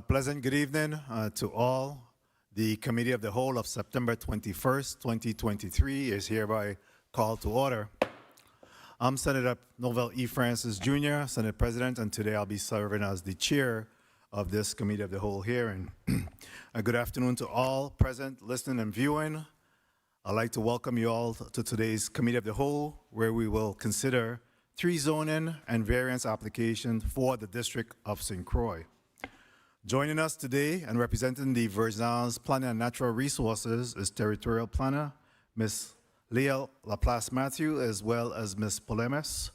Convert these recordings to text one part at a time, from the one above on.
Pleasant good evening to all. The Committee of the Whole of September 21st, 2023 is hereby called to order. I'm Senator Novell E. Francis Jr., Senate President, and today I'll be serving as the chair of this Committee of the Whole hearing. Good afternoon to all present, listening, and viewing. I'd like to welcome you all to today's Committee of the Whole, where we will consider 3 zoning and variance applications for the District of St. Croix. Joining us today and representing the Virgin's Planning and Natural Resources is Territorial Planner, Ms. Leah Laplace Matthew, as well as Ms. Polemis.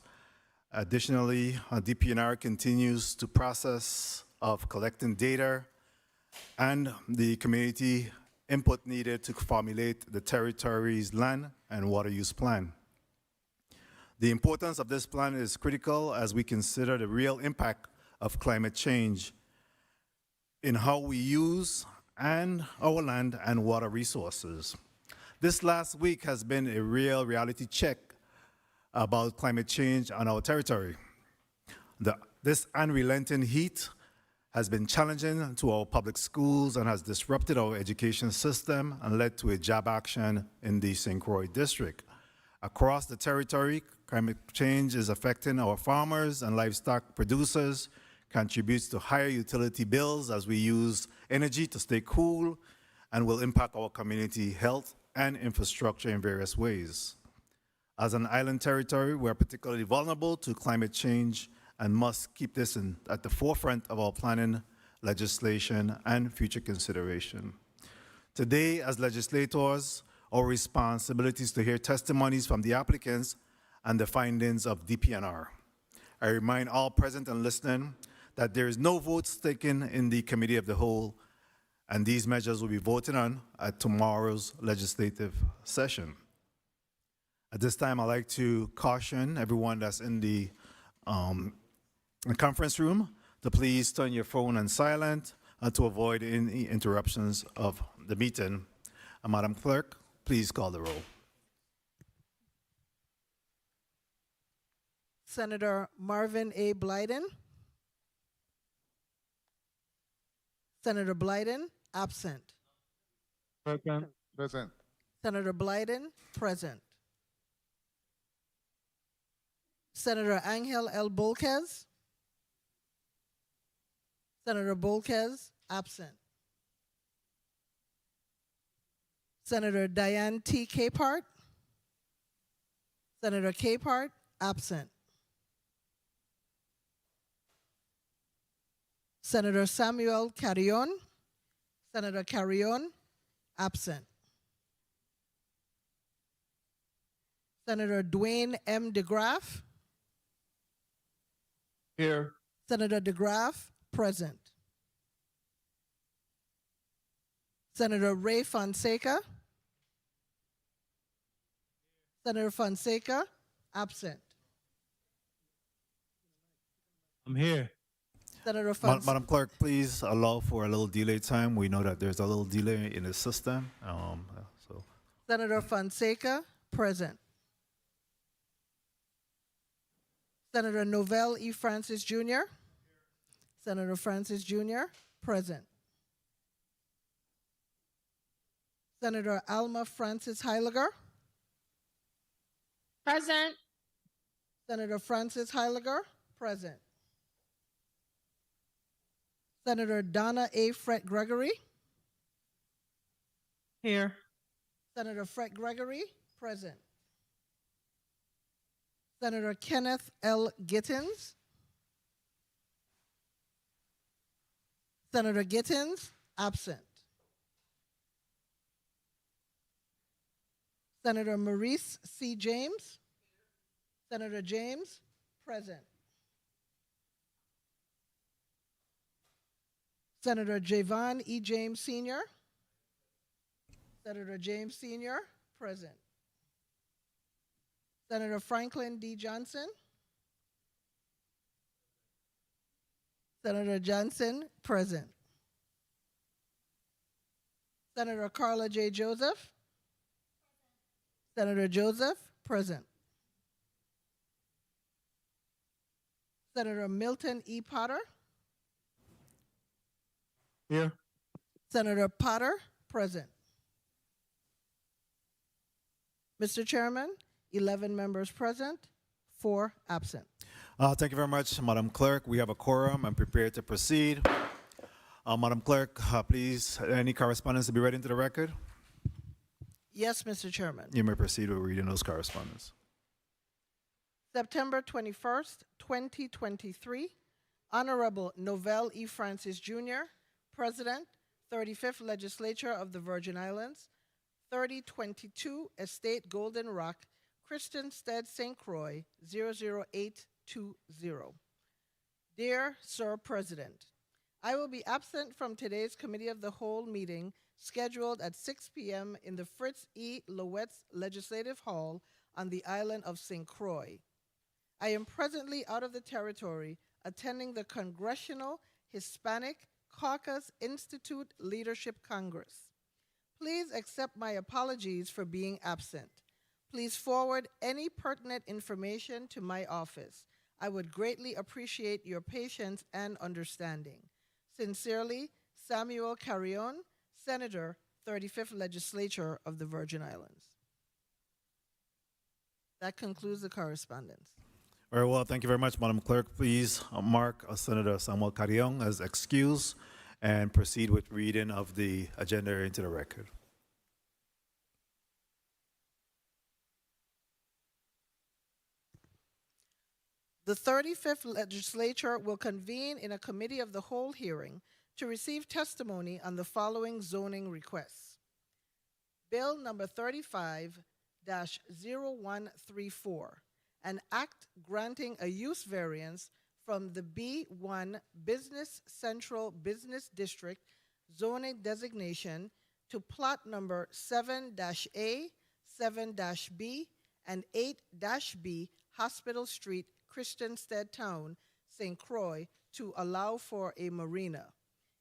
Additionally, DPNR continues to process of collecting data and the community input needed to formulate the territory's land and water use plan. The importance of this plan is critical as we consider the real impact of climate change in how we use our land and water resources. This last week has been a real reality check about climate change on our territory. This unrelenting heat has been challenging to our public schools and has disrupted our education system and led to a job action in the St. Croix district. Across the territory, climate change is affecting our farmers and livestock producers, contributes to higher utility bills as we use energy to stay cool, and will impact our community health and infrastructure in various ways. As an island territory, we're particularly vulnerable to climate change and must keep this at the forefront of our planning, legislation, and future consideration. Today, as legislators, our responsibility is to hear testimonies from the applicants and the findings of DPNR. I remind all present and listening that there is no votes taken in the Committee of the Whole, and these measures will be voted on at tomorrow's legislative session. At this time, I'd like to caution everyone that's in the conference room to please turn your phone on silent to avoid any interruptions of the meeting. Madam Clerk, please call the roll. Senator Marvin A. Blyden. Senator Blyden, absent. Present. Present. Senator Blyden, present. Senator Angel L. Bolquez. Senator Bolquez, absent. Senator Diane T. Capehart. Senator Capehart, absent. Senator Samuel Carrion. Senator Carrion, absent. Senator Dwayne M. DeGraff. Here. Senator DeGraff, present. Senator Ray Fonseca. Senator Fonseca, absent. I'm here. Senator Fonseca. Madam Clerk, please allow for a little delay time. We know that there's a little delay in the system. Senator Fonseca, present. Senator Novell E. Francis Jr. Senator Francis Jr., present. Senator Alma Francis Heiliger. Present. Senator Francis Heiliger, present. Senator Donna A. Fred Gregory. Here. Senator Fred Gregory, present. Senator Kenneth L. Gittens. Senator Gittens, absent. Senator Maurice C. James. Senator James, present. Senator Javon E. James Sr. Senator James Sr., present. Senator Franklin D. Johnson. Senator Johnson, present. Senator Carla J. Joseph. Senator Joseph, present. Senator Milton E. Potter. Here. Senator Potter, present. Mr. Chairman, 11 members present, 4 absent. Thank you very much, Madam Clerk. We have a quorum. I'm prepared to proceed. Madam Clerk, please, any correspondence to be read into the record? Yes, Mr. Chairman. You may proceed with reading those correspondence. September 21st, 2023, Honorable Novell E. Francis Jr., President, 35th Legislature of the Virgin Islands, 3022 Estate Golden Rock, Christiansted, St. Croix, 00820. Dear Sir President, I will be absent from today's Committee of the Whole meeting scheduled at 6 p.m. in the Fritz E. Lowetz Legislative Hall on the island of St. Croix. I am presently out of the territory attending the Congressional Hispanic Caucus Institute Leadership Congress. Please accept my apologies for being absent. Please forward any pertinent information to my office. I would greatly appreciate your patience and understanding. Sincerely, Samuel Carrion, Senator, 35th Legislature of the Virgin Islands. That concludes the correspondence. Very well. Thank you very much, Madam Clerk. Please mark Senator Samuel Carrion as excused and proceed with reading of the agenda into the record. The 35th Legislature will convene in a Committee of the Whole hearing to receive testimony on the following zoning requests. Bill number 35-0134, an act granting a use variance from the B1 Business Central Business District zoning designation to plot number 7-A, 7-B, and 8-B Hospital Street, Christiansted Town, St. Croix, to allow for a marina.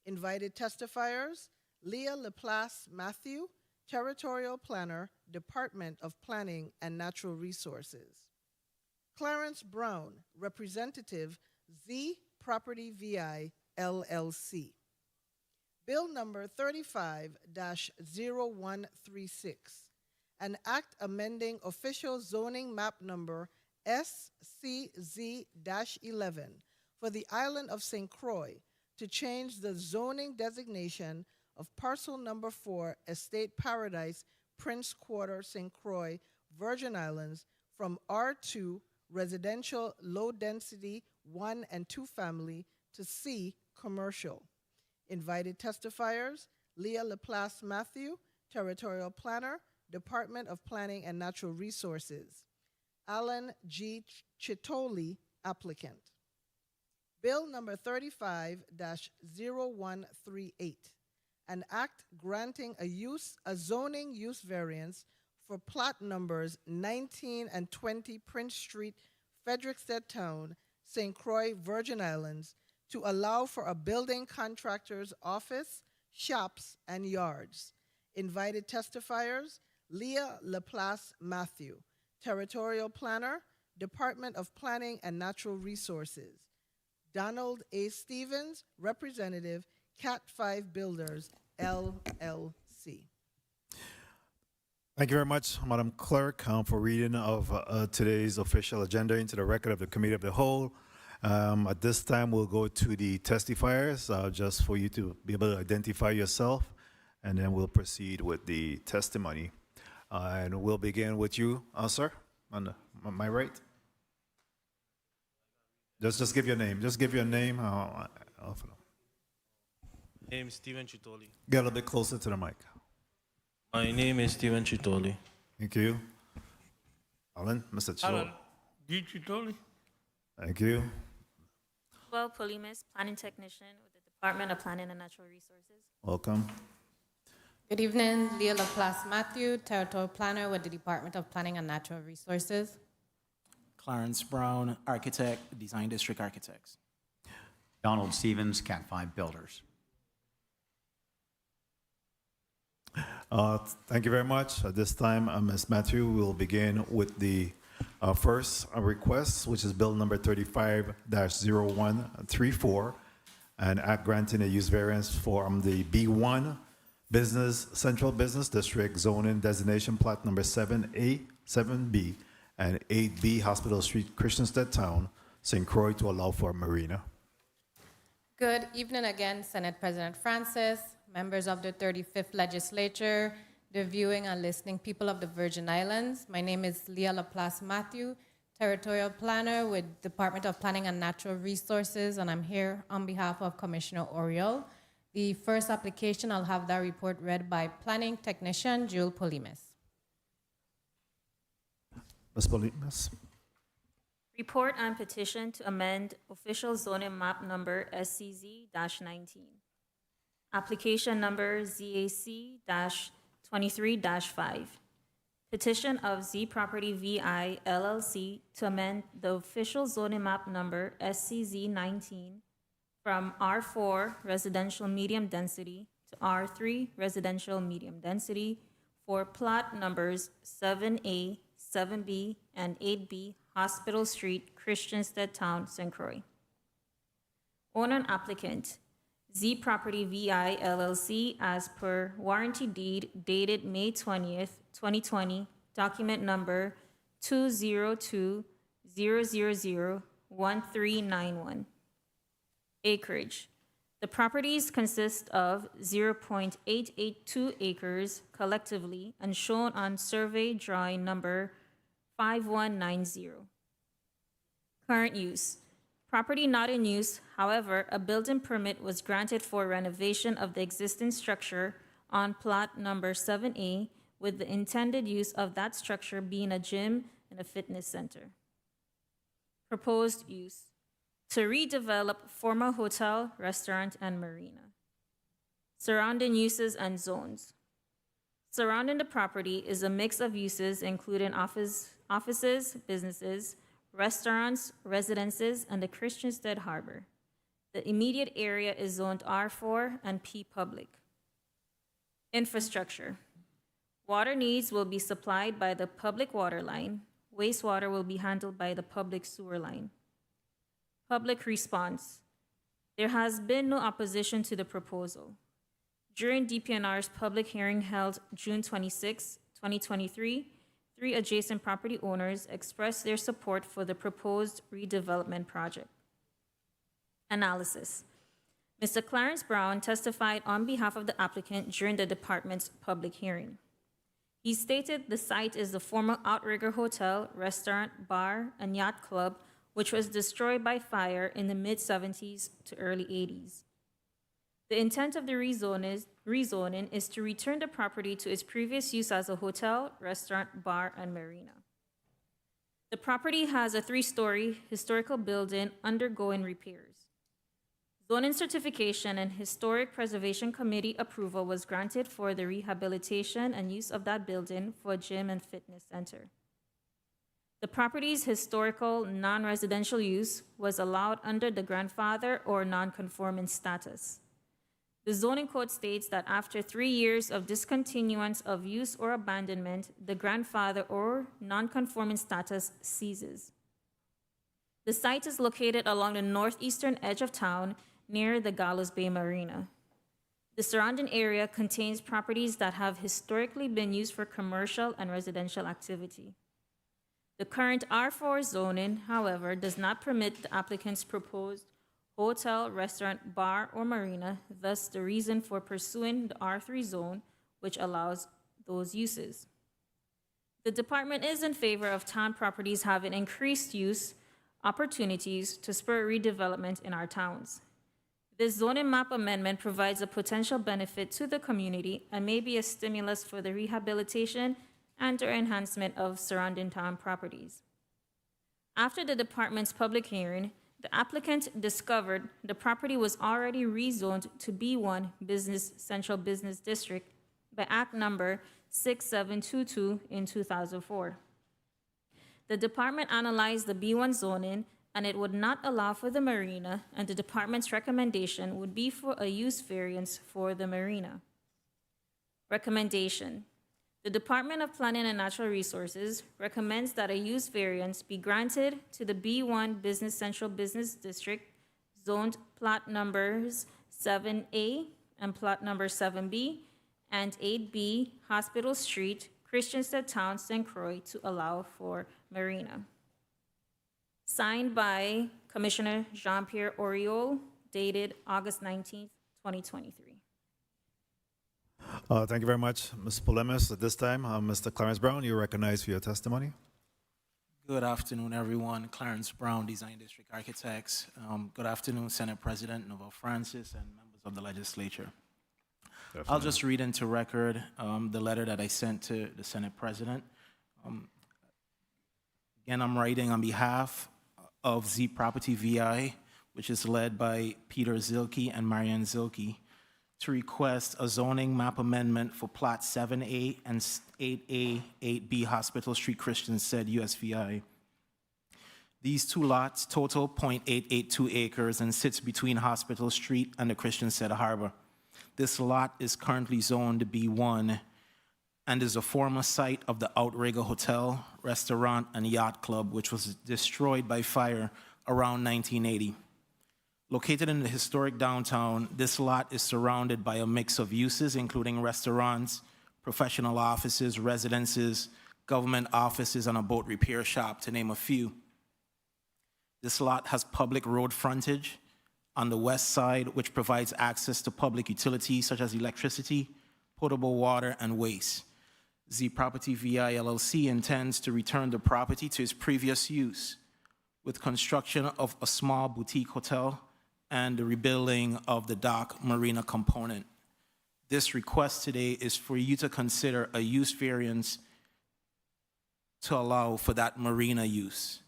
Invited testifiers, Leah Laplace Matthew, Territorial Planner, Department of Planning and Natural Resources. Clarence Brown, Representative, Z Property VI, LLC. Bill number 35-0136, an act amending official zoning map number SCZ-11 for the island of St. Croix to change the zoning designation of parcel number 4, Estate Paradise, Prince Quarter, St. Croix, Virgin Islands, from R2, residential low density 1 and 2 family, to C, commercial. Invited testifiers, Leah Laplace Matthew, Territorial Planner, Department of Planning and Natural Resources. Alan G. Chitoli, applicant. Bill number 35-0138, an act granting a zoning use variance for plot numbers 19 and 20 Prince Street, Frederiksted Town, St. Croix, Virgin Islands, to allow for a building contractor's office, shops, and yards. Invited testifiers, Leah Laplace Matthew, Territorial Planner, Department of Planning and Natural Resources. Donald A. Stevens, Representative, Cat 5 Builders, LLC. Thank you very much, Madam Clerk, for reading of today's official agenda into the record of the Committee of the Whole. At this time, we'll go to the testifiers, just for you to be able to identify yourself, and then we'll proceed with the testimony. And we'll begin with you, sir, on my right. Just give your name. Just give your name. Name is Steven Chitoli. Get a little bit closer to the mic. My name is Steven Chitoli. Thank you. Alan, Mr. Cho. Alan G. Chitoli. Thank you. Well, Polimis, planning technician with the Department of Planning and Natural Resources. Welcome. Good evening, Leah Laplace Matthew, Territorial Planner with the Department of Planning and Natural Resources. Clarence Brown, Architect, Design District Architects. Donald Stevens, Cat 5 Builders. Thank you very much. At this time, Ms. Matthew, we'll begin with the first request, which is Bill number 35-0134, and act granting a use variance from the B1 Business Central Business District zoning designation plat number 7A, 7B, and 8B Hospital Street, Christiansted Town, St. Croix, to allow for a marina. Good evening again, Senate President Francis, members of the 35th Legislature, the viewing and listening people of the Virgin Islands. My name is Leah Laplace Matthew, Territorial Planner with Department of Planning and Natural Resources, and I'm here on behalf of Commissioner Oriol. The first application, I'll have that report read by Planning Technician Jules Polimis. Ms. Polimas. Report on petition to amend official zoning map number SCZ-19. Application number ZAC-23-5. Petition of Z Property VI LLC to amend the official zoning map number SCZ-19 from R4 residential medium density to R3 residential medium density for plot numbers 7A, 7B, and 8B Hospital Street, Christiansted Town, St. Croix. Owner and applicant, Z Property VI LLC as per warranty deed dated May 20th, 2020, document number 202-000-1391. Acreage. The properties consist of 0.882 acres collectively and shown on survey drawing number 5190. Current use. Property not in use, however, a building permit was granted for renovation of the existing structure on plot number 7A with the intended use of that structure being a gym and a fitness center. Proposed use. To redevelop former hotel, restaurant, and marina. Surrounding uses and zones. Surrounding the property is a mix of uses including offices, businesses, restaurants, residences, and the Christiansted Harbor. The immediate area is zoned R4 and P Public. Infrastructure. Water needs will be supplied by the public water line. Wastewater will be handled by the public sewer line. Public response. There has been no opposition to the proposal. During DPNR's public hearing held June 26, 2023, 3 adjacent property owners expressed their support for the proposed redevelopment project. Analysis. Mr. Clarence Brown testified on behalf of the applicant during the department's public hearing. He stated the site is the former Outrigger Hotel, restaurant, bar, and yacht club, which was destroyed by fire in the mid-70s to early 80s. The intent of the rezoning is to return the property to its previous use as a hotel, restaurant, bar, and marina. The property has a 3-story historical building undergoing repairs. Zoning certification and Historic Preservation Committee approval was granted for the rehabilitation and use of that building for a gym and fitness center. The property's historical non-residential use was allowed under the grandfather or non-conforming status. The zoning code states that after 3 years of discontinuance of use or abandonment, the grandfather or non-conforming status ceases. The site is located along the northeastern edge of town near the Gallows Bay Marina. The surrounding area contains properties that have historically been used for commercial and residential activity. The current R4 zoning, however, does not permit the applicant's proposed hotel, restaurant, bar, or marina, thus the reason for pursuing the R3 zone, which allows those uses. The department is in favor of town properties having increased use opportunities to spur redevelopment in our towns. This zoning map amendment provides a potential benefit to the community and may be a stimulus for the rehabilitation and/or enhancement of surrounding town properties. After the department's public hearing, the applicant discovered the property was already rezoned to B1 Central Business District by Act Number 6722 in 2004. The department analyzed the B1 zoning and it would not allow for the marina, and the department's recommendation would be for a use variance for the marina. Recommendation. The Department of Planning and Natural Resources recommends that a use variance be granted to the B1 Central Business District zoned plot numbers 7A and plot number 7B and 8B, Hospital Street, Christiansted Town, St. Croix, to allow for marina. Signed by Commissioner Jean-Pierre Oriol, dated August 19th, 2023. Thank you very much, Ms. Polemis. At this time, Mr. Clarence Brown, you're recognized for your testimony. Good afternoon, everyone. Clarence Brown, Design District Architects. Good afternoon, Senate President Novel Francis and members of the legislature. I'll just read into record the letter that I sent to the Senate President. Again, I'm writing on behalf of Z Property VI, which is led by Peter Zilke and Marianne Zilke, to request a zoning map amendment for Plot 7A and 8A, 8B Hospital Street, Christiansted, USVI. These two lots total 0.882 acres and sits between Hospital Street and the Christiansted Harbor. This lot is currently zoned B1 and is a former site of the Outrigger Hotel, Restaurant, and Yacht Club, which was destroyed by fire around 1980. Located in the historic downtown, this lot is surrounded by a mix of uses, including restaurants, professional offices, residences, government offices, and a boat repair shop, to name a few. This lot has public road frontage on the west side, which provides access to public utilities such as electricity, potable water, and waste. Z Property VI LLC intends to return the property to its previous use with construction of a small boutique hotel and the rebuilding of the dock marina component. This request today is for you to consider a use variance to allow for that marina use.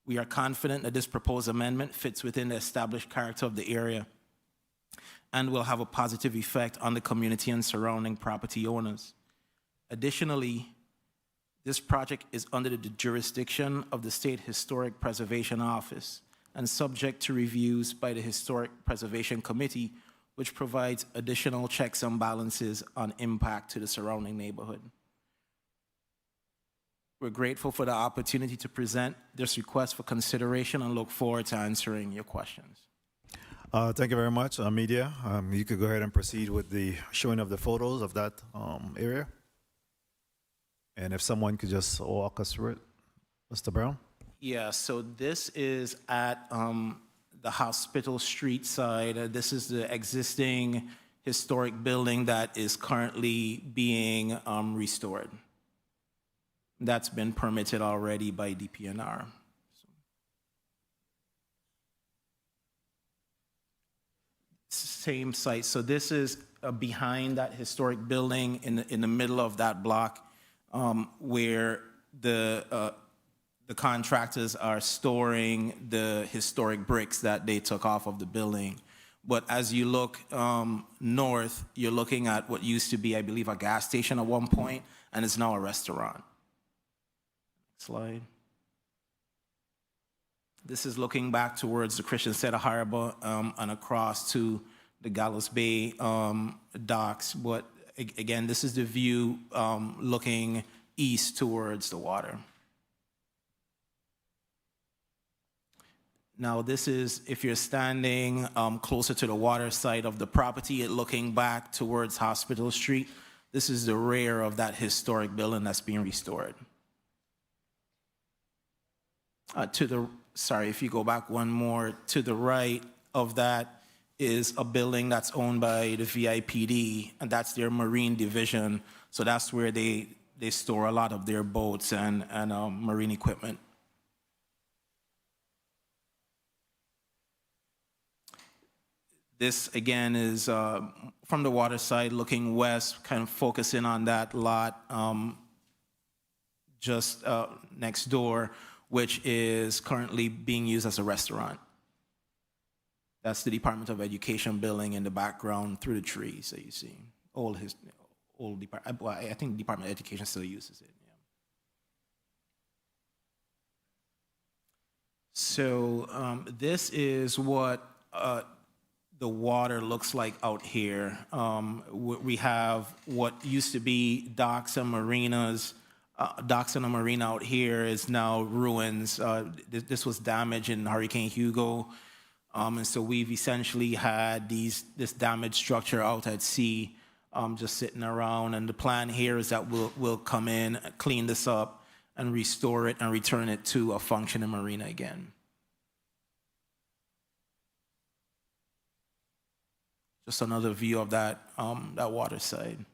We are confident that this proposed amendment fits within the established character of the area and will have a positive effect on the community and surrounding property owners. Additionally, this project is under the jurisdiction of the State Historic Preservation Office and subject to reviews by the Historic Preservation Committee, which provides additional checks and balances on impact to the surrounding neighborhood. We're grateful for the opportunity to present this request for consideration and look forward to answering your questions. Thank you very much, media. You could go ahead and proceed with the showing of the photos of that area. And if someone could just walk us through it, Mr. Brown. Yeah, so this is at the Hospital Street side. This is the existing historic building that is currently being restored. That's been permitted already by DPNR. Same site. So this is behind that historic building in the middle of that block, where the contractors are storing the historic bricks that they took off of the building. But as you look north, you're looking at what used to be, I believe, a gas station at one point, and it's now a restaurant. Slide. This is looking back towards the Christiansted Harbor and across to the Gallows Bay docks. But again, this is the view looking east towards the water. Now, this is, if you're standing closer to the water side of the property, looking back towards Hospital Street, this is the rear of that historic building that's being restored. If you go back one more, to the right of that is a building that's owned by the VIPD, and that's their marine division. So that's where they store a lot of their boats and marine equipment. This, again, is from the water side, looking west, kind of focusing on that lot just next door, which is currently being used as a restaurant. That's the Department of Education building in the background through the trees that you see. Old department. Well, I think the Department of Education still uses it. Yeah. So this is what the water looks like out here. We have what used to be docks and marinas. Docks and a marina out here is now ruins. This was damaged in Hurricane Hugo. And so we've essentially had this damaged structure out at sea, just sitting around. And the plan here is that we'll come in, clean this up, and restore it and return it to a functioning marina again. Just another view of that water side.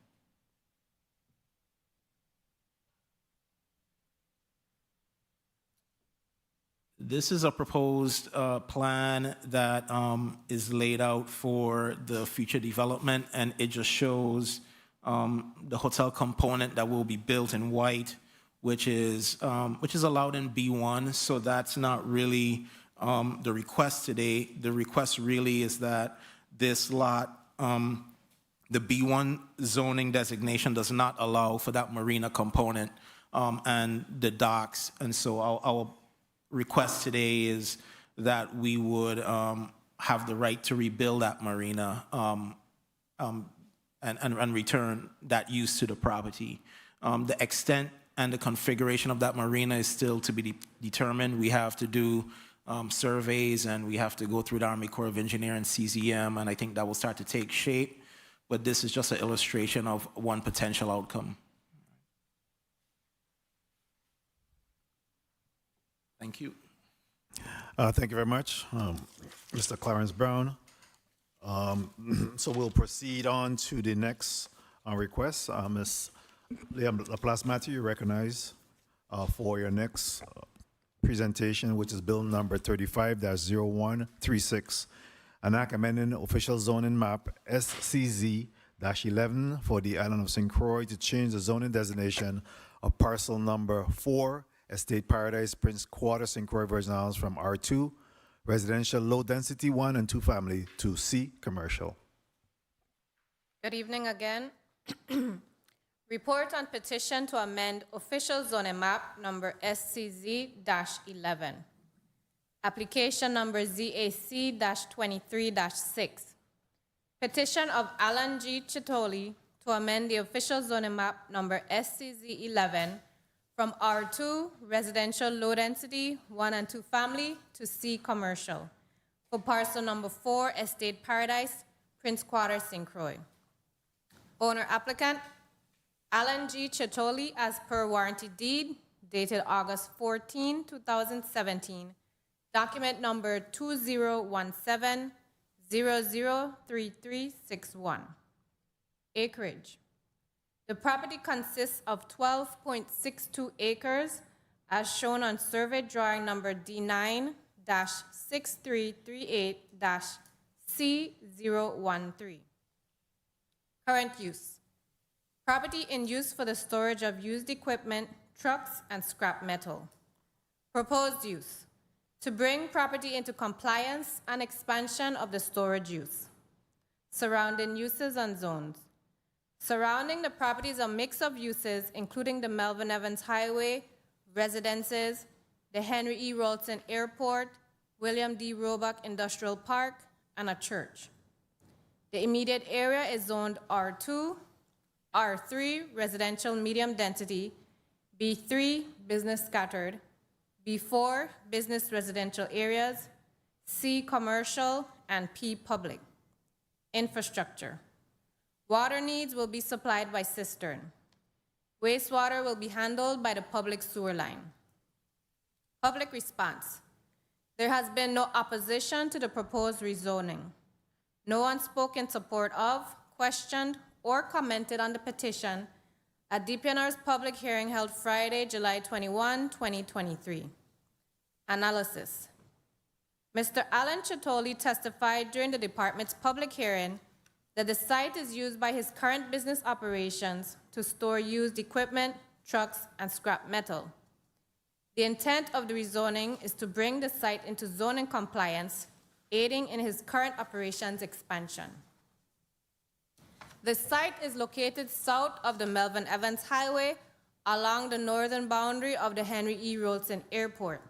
This is a proposed plan that is laid out for the future development, and it just shows the hotel component that will be built in white, which is allowed in B1. So that's not really the request today. The request really is that this lot, the B1 zoning designation does not allow for that marina component and the docks, and so our request today is that we would have the right to rebuild that marina and return that use to the property. The extent and the configuration of that marina is still to be determined. We have to do surveys, and we have to go through the Army Corps of Engineers and CZM, and I think that will start to take shape. But this is just an illustration of one potential outcome. Thank you. Thank you very much, Mr. Clarence Brown. So we'll proceed on to the next request. Ms. Leah Laplace Matthew, you recognize for your next presentation, which is bill number 35-0136, an act amending official zoning map SCZ-11 for the island of St. Croix to change the zoning designation of parcel number 4, Estate Paradise, Prince Quarter, St. Croix, Virgin Islands, from R2, residential low density 1 and 2 family, to C, commercial. Good evening again. Report on petition to amend official zoning map number SCZ-11. Application number ZAC-23-6. Petition of Alan G. Chitoli to amend the official zoning map number SCZ-11 from R2, residential low density, 1 and 2 family, to C, commercial, for parcel number 4, Estate Paradise, Prince Quarter, St. Croix. Owner applicant, Alan G. Chitoli, as per warranty deed, dated August 14, 2017, document number 2017-003361. Acreage. The property consists of 12.62 acres, as shown on survey drawing number D9-6338-C013. Current use. Property in use for the storage of used equipment, trucks, and scrap metal. Proposed use. To bring property into compliance and expansion of the storage use. Surrounding uses and zones. Surrounding the property is a mix of uses, including the Melvin Evans Highway, residences, the Henry E. Rolton Airport, William D. Roebuck Industrial Park, and a church. The immediate area is zoned R2, R3, residential medium density, B3, business scattered, B4, business residential areas, C, commercial, and P, public. Infrastructure. Water needs will be supplied by cistern. Wastewater will be handled by the public sewer line. Public response. There has been no opposition to the proposed rezoning. No one spoke in support of, questioned, or commented on the petition at DPNR's public hearing held Friday, July 21, 2023. Analysis. Mr. Alan Chitoli testified during the department's public hearing that the site is used by his current business operations to store used equipment, trucks, and scrap metal. The intent of the rezoning is to bring the site into zoning compliance, aiding in his current operations expansion. The site is located south of the Melvin Evans Highway along the northern boundary of the Henry E. Rolton Airport.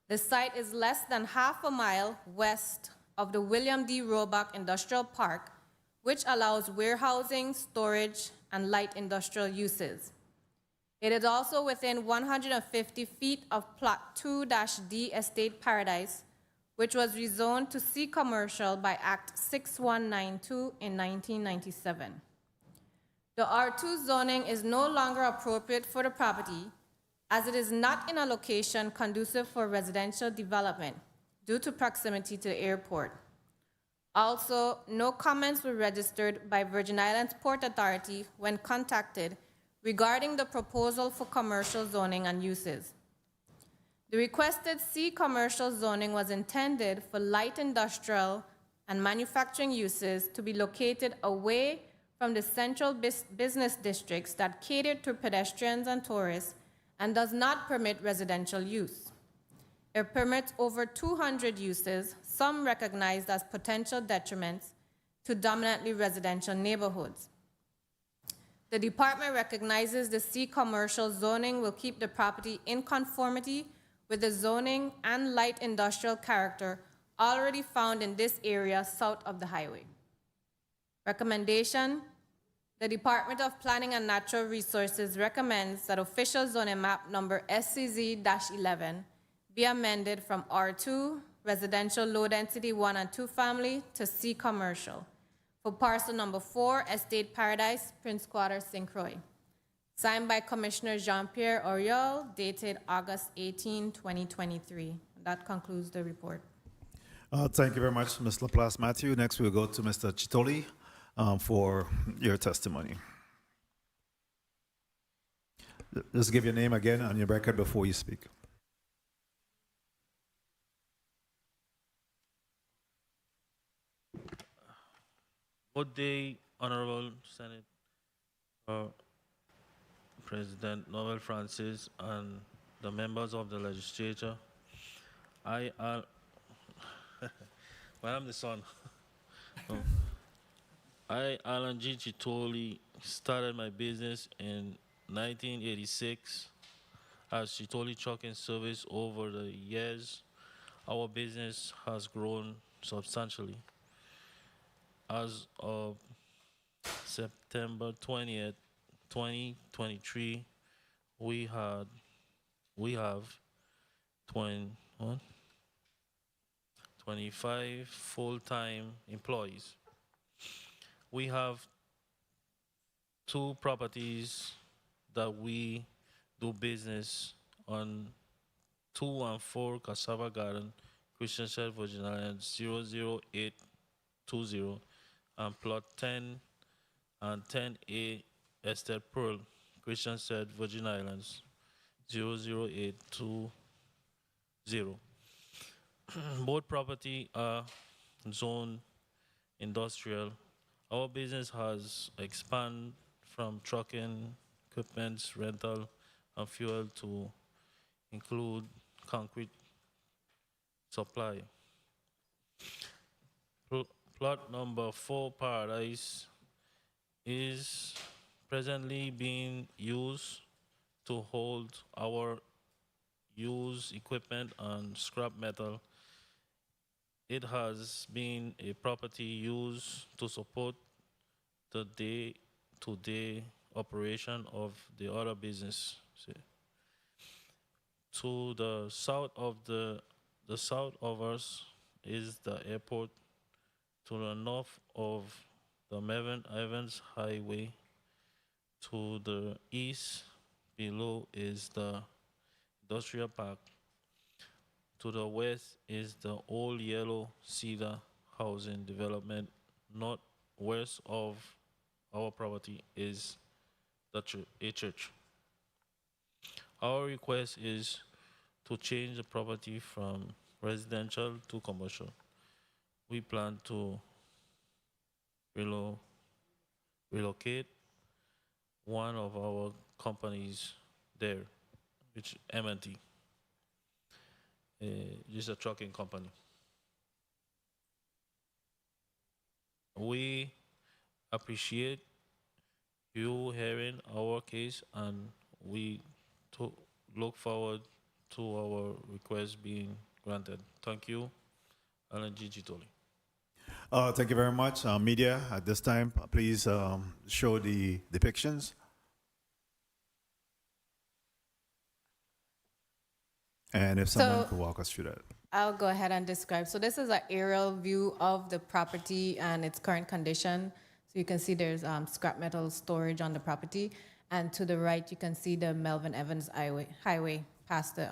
The site is less than half a mile west of the William D. Roebuck Industrial Park, which allows warehousing, storage, and light industrial uses. It is also within 150 feet of Plot 2-D Estate Paradise, which was rezoned to C Commercial by Act 6192 in 1997. The R2 zoning is no longer appropriate for the property as it is not in a location conducive for residential development due to proximity to the airport. Also, no comments were registered by Virgin Islands Port Authority when contacted regarding the proposal for commercial zoning and uses. The requested C commercial zoning was intended for light industrial and manufacturing uses to be located away from the central business districts that cater to pedestrians and tourists and does not permit residential use. It permits over 200 uses, some recognized as potential detriments to dominantly residential neighborhoods. The department recognizes the C commercial zoning will keep the property in conformity with the zoning and light industrial character already found in this area south of the highway. Recommendation: the Department of Planning and Natural Resources recommends that official zoning map number SCZ-11 be amended from R2, residential low density 1 and 2 family, to C commercial for parcel number 4, Estate Paradise, Prince Quarter, St. Croix. Signed by Commissioner Jean-Pierre Oriol, dated August 18, 2023. That concludes the report. Thank you very much, Ms. Laplace Matthew. Next, we'll go to Mr. Chitoli for your testimony. Just give your name again on your record before you speak. Good day, Honorable Senate President Noel Francis and the members of the legislature. Well, I'm the son. I, Alan G. Chitoli, started my business in 1986 as Chitoli Trucking Service. Over the years, our business has grown substantially. As of September 20th, 2023, we have 25 full-time employees. We have 2 properties that we do business on: 2 and 4 Cassava Garden, Christian Shed, Virgin Islands 00820, and plot 10 and 10A Esther Pearl, Christian Shed, Virgin Islands 00820. Both property are zone industrial. Our business has expanded from trucking, equipment, rental, and fuel to include concrete supply. Plot number 4 Paradise is presently being used to hold our used equipment and scrap metal. It has been a property used to support the day-to-day operation of the other business. To the south of south of us is the airport. To the north of the Mervyn Evans Highway. To the east below is the industrial park. To the west is the Old Yellow Cedar housing development. Northwest of our property is a church. Our request is to change the property from residential to commercial. We plan to relocate one of our companies there, which M&T. Just a trucking company. We appreciate you hearing our case, and we look forward to our request being granted. Thank you, Alan G. Chitoli. Thank you very much. Media, at this time, please show the depictions. And if someone could walk us through that. I'll go ahead and describe. So this is an aerial view of the property and its current condition. So you can see there's scrap metal storage on the property. And to the right, you can see the Melvin Evans highway past the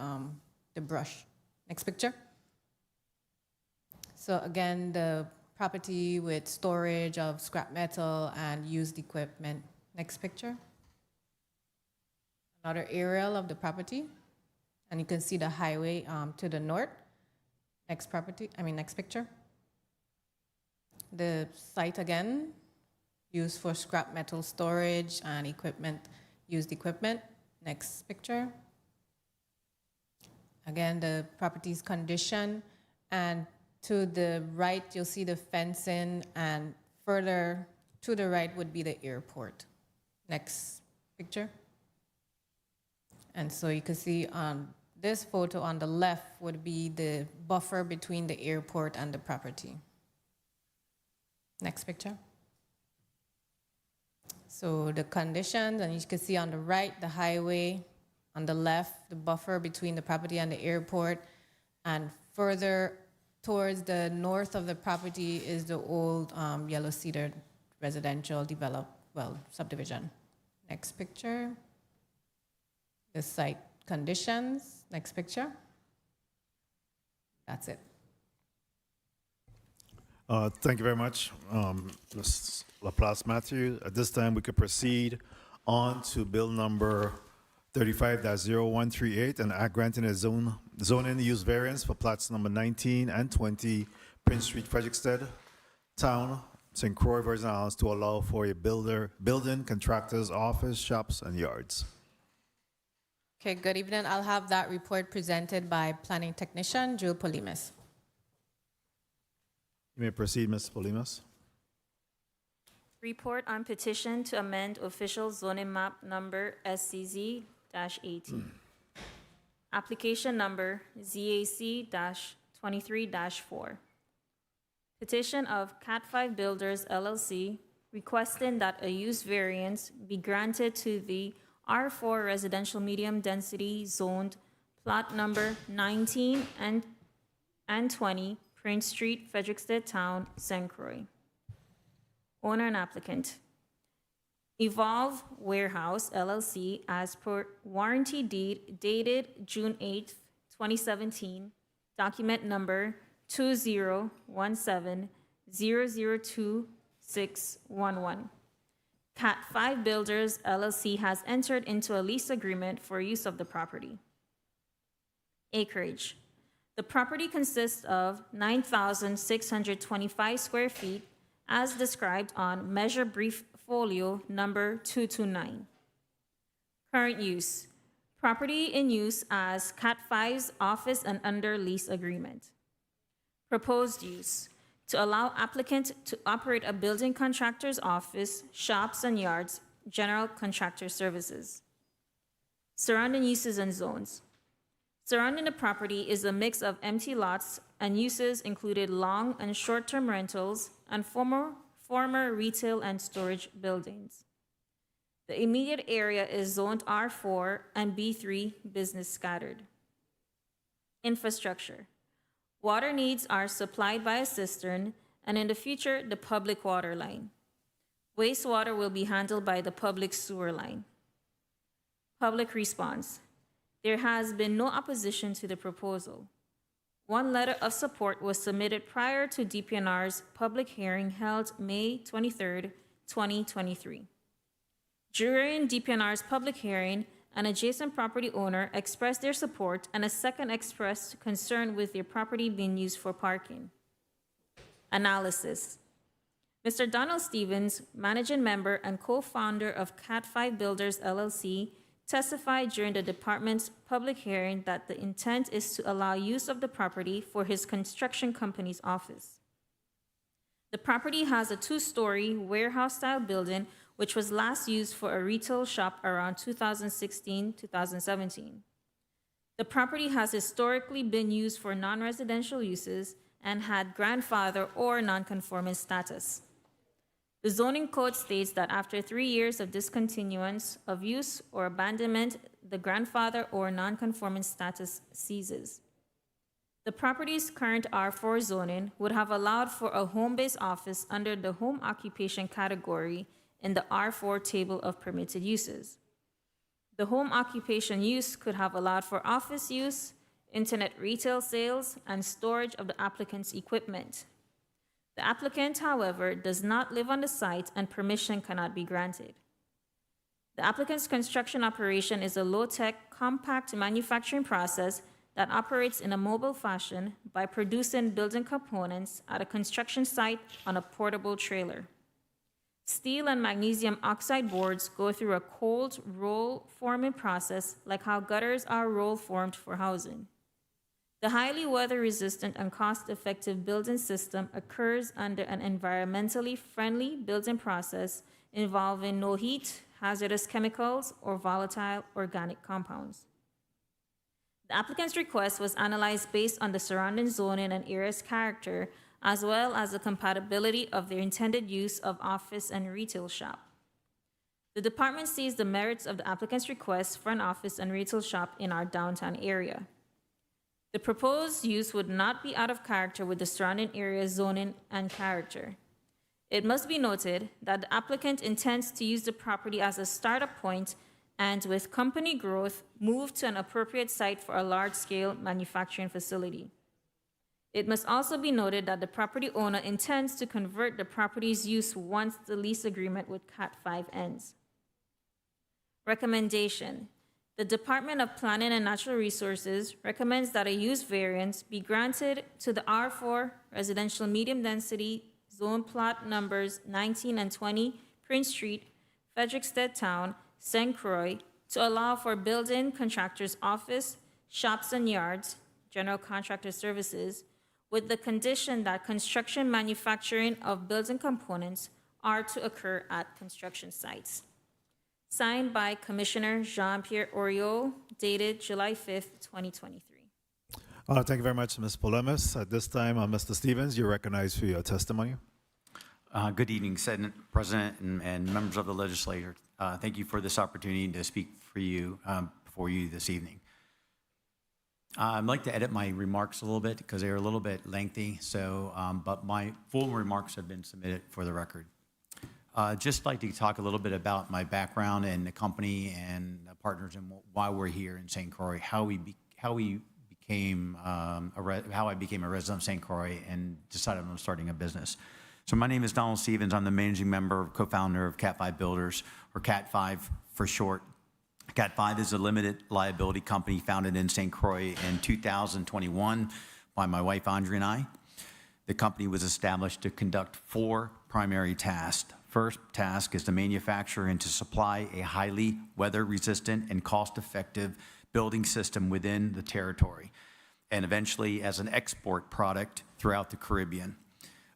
brush. Next picture. So again, the property with storage of scrap metal and used equipment. Next picture. Another aerial of the property. And you can see the highway to the north. Next picture. The site again, used for scrap metal storage and equipment, used equipment. Next picture. Again, the property's condition. And to the right, you'll see the fencing, and further to the right would be the airport. Next picture. And so you can see on this photo on the left would be the buffer between the airport and the property. Next picture. So the conditions, and you can see on the right, the highway, on the left, the buffer between the property and the airport, and further towards the north of the property is the old Yellow Cedar residential subdivision. Next picture. The site conditions. Next picture. That's it. Thank you very much, Ms. Laplace Matthew. At this time, we could proceed on to bill number 35-0138, and act granting a zoning use variance for plots number 19 and 20, Prince Street, Frederiksted Town, St. Croix, Virgin Islands, to allow for a building contractor's office, shops, and yards. Okay, good evening. I'll have that report presented by planning technician Jules Polimas. You may proceed, Ms. Polimas. Report on petition to amend official zoning map number SCZ-18. Application number ZAC-23-4. Petition of Cat 5 Builders LLC requesting that a use variance be granted to the R4 residential medium density zoned plot number 19 and 20 Prince Street, Frederiksted Town, St. Croix. Owner and applicant. Evolve Warehouse LLC as per warranty deed dated June 8th, 2017, document number 2017-002-611. Cat 5 Builders LLC has entered into a lease agreement for use of the property. Acreage. The property consists of 9,625 square feet as described on Measure Brief Folio number 229. Current use. Property in use as Cat 5's office and under lease agreement. Proposed use. To allow applicant to operate a building contractor's office, shops and yards, general contractor services. Surrounding uses and zones. Surrounding the property is a mix of empty lots, and uses included long and short-term rentals and former retail and storage buildings. The immediate area is zoned R4 and B3 business scattered. Infrastructure. Water needs are supplied by a cistern, and in the future, the public water line. Wastewater will be handled by the public sewer line. Public response. There has been no opposition to the proposal. One letter of support was submitted prior to DPNR's public hearing held May 23, 2023. During DPNR's public hearing, an adjacent property owner expressed their support and a second expressed concern with their property being used for parking. Analysis. Mr. Donald Stevens, managing member and co-founder of Cat 5 Builders LLC, testified during the department's public hearing that the intent is to allow use of the property for his construction company's office. The property has a two-story warehouse-style building which was last used for a retail shop around 2016-2017. The property has historically been used for non-residential uses and had grandfather or non-conforming status. The zoning code states that after 3 years of discontinuance of use or abandonment, the grandfather or non-conforming status ceases. The property's current R4 zoning would have allowed for a home-based office under the home occupation category in the R4 table of permitted uses. The home occupation use could have allowed for office use, internet retail sales, and storage of the applicant's equipment. The applicant, however, does not live on the site and permission cannot be granted. The applicant's construction operation is a low-tech, compact manufacturing process that operates in a mobile fashion by producing building components at a construction site on a portable trailer. Steel and magnesium oxide boards go through a cold roll forming process like how gutters are roll formed for housing. The highly weather-resistant and cost-effective building system occurs under an environmentally friendly building process involving no heat, hazardous chemicals, or volatile organic compounds. The applicant's request was analyzed based on the surrounding zoning and area's character, as well as the compatibility of their intended use of office and retail shop. The department sees the merits of the applicant's request for an office and retail shop in our downtown area. The proposed use would not be out of character with the surrounding area's zoning and character. It must be noted that the applicant intends to use the property as a startup point and, with company growth, move to an appropriate site for a large-scale manufacturing facility. It must also be noted that the property owner intends to convert the property's use once the lease agreement with Cat 5 ends. Recommendation. The Department of Planning and Natural Resources recommends that a use variance be granted to the R4 residential medium density zone plot numbers 19 and 20 Prince Street, Frederiksted Town, St. Croix, to allow for building contractor's office, shops and yards, general contractor services, with the condition that construction manufacturing of building components are to occur at construction sites. Signed by Commissioner Jean-Pierre Oriol, dated July 5th, 2023. Thank you very much, Ms. Polemis. At this time, Mr. Stevens, you're recognized for your testimony. Good evening, Senate President and members of the legislature. Thank you for this opportunity to speak before you this evening. I'd like to edit my remarks a little bit because they're a little bit lengthy, but my full remarks have been submitted for the record. Just like to talk a little bit about my background and the company and the partners and why we're here in St. Croix, how I became a resident of St. Croix and decided on starting a business. So my name is Donald Stevens. I'm the managing member, co-founder of Cat 5 Builders, or Cat 5 for short. Cat 5 is a limited liability company founded in St. Croix in 2021 by my wife, Andrea, and I. The company was established to conduct 4 primary tasks. First task is to manufacture and to supply a highly weather-resistant and cost-effective building system within the territory, and eventually as an export product throughout the Caribbean.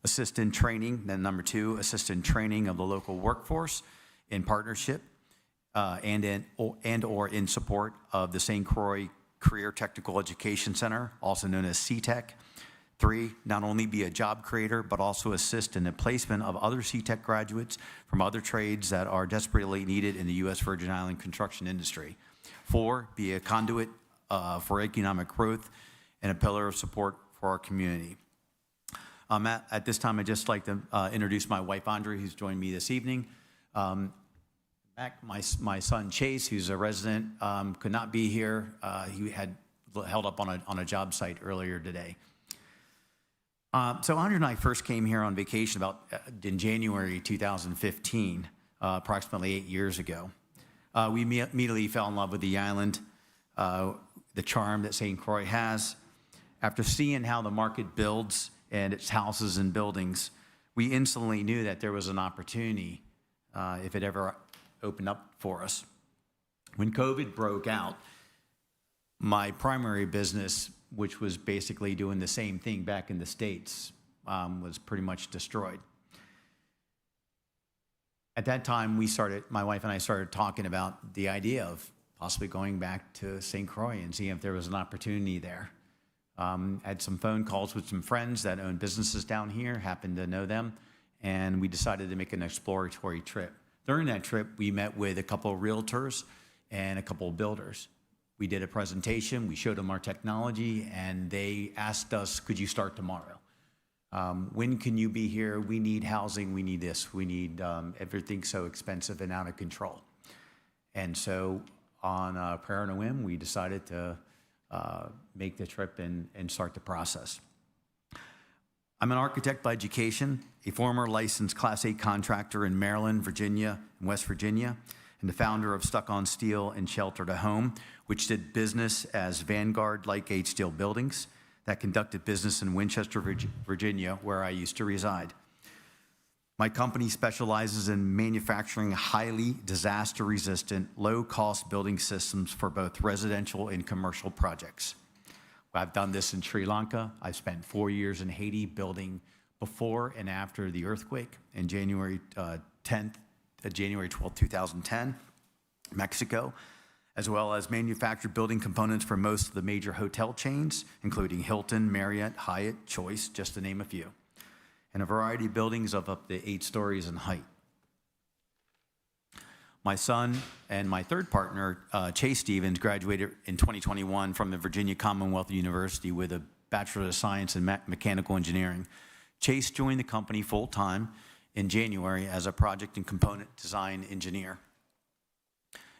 Assist in training, then number 2, assist in training of the local workforce in partnership and or in support of the St. Croix Career Technical Education Center, also known as CTEC. 3, not only be a job creator, but also assist in the placement of other CTEC graduates from other trades that are desperately needed in the U.S. Virgin Island construction industry. 4, be a conduit for economic growth and a pillar of support for our community. At this time, I'd just like to introduce my wife, Andrea, who's joined me this evening. My son, Chase, who's a resident, could not be here. He had held up on a job site earlier today. So Andrea and I first came here on vacation in January 2015, approximately 8 years ago. We immediately fell in love with the island, the charm that St. Croix has. After seeing how the market builds and its houses and buildings, we instantly knew that there was an opportunity if it ever opened up for us. When COVID broke out, my primary business, which was basically doing the same thing back in the States, was pretty much destroyed. At that time, my wife and I started talking about the idea of possibly going back to St. Croix and seeing if there was an opportunity there. Had some phone calls with some friends that own businesses down here, happened to know them, and we decided to make an exploratory trip. During that trip, we met with a couple of realtors and a couple of builders. We did a presentation, we showed them our technology, and they asked us, could you start tomorrow? When can you be here? We need housing, we need this, we need everything's so expensive and out of control. And so on a prayer and a whim, we decided to make the trip and start the process. I'm an architect by education, a former licensed Class 8 contractor in Maryland, Virginia, and West Virginia, and the founder of Stuck on Steel and Shelter to Home, which did business as Vanguard Light Gauge Steel Buildings that conducted business in Winchester, Virginia, where I used to reside. My company specializes in manufacturing highly disaster-resistant, low-cost building systems for both residential and commercial projects. I've done this in Sri Lanka. I spent 4 years in Haiti building before and after the earthquake in January 12, 2010, Mexico, as well as manufactured building components for most of the major hotel chains, including Hilton, Marriott, Hyatt, Choice, just to name a few, and a variety of buildings of up to 8 stories in height. My son and my third partner, Chase Stevens, graduated in 2021 from the Virginia Commonwealth University with a Bachelor of Science in Mechanical Engineering. Chase joined the company full-time in January as a project and component design engineer.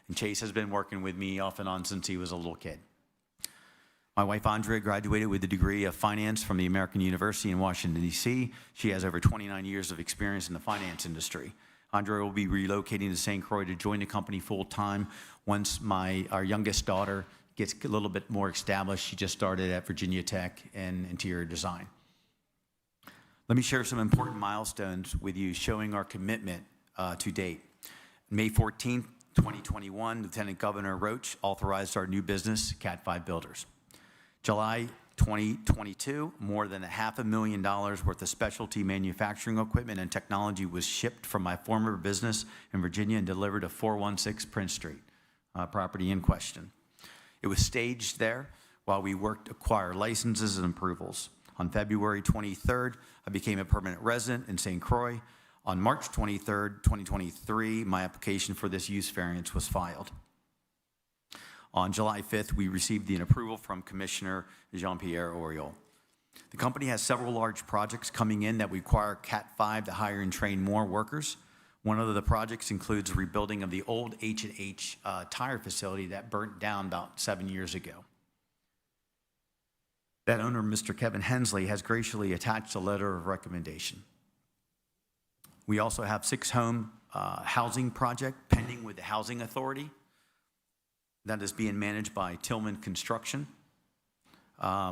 And Chase has been working with me off and on since he was a little kid. My wife, Andrea, graduated with a degree of finance from the American University in Washington, D.C. She has over 29 years of experience in the finance industry. Andrea will be relocating to St. Croix to join the company full-time once our youngest daughter gets a little bit more established. She just started at Virginia Tech in interior design. Let me share some important milestones with you showing our commitment to date. May 14th, 2021, Lieutenant Governor Roach authorized our new business, Cat 5 Builders. July 2022, more than $500,000 worth of specialty manufacturing equipment and technology was shipped from my former business in Virginia and delivered to 416 Prince Street, property in question. It was staged there while we worked to acquire licenses and approvals. On February 23rd, I became a permanent resident in St. Croix. On March 23rd, 2023, my application for this use variance was filed. On July 5th, we received the approval from Commissioner Jean-Pierre Oriol. The company has several large projects coming in that require Cat 5 to hire and train more workers. One of the projects includes rebuilding of the old H&H tire facility that burnt down about 7 years ago. That owner, Mr. Kevin Hensley, has graciously attached a letter of recommendation. We also have 6-home housing project pending with the Housing Authority. That is being managed by Tillman Construction.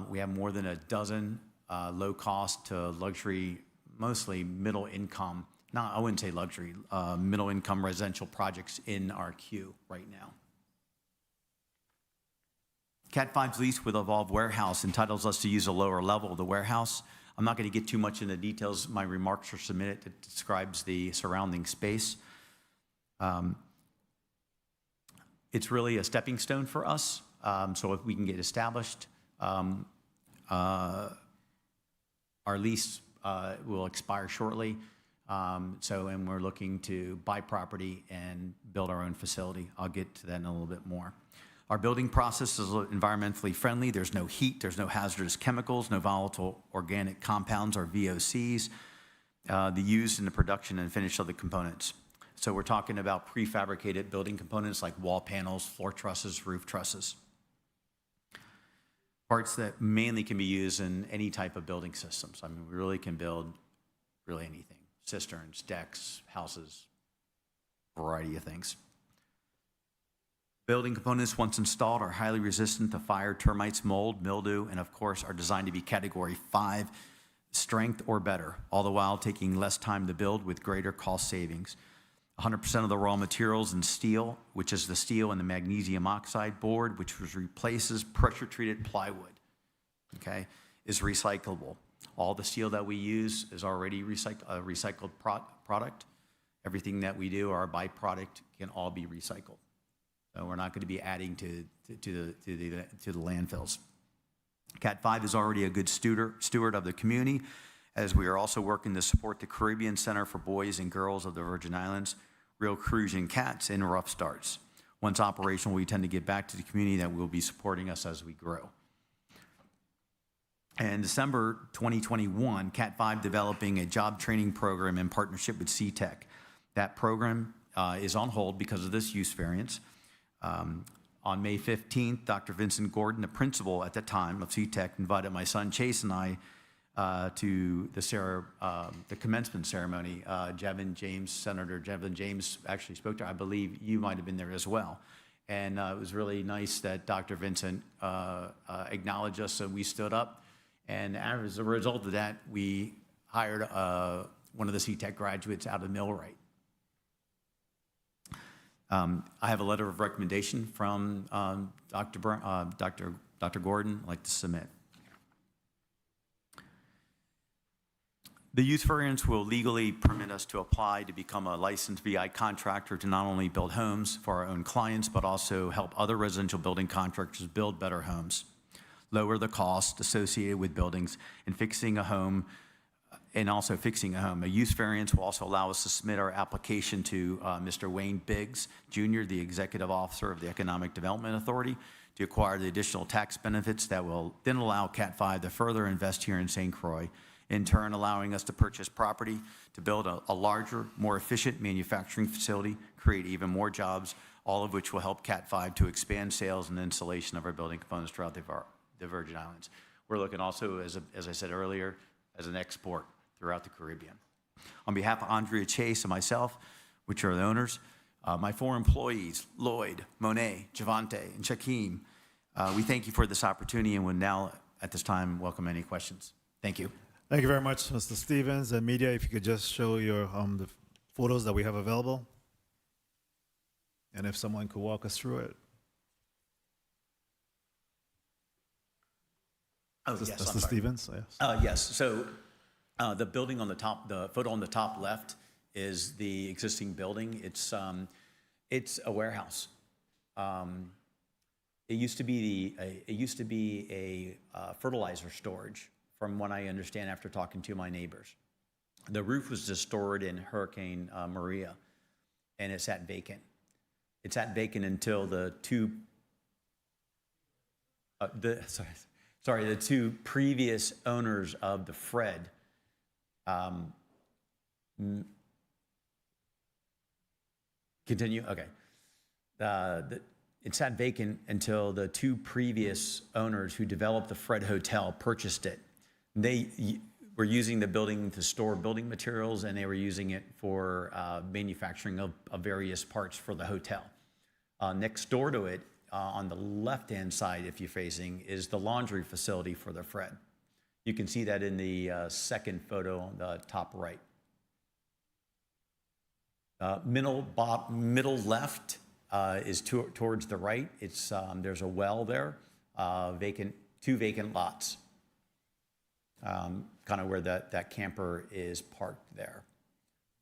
We have more than a dozen low-cost to luxury, mostly middle-income, I wouldn't say luxury, middle-income residential projects in our queue right now. Cat 5's lease with Evolve Warehouse entitles us to use a lower level of the warehouse. I'm not going to get too much into details. My remarks are submitted that describes the surrounding space. It's really a stepping stone for us. So if we can get established, our lease will expire shortly. And we're looking to buy property and build our own facility. I'll get to that in a little bit more. Our building process is environmentally friendly. There's no heat, there's no hazardous chemicals, no volatile organic compounds or VOCs used in the production and finish of the components. So we're talking about prefabricated building components like wall panels, floor trusses, roof trusses. Parts that mainly can be used in any type of building systems. I mean, we really can build really anything. Cisterns, decks, houses, variety of things. Building components, once installed, are highly resistant to fire, termites, mold, mildew, and of course are designed to be Category 5 strength or better, all the while taking less time to build with greater cost savings. 100% of the raw materials in steel, which is the steel and the magnesium oxide board, which replaces pressure-treated plywood, okay, is recyclable. All the steel that we use is already recycled product. Everything that we do, our byproduct, can all be recycled. So we're not going to be adding to the landfills. Cat 5 is already a good steward of the community, as we are also working to support the Caribbean Center for Boys and Girls of the Virgin Islands, Real Cruising Cats, and Rough Starts. Once operational, we tend to give back to the community that will be supporting us as we grow. In December 2021, Cat 5 developing a job training program in partnership with CTEC. That program is on hold because of this use variance. On May 15th, Dr. Vincent Gordon, the principal at the time of CTEC, invited my son Chase and I to the commencement ceremony. Senator Jevin James actually spoke to her. I believe you might have been there as well. And it was really nice that Dr. Vincent acknowledged us, and we stood up. And as a result of that, we hired one of the CTEC graduates out of Millwright. I have a letter of recommendation from Dr. Gordon I'd like to submit. The use variance will legally permit us to apply to become a licensed VI contractor to not only build homes for our own clients, but also help other residential building contractors build better homes, lower the cost associated with buildings and fixing a home, and also fixing a home. A use variance will also allow us to submit our application to Mr. Wayne Biggs, Jr., the Executive Officer of the Economic Development Authority, to acquire the additional tax benefits that will then allow Cat 5 to further invest here in St. Croix, in turn allowing us to purchase property to build a larger, more efficient manufacturing facility, create even more jobs, all of which will help Cat 5 to expand sales and installation of our building components throughout the Virgin Islands. We're looking also, as I said earlier, as an export throughout the Caribbean. On behalf of Andrea Chase and myself, which are the owners, my 4 employees, Lloyd, Monet, Javante, and Shaquem, we thank you for this opportunity and would now, at this time, welcome any questions. Thank you. Thank you very much, Mr. Stevens. And media, if you could just show your the photos that we have available. And if someone could walk us through it. Oh, yes, Mr. I'm sorry. Stevens, yes. Yes, so the building on the top, the photo on the top left is the existing building. It's a warehouse. It used to be a fertilizer storage, from what I understand after talking to my neighbors. The roof was destroyed in Hurricane Maria, and it sat vacant. It sat vacant until the two previous owners of the Fred continue? Okay. It sat vacant until the 2 previous owners who developed the Fred Hotel purchased it. They were using the building to store building materials, and they were using it for manufacturing of various parts for the hotel. Next door to it, on the left-hand side, if you're facing, is the laundry facility for the Fred. You can see that in the second photo on the top right. Middle left is towards the right. It's there's a well there, 2 vacant lots, kind of where that camper is parked there.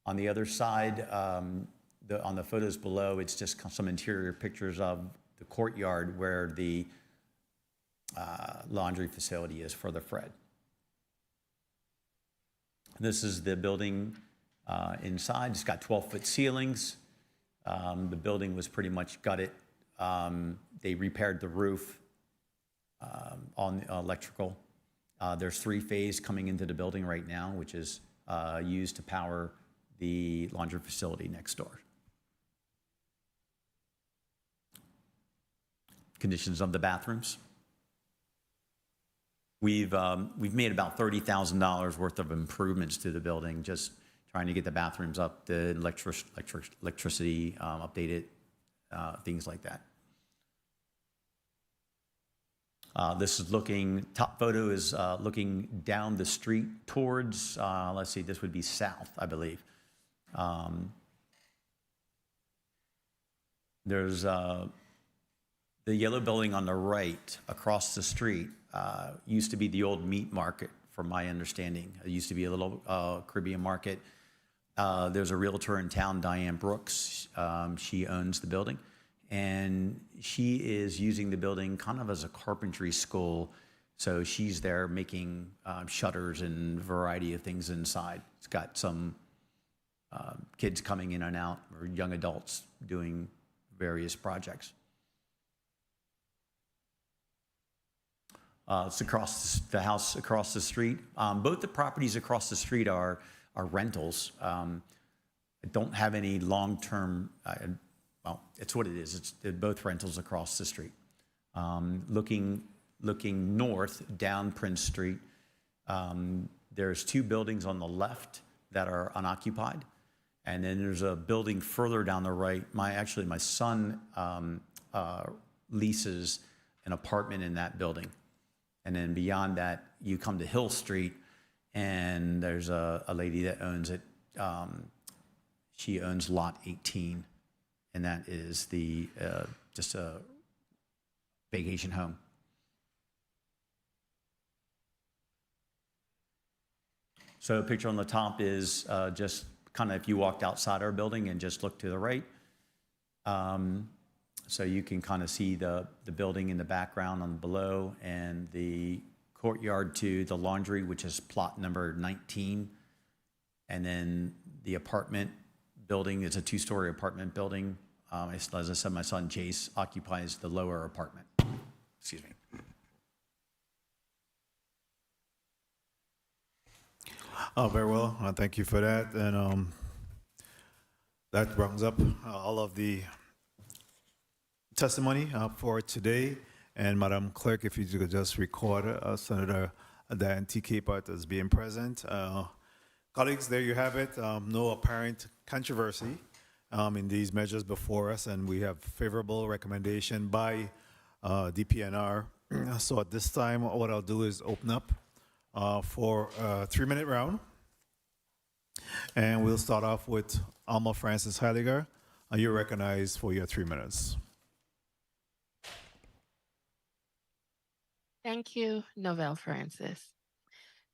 On the other side, on the photos below, it's just some interior pictures of the courtyard where the laundry facility is for the Fred. This is the building inside. It's got 12-foot ceilings. The building was pretty much gutted. They repaired the roof on the electrical. There's 3-phase coming into the building right now, which is used to power the laundry facility next door. Conditions of the bathrooms. We've made about $30,000 worth of improvements to the building, just trying to get the bathrooms up, the electricity updated, things like that. This is top photo is looking down the street towards, let's see, this would be south, I believe. There's the yellow building on the right across the street used to be the old meat market, from my understanding. It used to be a little Caribbean market. There's a realtor in town, Diane Brooks. She owns the building, and she is using the building kind of as a carpentry school. So she's there making shutters and a variety of things inside. It's got some kids coming in and out, or young adults doing various projects. It's across the house across the street. Both the properties across the street are rentals. I don't have any long-term, well, it's what it is. They're both rentals across the street. Looking north down Prince Street, there's 2 buildings on the left that are unoccupied. And then there's a building further down the right. My son leases an apartment in that building. And then beyond that, you come to Hill Street, and there's a lady that owns it. She owns lot 18, and that is just a vacation home. So the picture on the top is just kind of if you walked outside our building and just looked to the right. So you can kind of see the building in the background on below, and the courtyard to the laundry, which is plot number 19. And then the apartment building is a 2-story apartment building. As I said, my son Jace occupies the lower apartment. Excuse me. Oh, very well. Thank you for that. And that rounds up all of the testimony for today. And Madam Clerk, if you could just record Senator Diane T. Caput as being present. Colleagues, there you have it. No apparent controversy in these measures before us, and we have favorable recommendation by DPNR. So at this time, what I'll do is open up for a 3-minute round. And we'll start off with Alma Francis Heiliger. You're recognized for your 3 minutes. Thank you, Novelle Francis.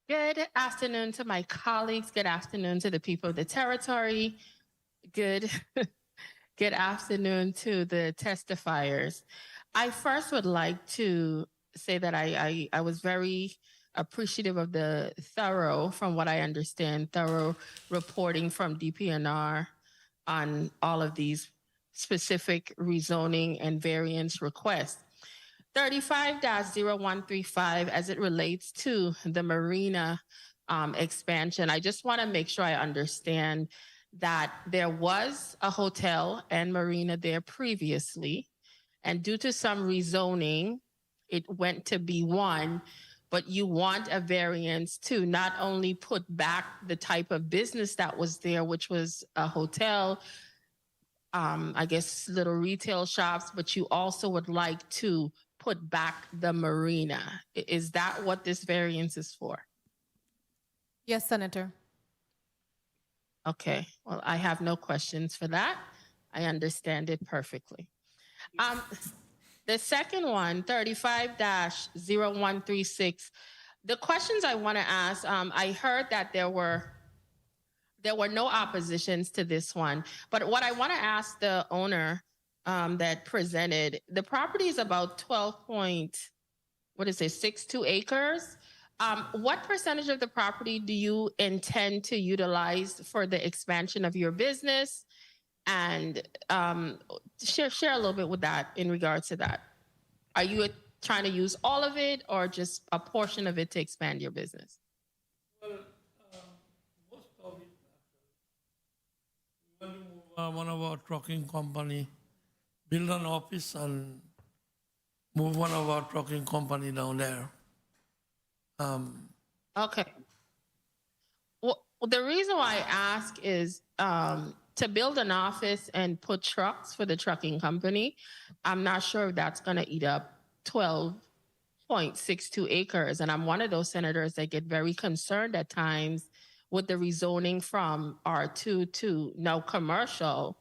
Good afternoon to my colleagues. Good afternoon to the people of the territory. Good afternoon to the testifiers. I first would like to say that I was very appreciative of the from what I understand, thorough reporting from DPNR on all of these specific rezoning and variance requests. 35-0135 as it relates to the marina expansion. I just want to make sure I understand that there was a hotel and marina there previously, and due to some rezoning, it went to B1, but you want a variance to not only put back the type of business that was there, which was a hotel, I guess little retail shops, but you also would like to put back the marina. Is that what this variance is for? Yes, Senator. Okay, well, I have no questions for that. I understand it perfectly. The second one, 35-0136, the questions I want to ask, I heard that there were no oppositions to this one, but what I want to ask the owner that presented, the property is about 12.62 acres. What percentage of the property do you intend to utilize for the expansion of your business? And share a little bit with that in regards to that. Are you trying to use all of it or just a portion of it to expand your business? Well, most of it, when you move one of our trucking company, build an office and move one of our trucking company down there. Okay. Well, the reason why I ask is to build an office and put trucks for the trucking company, I'm not sure if that's going to eat up 12.62 acres. And I'm one of those senators that get very concerned at times with the rezoning from R2 to now commercial.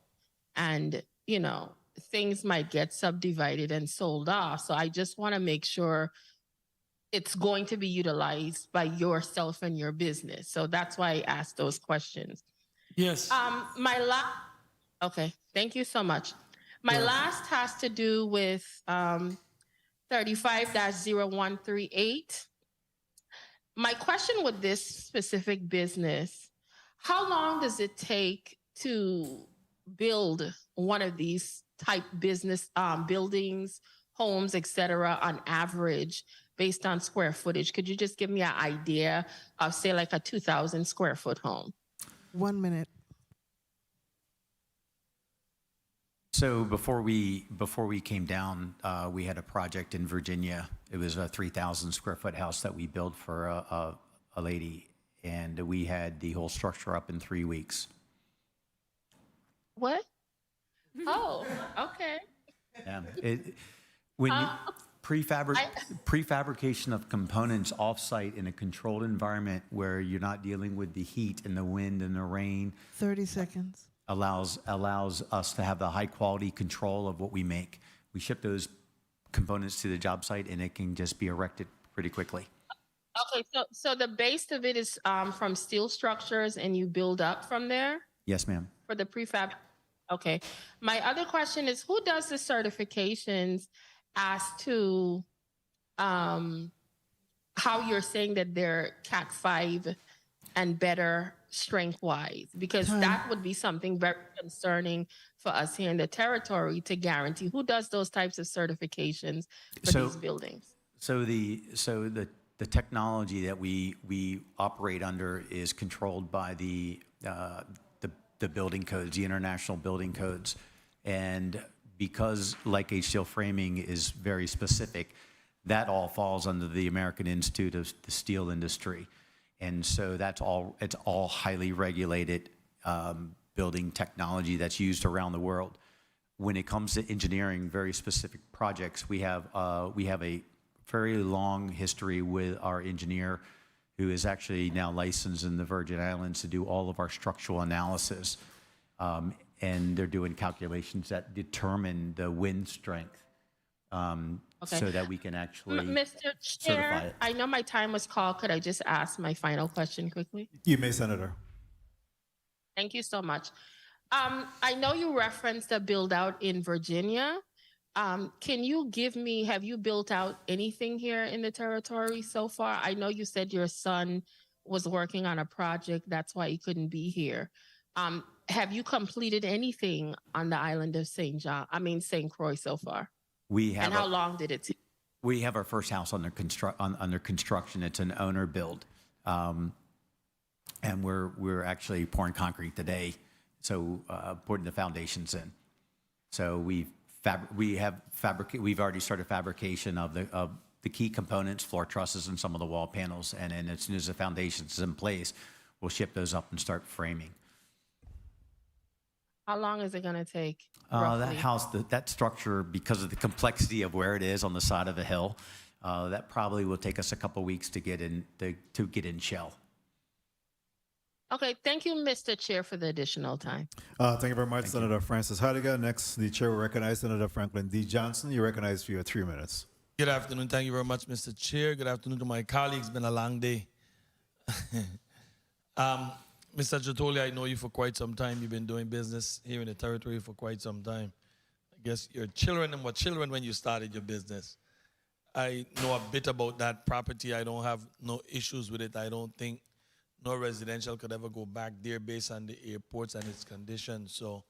And, you know, things might get subdivided and sold off. So I just want to make sure it's going to be utilized by yourself and your business. So that's why I asked those questions. Yes. Okay, thank you so much. My last has to do with 35-0138. My question with this specific business, how long does it take to build one of these type business buildings, homes, etc. on average based on square footage? Could you just give me an idea of, say, like a 2,000 square foot home? 1 minute. So before we came down, we had a project in Virginia. It was a 3,000 square foot house that we built for a lady, and we had the whole structure up in 3 weeks. What? Oh, okay. Yeah. When you prefabrication of components offsite in a controlled environment where you're not dealing with the heat and the wind and the rain 30 seconds. allows us to have the high quality control of what we make. We ship those components to the job site and it can just be erected pretty quickly. Okay, so the base of it is from steel structures and you build up from there Yes, ma'am. for the prefab? Okay. My other question is, who does the certifications as to how you're saying that they're Cat 5 and better strength-wise? Because that would be something very concerning for us here in the territory to guarantee. Who does those types of certifications for So- these buildings? So the technology that we operate under is controlled by the building codes, the international building codes, and because Light Gauge steel framing is very specific, that all falls under the American Institute of the Steel Industry, and so it's all highly regulated building technology that's used around the world. When it comes to engineering very specific projects, we have a very long history with our engineer, who is actually now licensed in the Virgin Islands to do all of our structural analysis. And they're doing calculations that determine the wind strength so that we can actually Mr. certify Chair, it. I know my time was called. Could I just ask my final question quickly? You may, Senator. Thank you so much. I know you referenced a build out in Virginia. Can you have you built out anything here in the territory so far? I know you said your son was working on a project, that's why he couldn't be here. Have you completed anything on the island of St. Croix so far? And how long did it take? We have our first house under construction. It's an owner build, and we're actually pouring concrete today, so putting the foundations in. So we've already started fabrication of the key components, floor trusses, and some of the wall panels. And then as soon as the foundations is in place, we'll ship those up and start framing. How long is it going to take? That house, that structure, because of the complexity of where it is on the side of a hill, that probably will take us a couple weeks to get in shell. Okay, thank you, Mr. Chair, for the additional time. Thank you very much, Senator Francis Heidegger. Next, the chair will recognize Senator Franklin D. Johnson. You're recognized for your 3 minutes. Good afternoon. Thank you very much, Mr. Chair. Good afternoon to my colleagues. It's been a long day. Mr. Jatoli, I know you for quite some time. You've been doing business here in the territory for quite some time. I guess your children were children when you started your business. I know a bit about that property. I don't have no issues with it. I don't think no residential could ever go back there based on the airports and its condition. So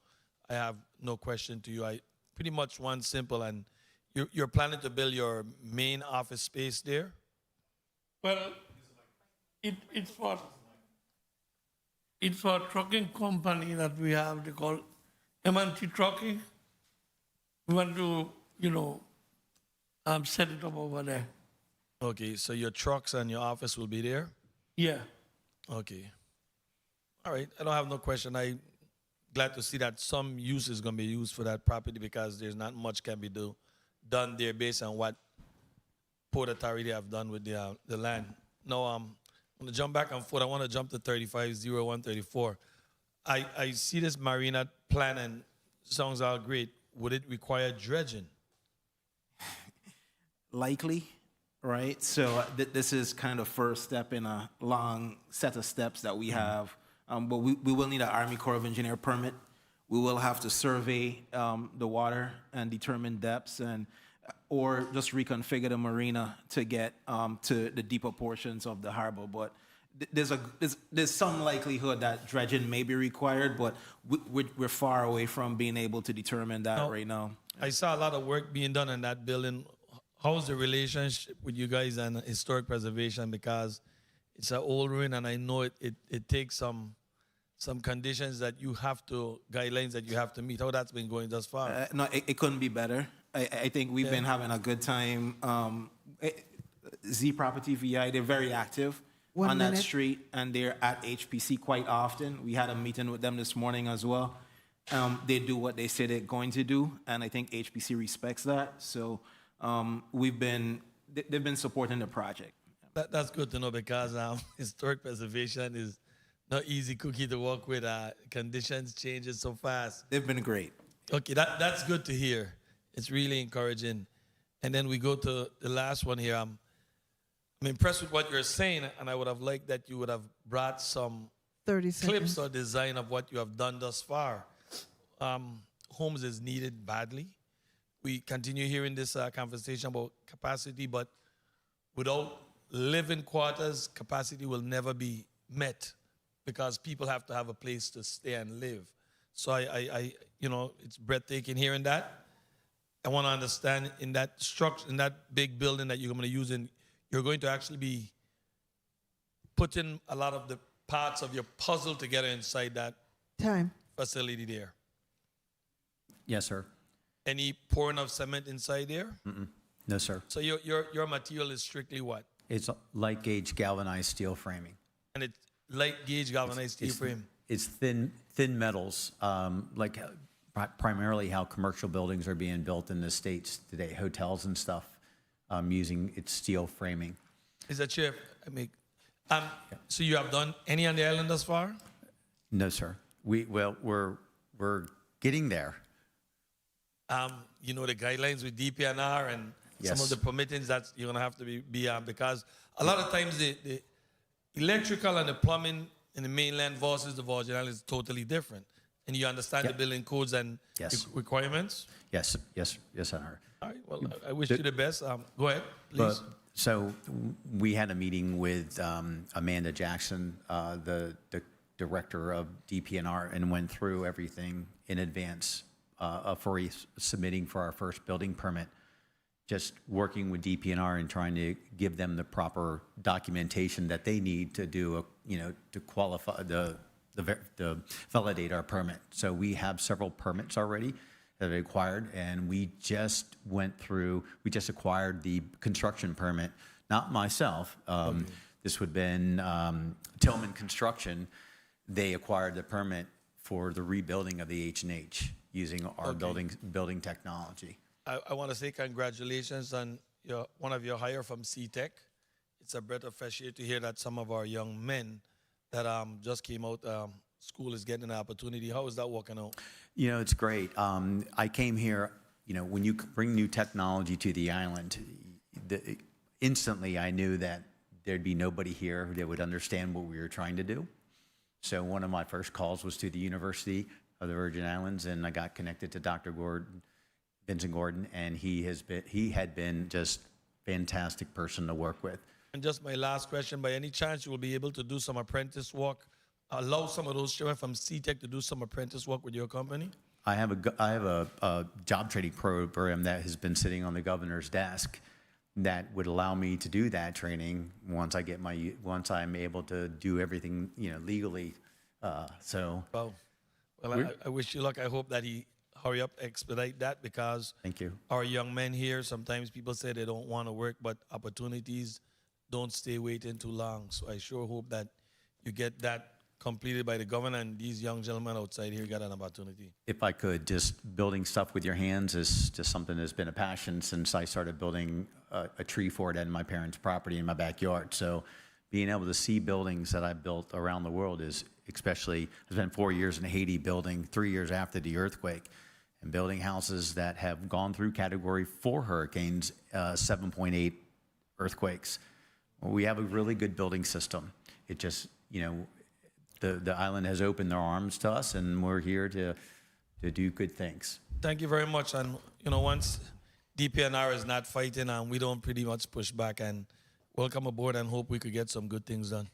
I have no question to you. I pretty much want simple, and you're planning to build your main office space there? Well, it's for a trucking company that we have. They call M&T Trucking. We want to, set it up over there. Okay, so your trucks and your office will be there? Yeah. Okay. All right, I don't have no question. I'm glad to see that some use is going to be used for that property, because there's not much can be done there based on what Port Authority have done with the land. Now, I'm going to jump back and forth. I want to jump to 350134. I see this marina plan and sounds all great. Would it require dredging? Likely, right? So this is kind of first step in a long set of steps that we have. But we will need an Army Corps of Engineer permit. We will have to survey the water and determine depths, or just reconfigure the marina to get to the deeper portions of the harbor. But there's some likelihood that dredging may be required, but we're far away from being able to determine that No. right now. I saw a lot of work being done in that building. How's the relationship with you guys and historic preservation? Because it's an old ruin, and I know it takes some conditions that you have to, guidelines that you have to meet. How that's been going thus far? No, it couldn't be better. I think we've been having a good time. Z Property VI, they're very active 1 on that minute. street, and they're at HPC quite often. We had a meeting with them this morning as well. They do what they say they're going to do, and I think HPC respects that. So they've been supporting the project. That's good to know, because historic preservation is not easy cookie to work with. Conditions changes so fast. They've been great. Okay, that's good to hear. It's really encouraging. And then we go to the last one here. I'm impressed with what you're saying, and I would have liked that you would have brought some 30 seconds. clips or design of what you have done thus far. Homes is needed badly. We continue hearing this conversation about capacity, but without living quarters, capacity will never be met, because people have to have a place to stay and live. So I it's breathtaking hearing that. I want to understand, in that structure, in that big building that you're going to use, you're going to actually be putting a lot of the parts of your puzzle together inside that Time. facility there. Yes, sir. Any pouring of cement inside there? No, sir. So your material is strictly what? It's light gauge galvanized steel framing. And it's light gauge galvanized steel frame. It's thin metals, primarily how commercial buildings are being built in the States today, hotels and stuff, using its steel framing. Is that Chair? So you have done any on the island thus far? No, sir. We're getting there. The guidelines with DPNR and Yes. some of the permittings that you're going to have to be on, because a lot of times the electrical and the plumbing in the mainland versus the Virgin Islands is totally different. And you understand the building codes and Yes. requirements? Yes, Senator. All right, well, I wish you the best. Go ahead, please. So we had a meeting with Amanda Jackson, the director of DPNR, and went through everything in advance for submitting for our first building permit. Just working with DPNR and trying to give them the proper documentation that they need to do, to qualify the validate our permit. So we have several permits already that are required, and we just acquired the construction permit. Not myself. This would have been Tillman Construction. They acquired the permit for the rebuilding of the H&H using our building technology. I want to say congratulations on one of your hire from CTEC. It's a breath of fresh air to hear that some of our young men that just came out school is getting an opportunity. How is that working out? It's great. I came here, when you bring new technology to the island, instantly I knew that there'd be nobody here that would understand what we were trying to do. So one of my first calls was to the University of the Virgin Islands, and I got connected to Dr. Vincent Gordon, and he had been just fantastic person to work with. And just my last question, by any chance you will be able to do some apprentice work, allow some of those children from CTEC to do some apprentice work with your company? I have a job training program that has been sitting on the governor's desk that would allow me to do that training once I'm able to do everything legally. Wow. Well, I wish you luck. I hope that he hurry up, expedite that, because Thank you. our young men here, sometimes people say they don't want to work, but opportunities don't stay waiting too long. So I sure hope that you get that completed by the governor, and these young gentlemen outside here got an opportunity. If I could, just building stuff with your hands is just something that's been a passion since I started building a tree fort in my parents' property in my backyard. So being able to see buildings that I built around the world is especially, I spent 4 years in Haiti building 3 years after the earthquake, and building houses that have gone through Category 4 hurricanes, 7.8 earthquakes. Well, we have a really good building system. It just, the island has opened their arms to us, and we're here to do good things. Thank you very much. And, once DPNR is not fighting, and we don't pretty much push back, and welcome aboard, and hope we could get some good things done.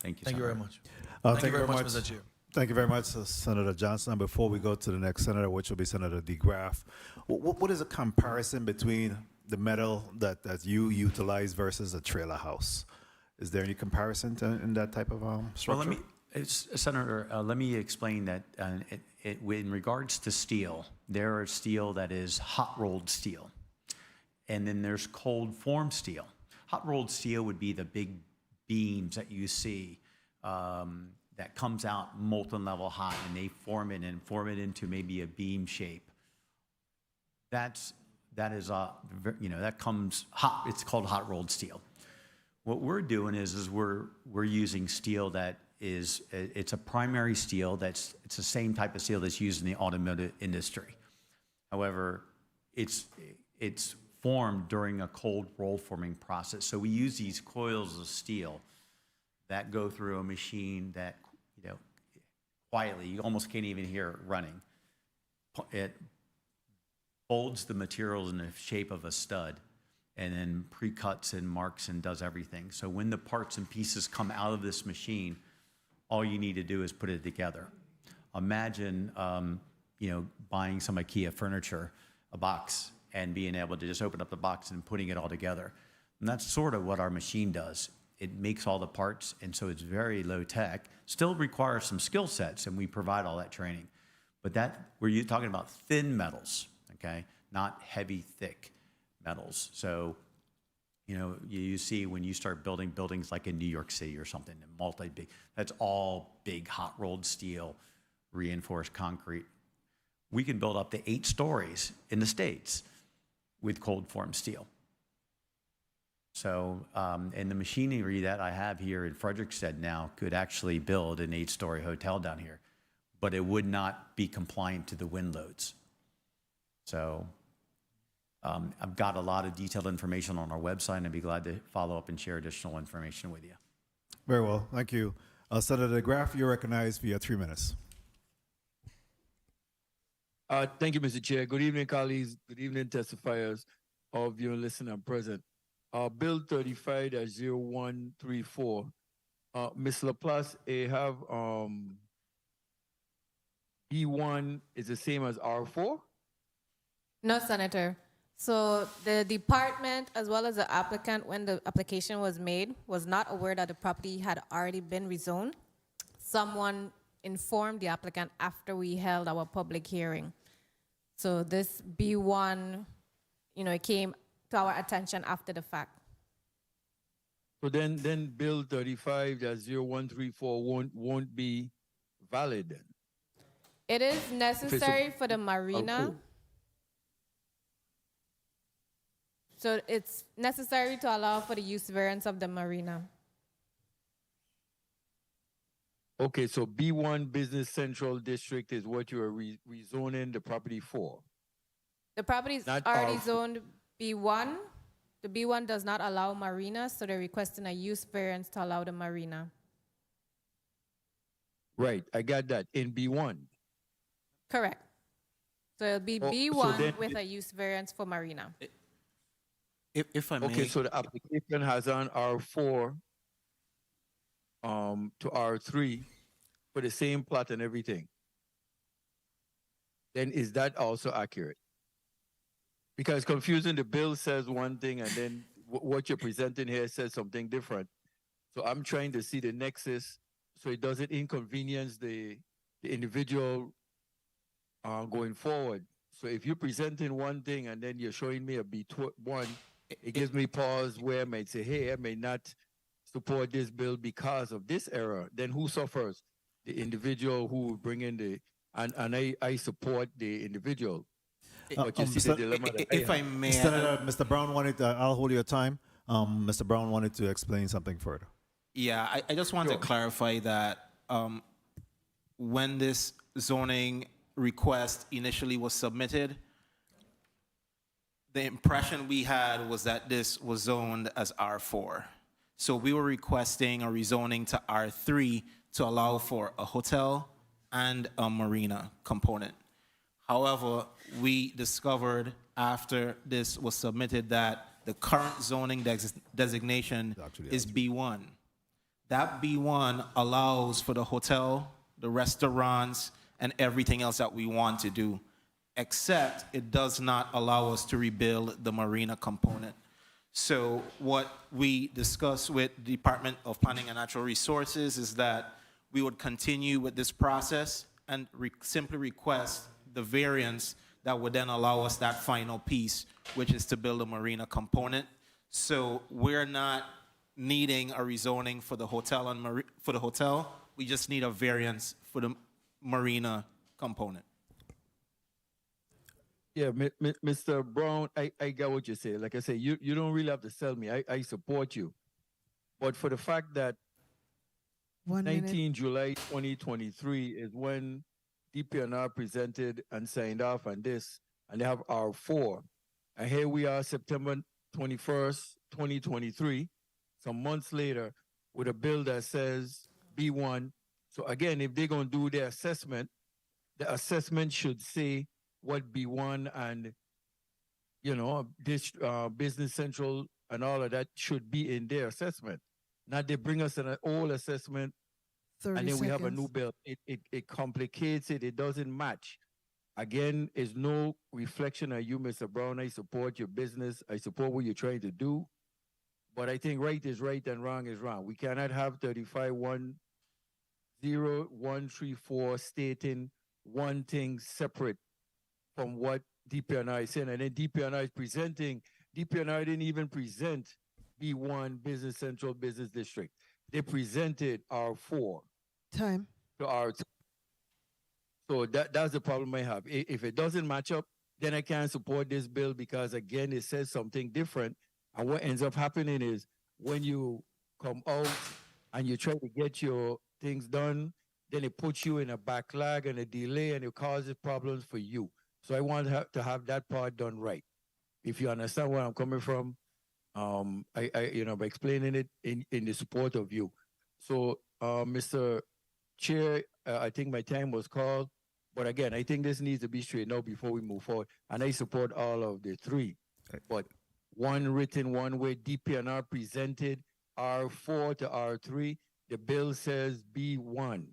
Thank you, Thank you Senator. very much. Thank you very much, Mr. Chair. Thank you very much, Senator Johnson. And before we go to the next senator, which will be Senator DeGraff, what is a comparison between the metal that you utilize versus a trailer house? Is there any comparison in that type of structure? Well, Senator, let me explain that in regards to steel, there is steel that is hot rolled steel, and then there's cold formed steel. Hot rolled steel would be the big beams that you see that comes out molten level hot, and they form it into maybe a beam shape. That comes hot. It's called hot rolled steel. What we're doing is we're using steel that it's a primary steel it's the same type of steel that's used in the automotive industry. However, it's formed during a cold roll forming process. So we use these coils of steel that go through a machine that, quietly, you almost can't even hear it running. It folds the materials in the shape of a stud and then pre-cuts and marks and does everything. So when the parts and pieces come out of this machine, all you need to do is put it together. Imagine, buying some IKEA furniture, a box, and being able to just open up the box and putting it all together. And that's sort of what our machine does. It makes all the parts, and so it's very low tech. Still requires some skill sets, and we provide all that training. But we're talking about thin metals, okay, not heavy, thick metals. So, you see when you start building buildings like in New York City or something, multi-big, that's all big hot rolled steel, reinforced concrete. We can build up to 8 stories in the States with cold formed steel. So, and the machinery that I have here in Frederickstead now could actually build an 8-story hotel down here, but it would not be compliant to the wind loads. So, I've got a lot of detailed information on our website, and I'd be glad to follow up and share additional information with you. Very well, thank you. Senator DeGraff, you're recognized for your 3 minutes. Thank you, Mr. Chair. Good evening, colleagues. Good evening, testifiers, all of you listening and present. Bill 35-0134. Ms. Laplace, I have B1 is the same as R4? No, Senator. So the department, as well as the applicant, when the application was made, was not aware that the property had already been rezoned. Someone informed the applicant after we held our public hearing. So this B1, it came to our attention after the fact. So then Bill 35-0134 won't be valid then? It is necessary for the marina. So it's necessary to allow for the use variance of the marina. Okay, so B1 Business Central District is what you are rezoning the property for? The property is Not already R4. zoned B1. The B1 does not allow marina, so they're requesting a use variance to allow the marina. Right, I got that, in B1. Correct. So it'll be Oh, so B1 then with a use variance for marina. If I may. Okay, so the application has on R4 to R3 for the same plot and everything. Then is that also accurate? Because confusing, the bill says one thing and then what you're presenting here says something different. So I'm trying to see the nexus so it doesn't inconvenience the individual going forward. So if you're presenting one thing and then you're showing me a B1, it gives me pause where I might say, hey, I may not support this bill because of this error. Then who suffers? The individual who will bring in and I support the individual. But you see the dilemma that If I may, Senator, Mr. Brown wanted, I'll hold your time. Mr. Brown wanted to explain something further. yeah, I just want to clarify that when this zoning request initially was submitted, the impression we had was that this was zoned as R4. So we were requesting a rezoning to R3 to allow for a hotel and a marina component. However, we discovered after this was submitted that the current zoning designation is B1. That B1 allows for the hotel, the restaurants, and everything else that we want to do, except it does not allow us to rebuild the marina component. So what we discussed with the Department of Planning and Natural Resources is that we would continue with this process and simply request the variance that would then allow us that final piece, which is to build a marina component. So we're not needing a rezoning for the hotel and for the hotel. We just need a variance for the marina component. Yeah, Mr. Brown, I get what you say. Like I say, you don't really have to sell me. I support you. But for the fact that 19 July 2023 is when DPNR presented and signed off on this, and they have R4. And here we are, September 21st, 2023, some months later, with a bill that says B1. So again, if they're going to do their assessment, the assessment should say what B1 and, you know, this Business Central and all of that should be in their assessment. Not they bring us an old assessment 30 and then we have a seconds. new bill. It complicates it. It doesn't match. Again, it's no reflection on you, Mr. Brown. I support your business. I support what you're trying to do. But I think right is right and wrong is wrong. We cannot have 35-10134 stating one thing separate from what DPNR is saying. And then DPNR is presenting. DPNR didn't even present B1 Business Central Business District. They presented R4 Time. to R2. So that's the problem I have. If it doesn't match up, then I can't support this bill because, again, it says something different. And what ends up happening is when you come out and you try to get your things done, then it puts you in a backlog and a delay and it causes problems for you. So I want to have that part done right. If you understand where I'm coming from, I by explaining it in the support of you. So, Mr. Chair, I think my time was called. But again, I think this needs to be straightened out before we move forward. And I support all of the three. But one written one way, DPNR presented R4 to R3. The bill says B1.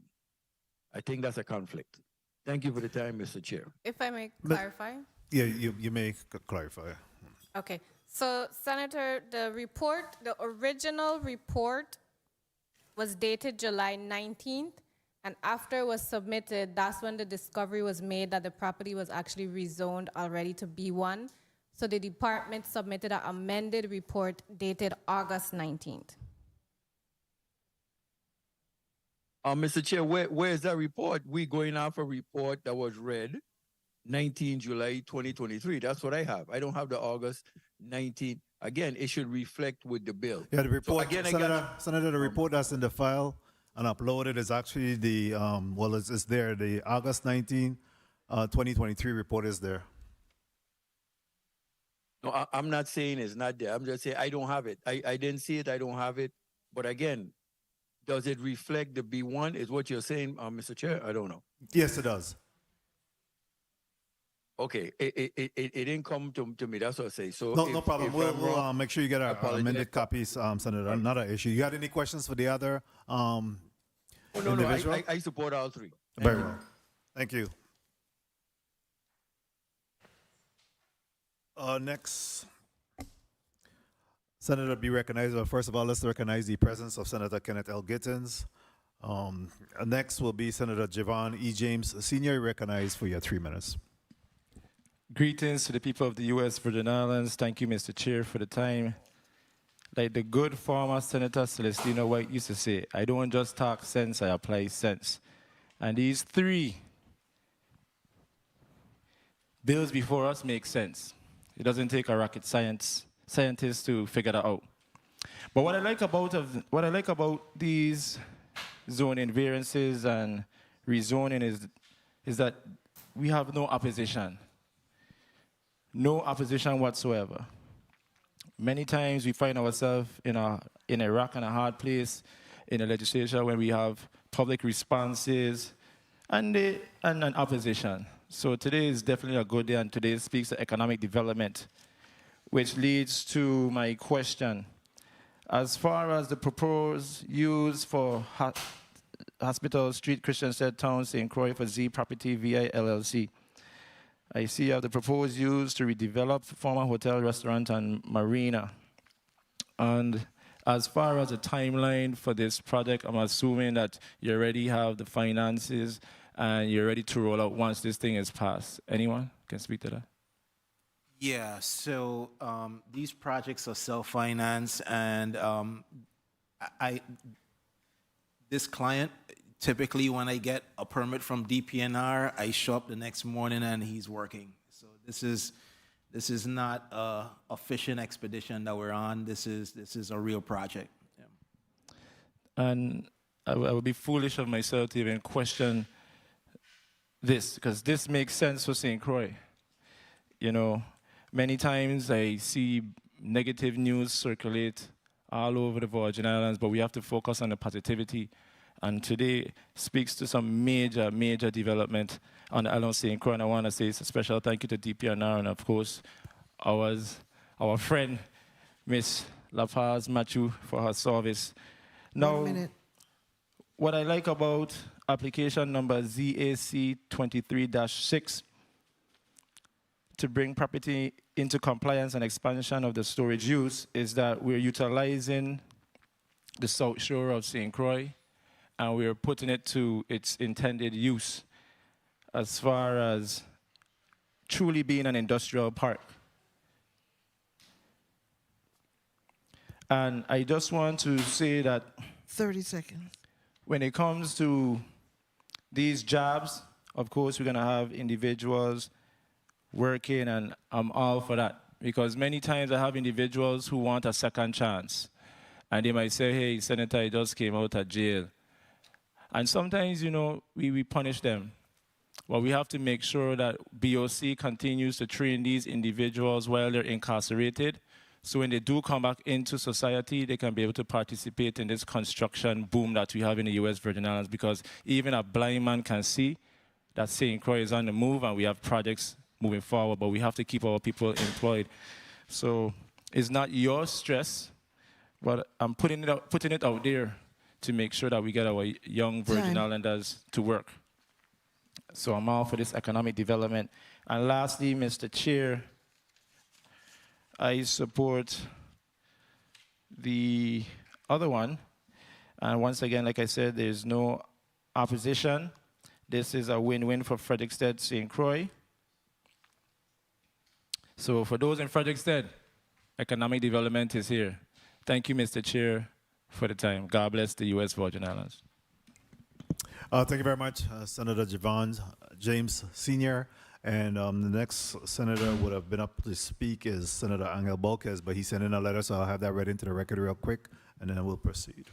I think that's a conflict. Thank you for the time, Mr. Chair. If I may clarify. Yeah, you may clarify. Okay. So, Senator, the original report was dated July 19th, and after it was submitted, that's when the discovery was made that the property was actually rezoned already to B1. So the department submitted an amended report dated August 19th. Mr. Chair, where is that report? We going off a report that was read 19 July 2023. That's what I have. I don't have the August 19th. Again, it should reflect with the bill. Yeah, the report, So again, Senator, the report that's in the file and uploaded is actually the, it's there, the August 19, 2023 report is there. No, I'm not saying it's not there. I'm just saying I don't have it. I didn't see it. I don't have it. But again, does it reflect the B1 is what you're saying, Mr. Chair? I don't know. Yes, it does. Okay, it didn't come to me. That's what I say. So No problem. if We'll, I'm wrong, make sure you get our apologize. amended copies, Senator. Not an issue. You got any questions for the other no, individual? I support all three. Very well. Thank you. Next, Senator be recognized. But first of all, let's recognize the presence of Senator Kenneth L. Gittins. Next will be Senator Javon E. James Sr. Recognized for your 3 minutes. Greetings to the people of the U.S. Virgin Islands. Thank you, Mr. Chair, for the time. Like the good former Senator Celestino White used to say, I don't just talk sense, I apply sense. And these three bills before us make sense. It doesn't take a rocket scientist to figure that out. But what I like about these zoning variances and rezoning is that we have no opposition. No opposition whatsoever. Many times we find ourselves in a rock and a hard place in the legislature when we have public responses and an opposition. So today is definitely a good day, and today speaks to economic development, which leads to my question. As far as the proposed use for Hospital Street, Christiansted Town, St. Croix for Z Property VI LLC. I see you have the proposed use to redevelop former hotel, restaurant, and marina. And as far as the timeline for this project, I'm assuming that you already have the finances and you're ready to roll out once this thing is passed. Anyone can speak to that? Yeah, so these projects are self-financed, and this client, typically when I get a permit from DPNR, I show up the next morning and he's working. So this is not a fishing expedition that we're on. This is a real project. Yeah. And I would be foolish of myself to even question this, because this makes sense for St. Croix. You know, many times I see negative news circulate all over the Virgin Islands, but we have to focus on the positivity. And today speaks to some major, major development on the island of St. Croix. And I want to say a special thank you to DPNR and, of course, our friend, Miss La Paz Matthew, for her service. Now, 1 minute. what I like about application number ZAC 23-6 to bring property into compliance and expansion of the storage use is that we're utilizing the South Shore of St. Croix and we're putting it to its intended use as far as truly being an industrial park. And I just want to say that 30 seconds. when it comes to these jobs, of course, we're going to have individuals working, and I'm all for that. Because many times I have individuals who want a second chance. And they might say, hey, Senator, I just came out of jail. And sometimes, you know, we punish them. But we have to make sure that BOC continues to train these individuals while they're incarcerated. So when they do come back into society, they can be able to participate in this construction boom that we have in the U.S. Virgin Islands, because even a blind man can see that St. Croix is on the move and we have projects moving forward, but we have to keep our people employed. So it's not your stress, but I'm putting it out there to make sure that we get our young Virgin Islanders to work. So I'm all for this economic development. And lastly, Mr. Chair, I support the other one. And once again, like I said, there's no opposition. This is a win-win for Frederiksted St. Croix. So for those in Frederiksted, economic development is here. Thank you, Mr. Chair, for the time. God bless the U.S. Virgin Islands. Thank you very much, Senator Javon James Sr. And the next senator would have been up to speak is Senator Angel Bolquez, but he sent in a letter, so I'll have that read into the record real quick, and then we'll proceed.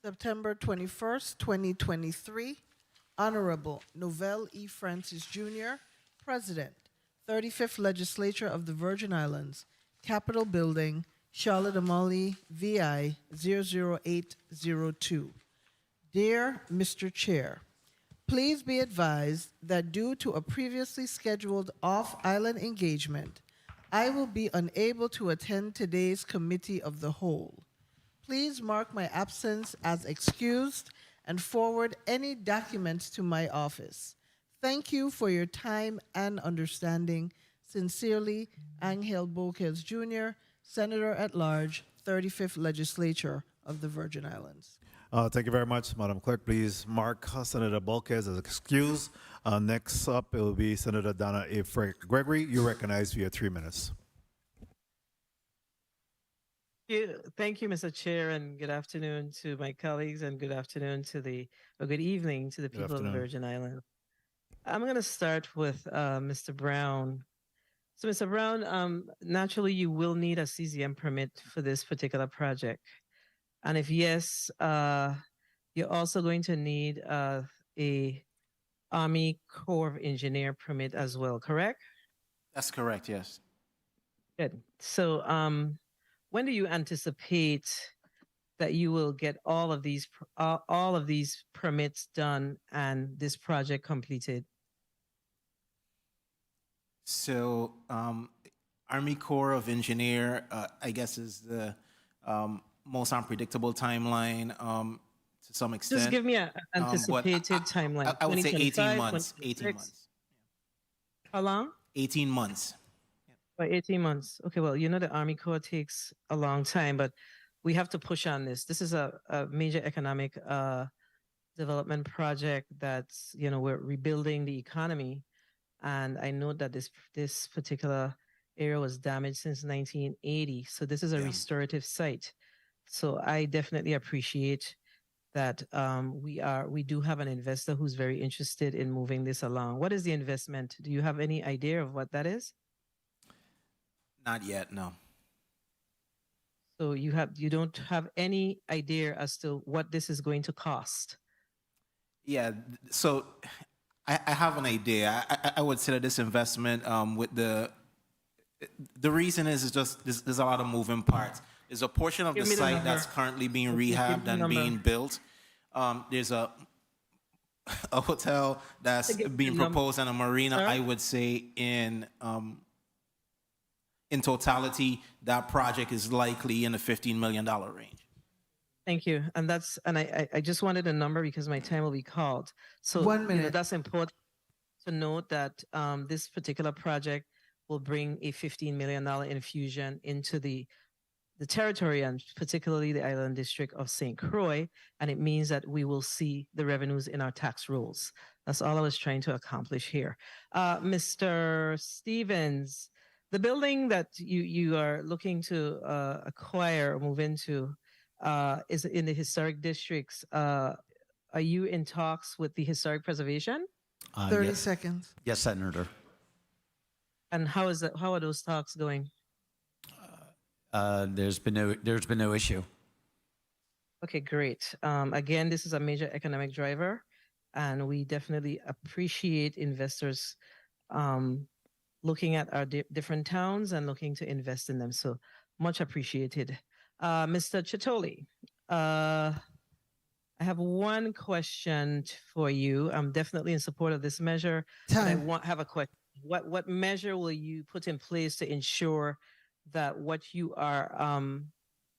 September 21st, 2023, Honorable Novell E. Francis Jr., President, 35th Legislature of the Virgin Islands, Capitol Building, Charlotte Amalie, VI 00802. Dear Mr. Chair, please be advised that due to a previously scheduled off-island engagement, I will be unable to attend today's Committee of the Whole. Please mark my absence as excused and forward any documents to my office. Thank you for your time and understanding. Sincerely, Angel Bolquez Jr., Senator at Large, 35th Legislature of the Virgin Islands. Thank you very much, Madam Clerk. Please mark Senator Bolquez as excused. Next up, it will be Senator Donna A. Frank Gregory. You recognize for your 3 minutes. Thank you, Mr. Chair, and good afternoon to my colleagues, and good afternoon to good evening to the people of the Virgin Islands. I'm going to start with Mr. Brown. So, Mr. Brown, naturally, you will need a CZM permit for this particular project. And if yes, you're also going to need a Army Corps of Engineer permit as well, correct? That's correct, yes. Good. So when do you anticipate that you will get all of these permits done and this project completed? So Army Corps of Engineer, I guess, is the most unpredictable timeline to some extent. Just give me an But anticipated timeline. I would say 18 2025, months. 18 2026? months. How long? 18 months. By 18 months. Okay, well, you know, the Army Corps takes a long time, but we have to push on this. This is a major economic development project that's, you know, we're rebuilding the economy. And I know that this particular area was damaged since 1980. So this is a restorative site. So I definitely appreciate that we do have an investor who's very interested in moving this along. What is the investment? Do you have any idea of what that is? Not yet, no. So you don't have any idea as to what this is going to cost? Yeah, so I have an idea. I would say that this investment with the reason is just there's a lot of moving parts. There's a portion of the Give me the site number. that's currently being Okay, give me rehabbed the and number. being built. There's a hotel that's Give me being the number. proposed and a marina. Sir? I would say in totality, that project is likely in the $15 million range. Thank you. And I just wanted a number because my time will be called. So 1 you know, minute. that's important to note that this particular project will bring a $15 million infusion into the territory and particularly the island district of St. Croix. And it means that we will see the revenues in our tax rolls. That's all I was trying to accomplish here. Mr. Stevens, the building that you are looking to acquire or move into is in the historic districts. Are you in talks with the historic preservation? 30 Yes. seconds. Yes, Senator. And how are those talks going? There's been no issue. Okay, great. Again, this is a major economic driver, and we definitely appreciate investors looking at our different towns and looking to invest in them. So much appreciated. Mr. Chitoli, I have one question for you. I'm definitely in support of this measure. And I have a question. What measure will you put in place to ensure that what you are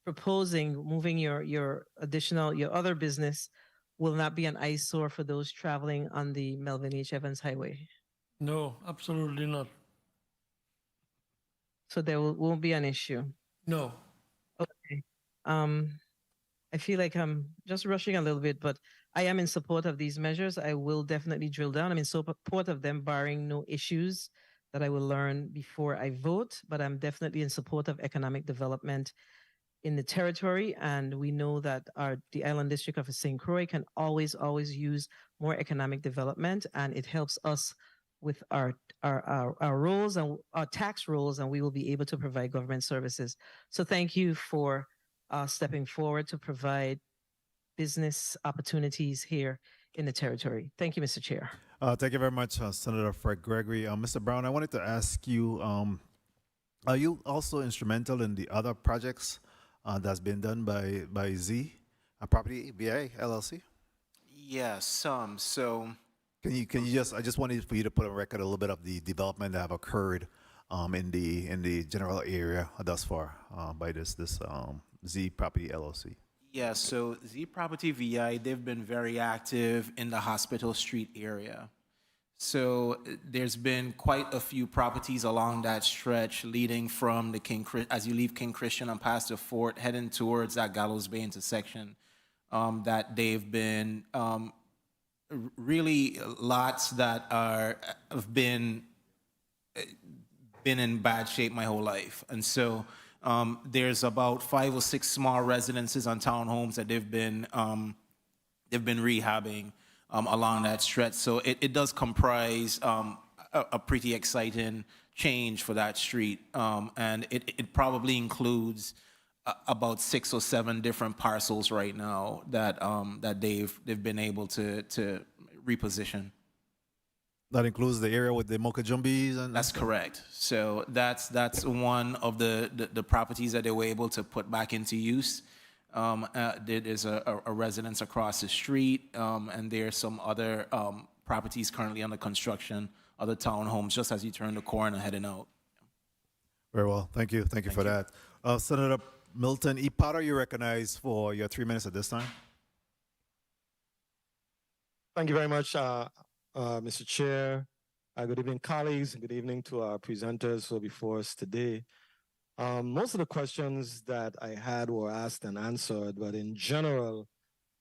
proposing, moving your other business, will not be an eyesore for those traveling on the Melvin H. Evans Highway? No, absolutely not. So there won't be an issue. No. Okay. I feel like I'm just rushing a little bit, but I am in support of these measures. I will definitely drill down. I'm in support of them, barring no issues that I will learn before I vote. But I'm definitely in support of economic development in the territory. And we know that the Island District of St. Croix can always use more economic development, and it helps us with our roles and our tax rolls, and we will be able to provide government services. So thank you for stepping forward to provide business opportunities here in the territory. Thank you, Mr. Chair. Thank you very much, Senator Fred Gregory. Mr. Brown, I wanted to ask you, are you also instrumental in the other projects that's been done by Z, Property VI LLC? Yes, some. So Can you just, I just wanted for you to put on record a little bit of the development that have occurred in the general area thus far by this Z Property LLC. yeah, so Z Property VI, they've been very active in the Hospital Street area. So there's been quite a few properties along that stretch leading from as you leave King Christian and past the fort, heading towards that Gallows Bay intersection, that they've been really lots that have been in bad shape my whole life. And so there's about 5 or 6 small residences on townhomes that they've been rehabbing along that stretch. So it does comprise a pretty exciting change for that street. And it probably includes about 6 or 7 different parcels right now that they've been able to reposition. That includes the area with the Mocha Jumbies and That's correct. So that's one of the properties that they were able to put back into use. There's a residence across the street, and there's some other properties currently under construction, other townhomes, just as you turn the corner heading out. Very well. Thank you for that. Senator Milton E. Potter, you recognize for your 3 minutes at this time. Thank you very much, Mr. Chair. Good evening, colleagues, and good evening to our presenters who are before us today. Most of the questions that I had were asked and answered, but in general,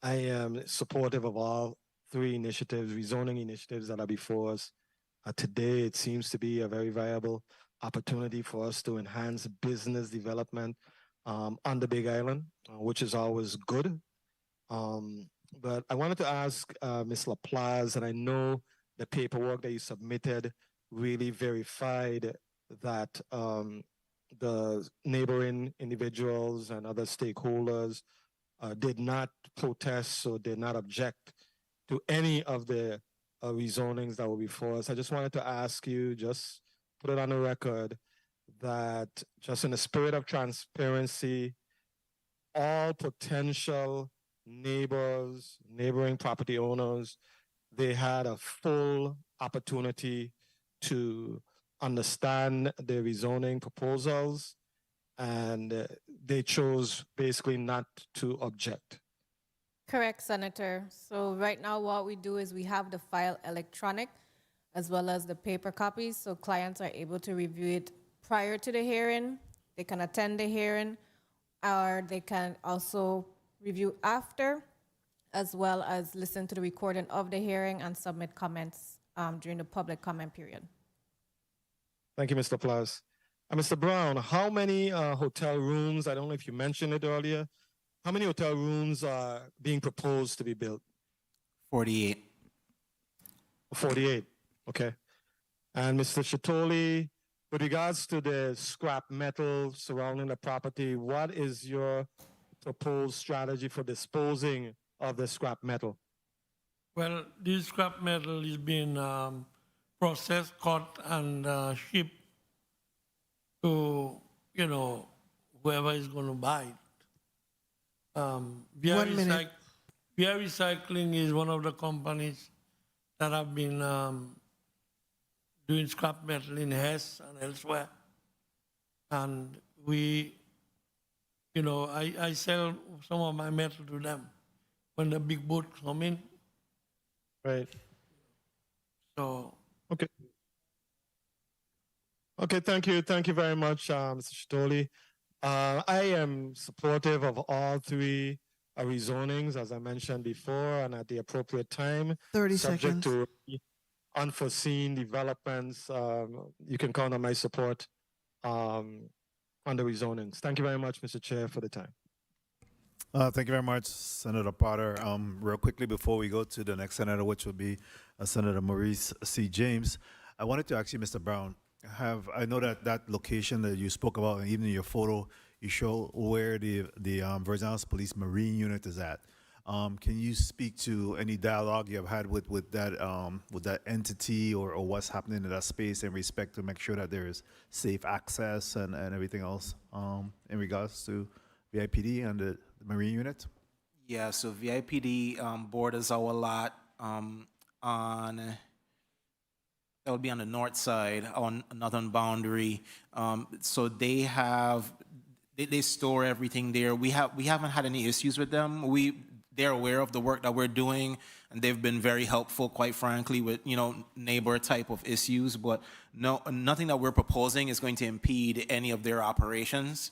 I am supportive of all three initiatives, rezoning initiatives that are before us. Today, it seems to be a very viable opportunity for us to enhance business development on the Big Island, which is always good. But I wanted to ask Ms. LaPlace, and I know the paperwork that you submitted really verified that the neighboring individuals and other stakeholders did not protest or did not object to any of the rezonings that were before us. I just wanted to ask you, just put it on the record, that just in the spirit of transparency, all potential neighbors, neighboring property owners, they had a full opportunity to understand the rezoning proposals, and they chose basically not to object. Correct, Senator. So right now what we do is we have the file electronic as well as the paper copies, so clients are able to review it prior to the hearing. They can attend the hearing, or they can also review after, as well as listen to the recording of the hearing and submit comments during the public comment period. Thank you, Mr. Plaus. Mr. Brown, how many hotel rooms, I don't know if you mentioned it earlier, how many hotel rooms are being proposed to be built? 48. 48, okay. And Mr. Chitoli, with regards to the scrap metal surrounding the property, what is your proposed strategy for disposing of the scrap metal? Well, this scrap metal is being processed, cut, and shipped to, whoever is going to buy it. Via Recycling is one of the companies that have been doing scrap metal in Hess and elsewhere. And I sell some of my metal to them when the big boats come in. Right. So. Okay. Okay, thank you. Thank you very much, Mr. Chitoli. I am supportive of all three rezonings, as I mentioned before, and at the appropriate time. 30 subject seconds. to unforeseen developments. You can count on my support on the rezonings. Thank you very much, Mr. Chair, for the time. Thank you very much, Senator Potter. Real quickly, before we go to the next senator, which would be Senator Maurice C. James, I wanted to ask you, Mr. Brown, I know that location that you spoke about, and even in your photo, you show where the Virgin Islands Police Marine Unit is at. Can you speak to any dialogue you have had with that entity or what's happening in that space in respect to make sure that there is safe access and everything else in regards to VIPD and the Marine Unit? Yeah, so VIPD borders our lot that would be on the north side, on northern boundary. So they store everything there. We haven't had any issues with them. They're aware of the work that we're doing, and they've been very helpful, quite frankly, with neighbor type of issues. But nothing that we're proposing is going to impede any of their operations.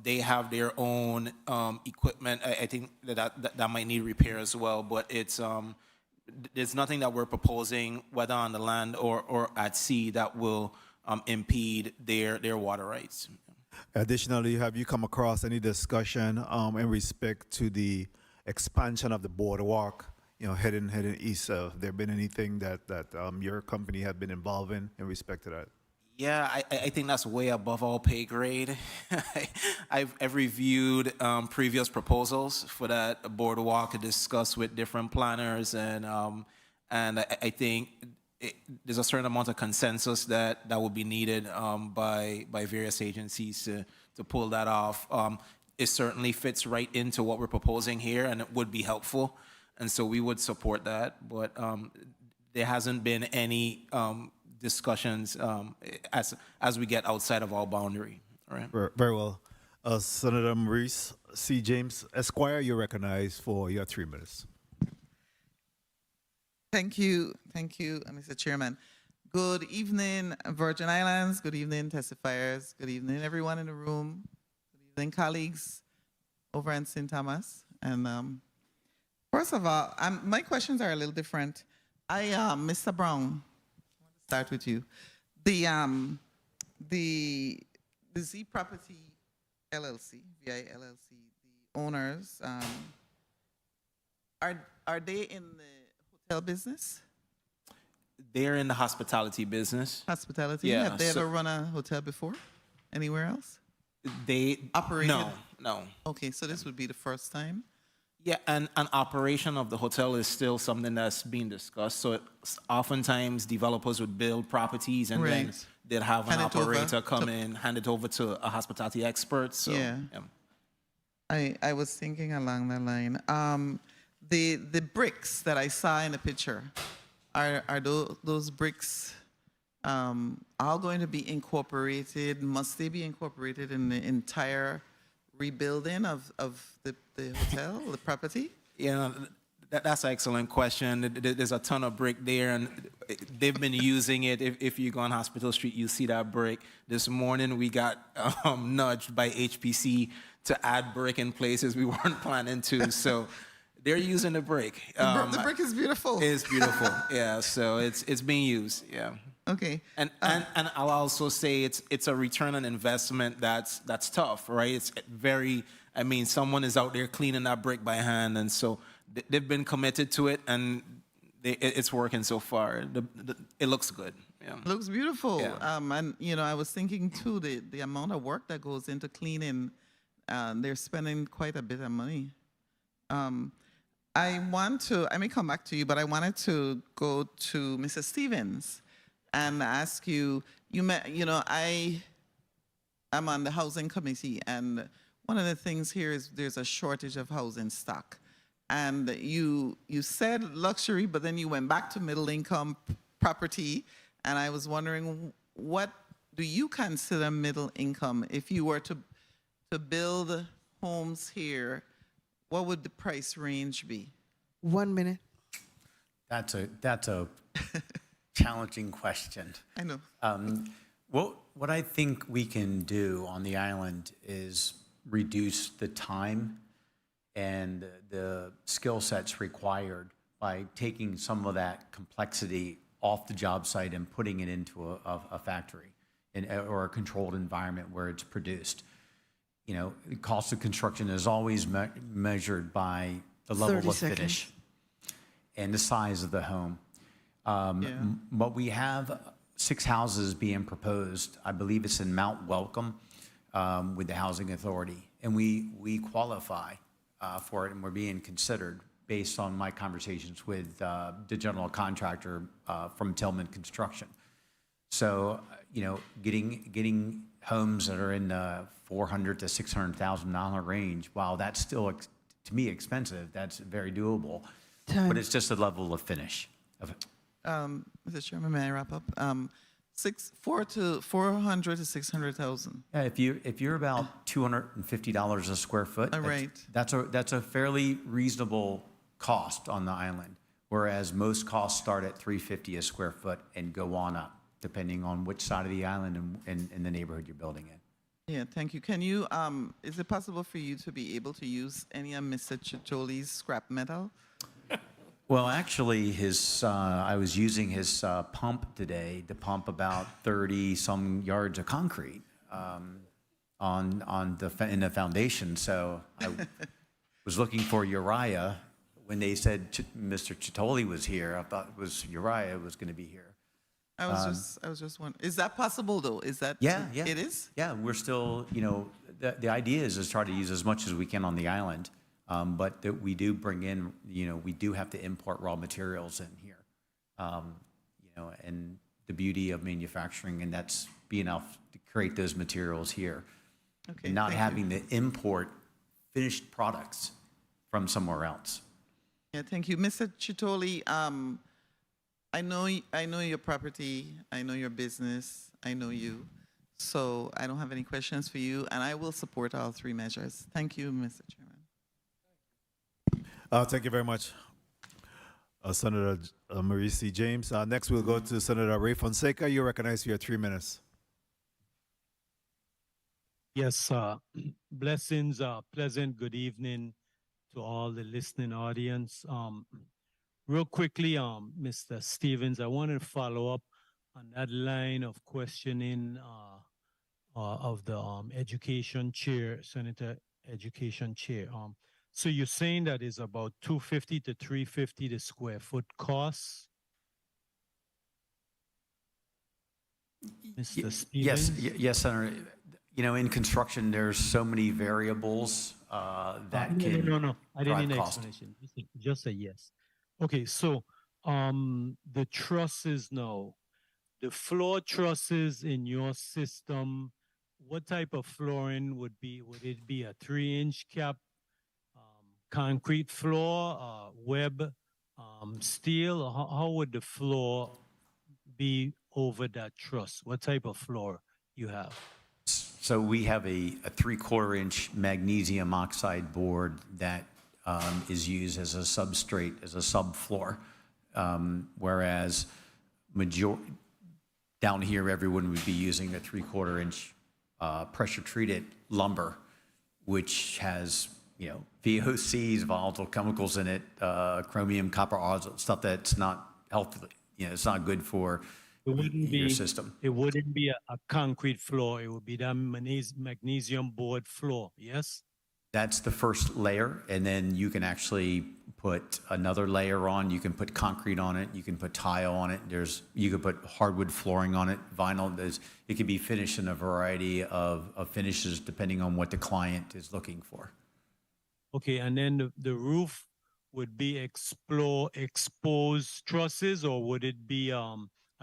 They have their own equipment. I think that might need repair as well. But there's nothing that we're proposing, whether on the land or at sea, that will impede their water rights. Additionally, have you come across any discussion in respect to the expansion of the boardwalk, heading east? Have there been anything that your company had been involved in respect to that? Yeah, I think that's way above our pay grade. I've reviewed previous proposals for that boardwalk to discuss with different planners, and I think there's a certain amount of consensus that will be needed by various agencies to pull that off. It certainly fits right into what we're proposing here, and it would be helpful, and so we would support that. But there hasn't been any discussions as we get outside of our boundary. All right. Very well. Senator Maurice C. James, Esquire, you're recognized for your 3 minutes. Thank you, Mr. Chairman. Good evening, Virgin Islands. Good evening, testifiers. Good evening, everyone in the room. Good evening, colleagues over in St. Thomas. And first of all, my questions are a little different. Mr. Brown, I want to start with you. The Z Property LLC, VI LLC, the owners, are they in the hotel business? They're in the hospitality business. Hospitality? Yeah, Have they so- ever run a hotel before? Anywhere else? They Operated? No. Okay, so this would be the first time? Yeah, and an operation of the hotel is still something that's being discussed. So oftentimes developers would build properties and then Right. they'd have an Hand it over operator come to- in, hand it over to a hospitality expert. So, Yeah. I was thinking along that line. The bricks that I saw in the picture, are those bricks all going to be incorporated? Must they be incorporated in the entire rebuilding of the hotel, the property? Yeah, that's an excellent question. There's a ton of brick there, and they've been using it. If you go on Hospital Street, you see that brick. This morning, we got nudged by HPC to add brick in places we weren't planning to. So they're using the brick. The brick is beautiful. It's beautiful. Yeah, so it's being used. Yeah. Okay. And I'll also say it's a return on investment that's tough, right? It's very. I mean, someone is out there cleaning that brick by hand, and so they've been committed to it, and it's working so far. It looks good. Yeah. It looks beautiful. Yeah. And I was thinking too, the amount of work that goes into cleaning, they're spending quite a bit of money. I may come back to you, but I wanted to go to Mrs. Stevens and ask you, I'm on the housing committee, and one of the things here is there's a shortage of housing stock. And you said luxury, but then you went back to middle income property, and I was wondering, what do you consider middle income? If you were to build homes here, what would the price range be? 1 minute. That's a challenging question. I know. What I think we can do on the island is reduce the time and the skill sets required by taking some of that complexity off the job site and putting it into a factory or a controlled environment where it's produced. The cost of construction is always measured by the level 30 of seconds. finish and the size of the home. Yeah. But we have 6 houses being proposed. I believe it's in Mount Welcome with the Housing Authority. And we qualify for it, and we're being considered based on my conversations with the general contractor from Tillman Construction. So, getting homes that are in the $400,000 to $600,000 range, while that's still, to me, expensive, that's very doable. Time. But it's just a level of finish. Mr. Chairman, may I wrap up? 400 to 600,000. Yeah, if you're about $250 a square foot, Right. that's a fairly reasonable cost on the island. Whereas most costs start at $350 a square foot and go on up, depending on which side of the island and the neighborhood you're building in. Yeah, thank you. Can you, is it possible for you to be able to use any of Mr. Chitoli's scrap metal? Well, actually, I was using his pump today to pump about 30-some yards of concrete in the foundation. So I was looking for Uriah. When they said Mr. Chitoli was here, I thought it was Uriah was going to be here. I was just wondering, is that possible though? Is that? Yeah. It is? Yeah, we're still, the idea is to try to use as much as we can on the island. But that we do bring in, we do have to import raw materials in here. And the beauty of manufacturing, and that's being able to create those materials here. Okay, And not thank having to import finished products from somewhere else. Yeah, thank you. Mr. Chitoli, I know your property, I know your business, I know you. So I don't have any questions for you, and I will support all three measures. Thank you, Mr. Chairman. Thank you very much, Senator Marie C. James. Next, we'll go to Senator Ray Fonseca. You're recognized for your 3 minutes. Yes, blessings, pleasant good evening to all the listening audience. Real quickly, Mr. Stevens, I wanted to follow up on that line of questioning of the education chair, Senator Education Chair. So you're saying that is about $250 to $350 the square foot cost? Mr. Stevens? Yes, Senator. You know, in construction, there's so many variables that can No. I didn't drive need an cost. explanation. Just a yes. Okay, so the trusses now, the floor trusses in your system, what type of flooring would be? Would it be a 3-inch cap, concrete floor, web, steel? How would the floor be over that truss? What type of floor you have? So we have a 3/4-inch magnesium oxide board that is used as a substrate, as a subfloor, whereas down here everyone would be using a 3/4-inch pressure-treated lumber, which has VOCs, volatile chemicals in it, chromium, copper, stuff that's not healthy. It's not good for your system. It wouldn't be a concrete floor. It would be that magnesium board floor. Yes. That's the first layer, and then you can actually put another layer on. You can put concrete on it. You can put tile on it. You could put hardwood flooring on it, vinyl. It can be finished in a variety of finishes depending on what the client is looking for. Okay, and then the roof would be exposed trusses, or would it be a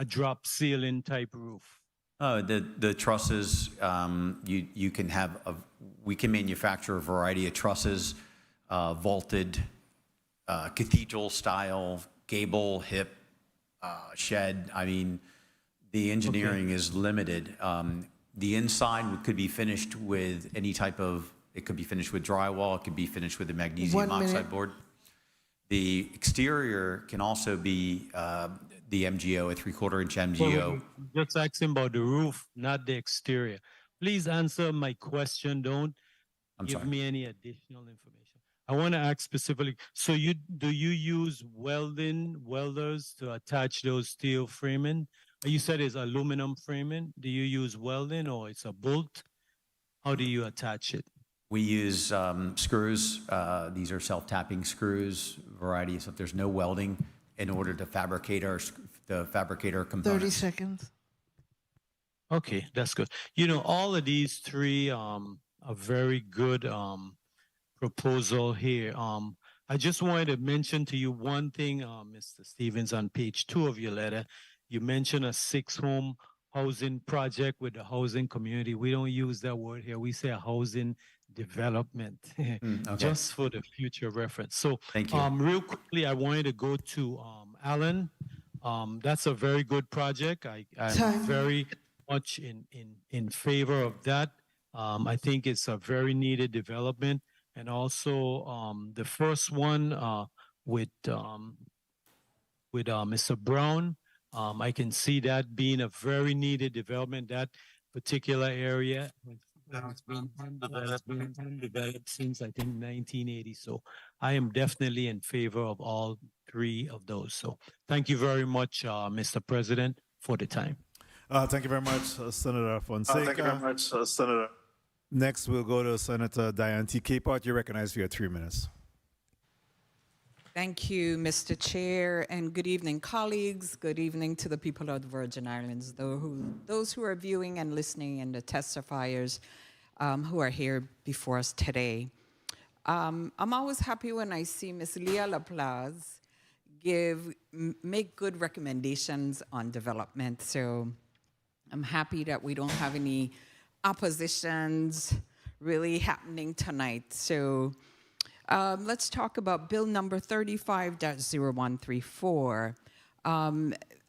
drop ceiling type roof? The trusses, you can have, we can manufacture a variety of trusses, vaulted, cathedral style, gable, hip, shed. I mean, the engineering is limited. The inside could be finished with any type of, it could be finished with drywall, it could be finished with a magnesium oxide board. The exterior can also be the MGO, a 3/4-inch MGO. Just asking about the roof, not the exterior. Please answer my question. Don't give me any additional information. I want to ask specifically, so do you use welders to attach those steel framing? You said it's aluminum framing. Do you use welding or it's a bolt? How do you attach it? We use screws. These are self-tapping screws, variety of stuff. There's no welding in order to fabricate our components. 30 seconds. Okay, that's good. All of these three are very good proposal here. I just wanted to mention to you one thing, Mr. Stevens, on page 2 of your letter. You mentioned a 6-home housing project with the housing community. We don't use that word here. We say a housing development, just for the future reference. So, thank you. Real quickly, I wanted to go to Alan. That's a very good project. I'm very much in favor of that. I think it's a very needed development, and also the first one with Mr. Brown. I can see that being a very needed development. That particular area has been undeveloped since I think 1980. So I am definitely in favor of all three of those. So thank you very much, Mr. President, for the time. Thank you very much, Senator Fonseca. Thank you very much, Senator. Next, we'll go to Senator Diane T. Capehart. You're recognized for your 3 minutes. Thank you, Mr. Chair, and good evening, colleagues. Good evening to the people of the Virgin Islands, those who are viewing and listening, and the testifiers who are here before us today. I'm always happy when I see Ms. Leah Laplace make good recommendations on development. So I'm happy that we don't have any oppositions really happening tonight. So let's talk about Bill number 35-0134.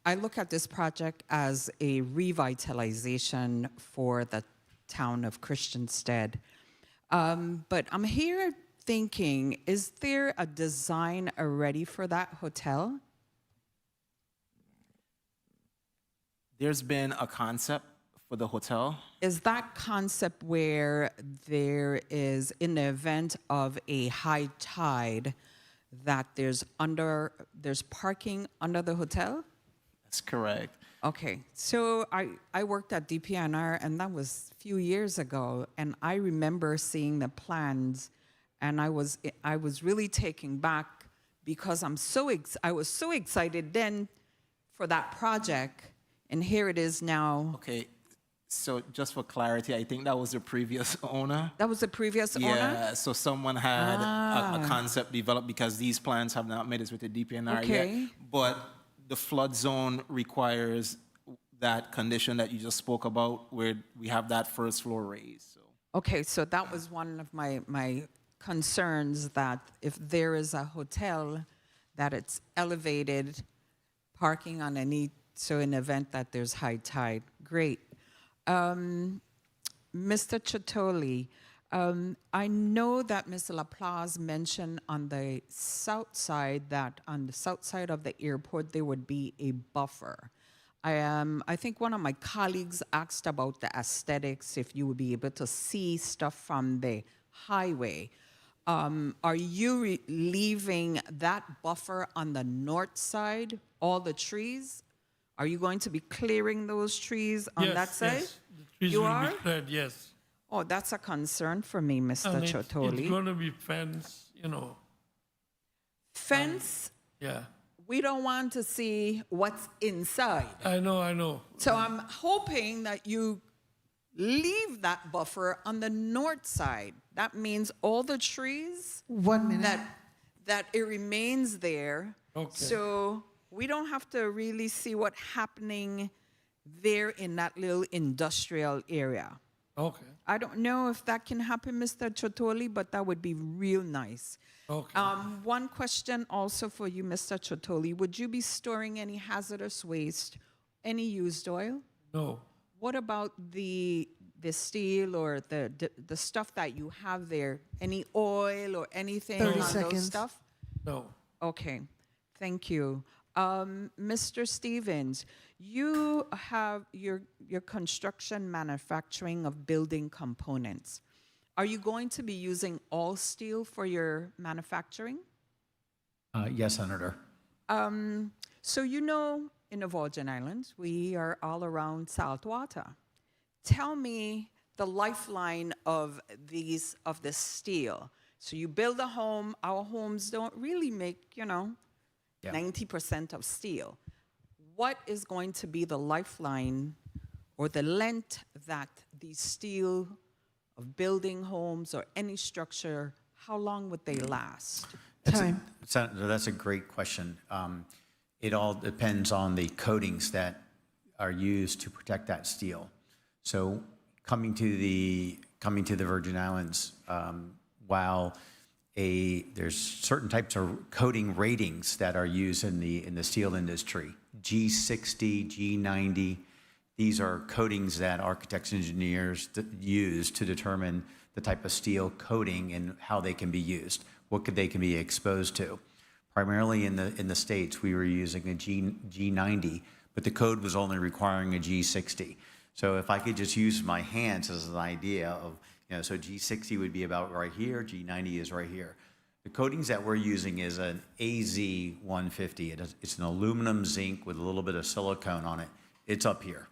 I look at this project as a revitalization for the town of Christiansted. But I'm here thinking, is there a design already for that hotel? There's been a concept for the hotel. Is that concept where there is, in the event of a high tide, that there's parking under the hotel? That's correct. Okay, so I worked at DPNR, and that was a few years ago, and I remember seeing the plans, and I was really taken back because I was so excited then for that project, and here it is now. Okay, so just for clarity, I think that was the previous owner. That was the previous owner? Yeah, so someone had a concept developed because these plans have not made it with the DPNR Okay. yet. But the flood zone requires that condition that you just spoke about where we have that first floor raised. So. Okay, so that was one of my concerns, that if there is a hotel, that it's elevated parking underneath, so in the event that there's high tide. Great. Mr. Chotoli, I know that Mr. Laplace mentioned on the south side that on the south side of the airport there would be a buffer. I think one of my colleagues asked about the aesthetics, if you would be able to see stuff from the highway. Are you leaving that buffer on the north side, all the trees? Are you going to be clearing those trees on that side? Yes, the trees You will are? be cleared, yes. Oh, that's a concern for me, Mr. And Chotoli. it's going to be fenced, you know. Fence? Yeah. We don't want to see what's inside. I know. So I'm hoping that you leave that buffer on the north side. That means all the trees. 1 minute. That it remains there. Okay. So we don't have to really see what's happening there in that little industrial area. Okay. I don't know if that can happen, Mr. Chotoli, but that would be real nice. Okay. One question also for you, Mr. Chotoli. Would you be storing any hazardous waste, any used oil? No. What about the steel or the stuff that you have there? Any oil or anything 30 on seconds. those stuff? No. Okay, thank you. Mr. Stevens, you have your construction manufacturing of building components. Are you going to be using all steel for your manufacturing? Yes, Senator. So you know, in the Virgin Islands, we are all around salt water. Tell me the lifeline of this steel. So you build a home. Our homes don't really make, 90% of steel. What is going to be the lifeline or the length that the steel of building homes or any structure, how long would they last? Senator, that's a great question. It all depends on the coatings that are used to protect that steel. So coming to the Virgin Islands, while there's certain types of coating ratings that are used in the steel industry, G60, G90. These are coatings that architects and engineers use to determine the type of steel coating and how they can be used, they can be exposed to. Primarily in the States, we were using a G90, but the code was only requiring a G60. So if I could just use my hands as an idea of, so G60 would be about right here, G90 is right here. The coatings that we're using is an AZ150. It's an aluminum zinc with a little bit of silicone on it. It's up here.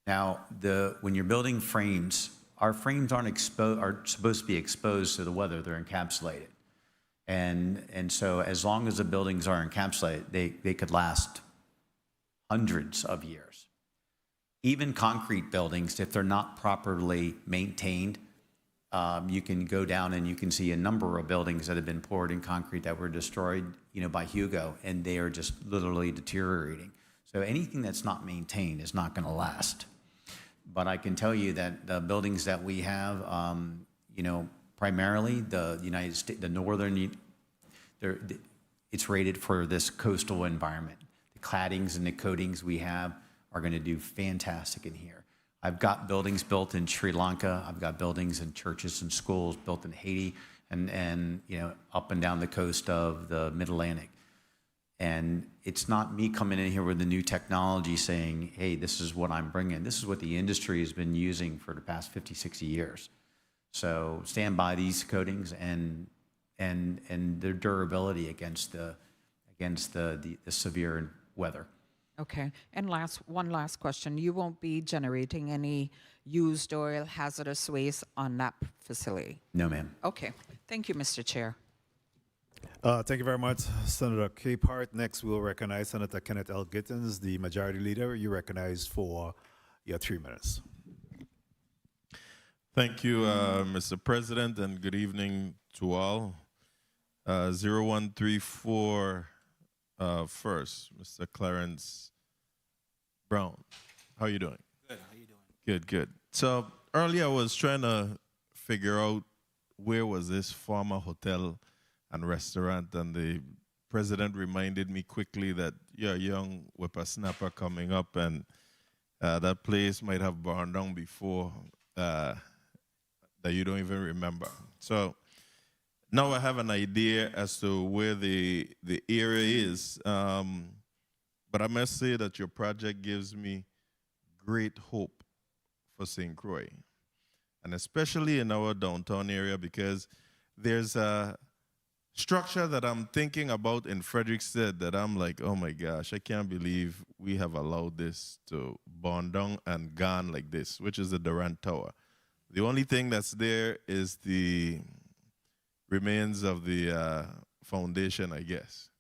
Now, when you're building frames, our frames are supposed to be exposed to the weather. They're encapsulated. And so as long as the buildings are encapsulated, they could last hundreds of years. Even concrete buildings, if they're not properly maintained, you can go down and you can see a number of buildings that have been poured in concrete that were destroyed, by Hugo, and they are just literally deteriorating. So anything that's not maintained is not going to last. But I can tell you that the buildings that we have, primarily the United States, the northern, it's rated for this coastal environment. The claddings and the coatings we have are going to do fantastic in here. I've got buildings built in Sri Lanka. I've got buildings in churches and schools built in Haiti and up and down the coast of the Mid-Atlantic. And it's not me coming in here with the new technology saying, hey, this is what I'm bringing. This is what the industry has been using for the past 50, 60 years. So stand by these coatings and their durability against the severe weather. Okay. And one last question. You won't be generating any used oil, hazardous waste on that facility? No, ma'am. Okay. Thank you, Mr. Chair. Thank you very much, Senator Capehart. Next, we'll recognize Senator Kenneth L. Gittens, the Majority Leader. You're recognized for your 3 minutes. Thank you, Mr. President, and good evening to all. 0134 first, Mr. Clarence Brown. How are you doing? Good. How you doing? Good, good. So earlier I was trying to figure out where was this former hotel and restaurant, and the president reminded me quickly that you're a young whippersnapper coming up, and that place might have burned down before that you don't even remember. So now I have an idea as to where the area is, but I must say that your project gives me great hope for St. Croix, and especially in our downtown area, because there's a structure that I'm thinking about in Frederiksted that I'm like, oh my gosh, I can't believe we have allowed this to burn down and gone like this, which is the Durant Tower. The only thing that's there is the remains of the foundation, I guess.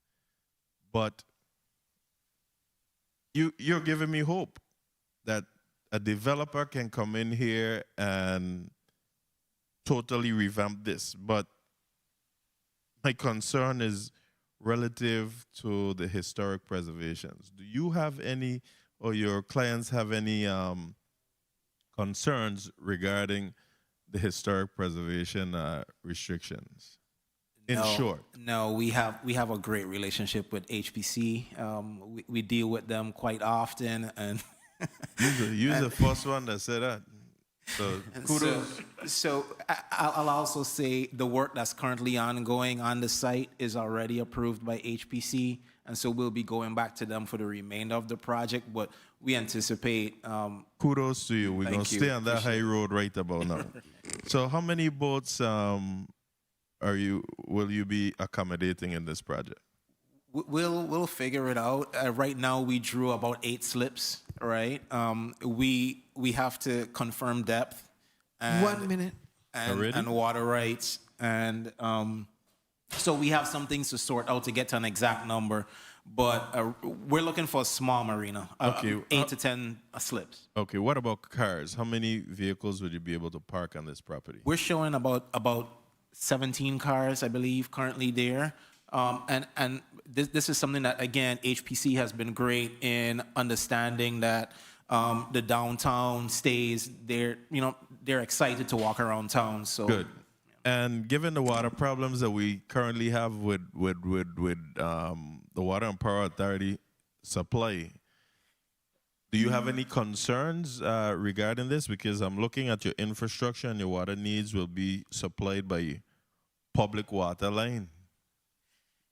But you're giving me hope that a developer can come in here and totally revamp this. But my concern is relative to the historic preservations. Do you have any, or your clients have any concerns regarding the historic preservation restrictions? In short. No, we have a great relationship with HPC. We deal with them quite often, and you're the first one that said that. So kudos. So I'll also say the work that's currently ongoing on the site is already approved by HPC, and so we'll be going back to them for the remainder of the project. But we anticipate. Kudos to you. We're gonna stay on that high road right about now. So how many boats will you be accommodating in this project? We'll figure it out. Right now, we drew about 8 slips. Right. We have to confirm depth. And, 1 minute. And water rights, and so we have some things to sort out to get to an exact number. But we're looking for a small marina. Okay. 8 to 10 slips. Okay. What about cars? How many vehicles would you be able to park on this property? We're showing about 17 cars, I believe, currently there. And this is something that, again, HPC has been great in understanding that the downtown stays. They're excited to walk around town. So good. And given the water problems that we currently have with the Water and Power Authority supply, do you have any concerns regarding this? Because I'm looking at your infrastructure, and your water needs will be supplied by public water line.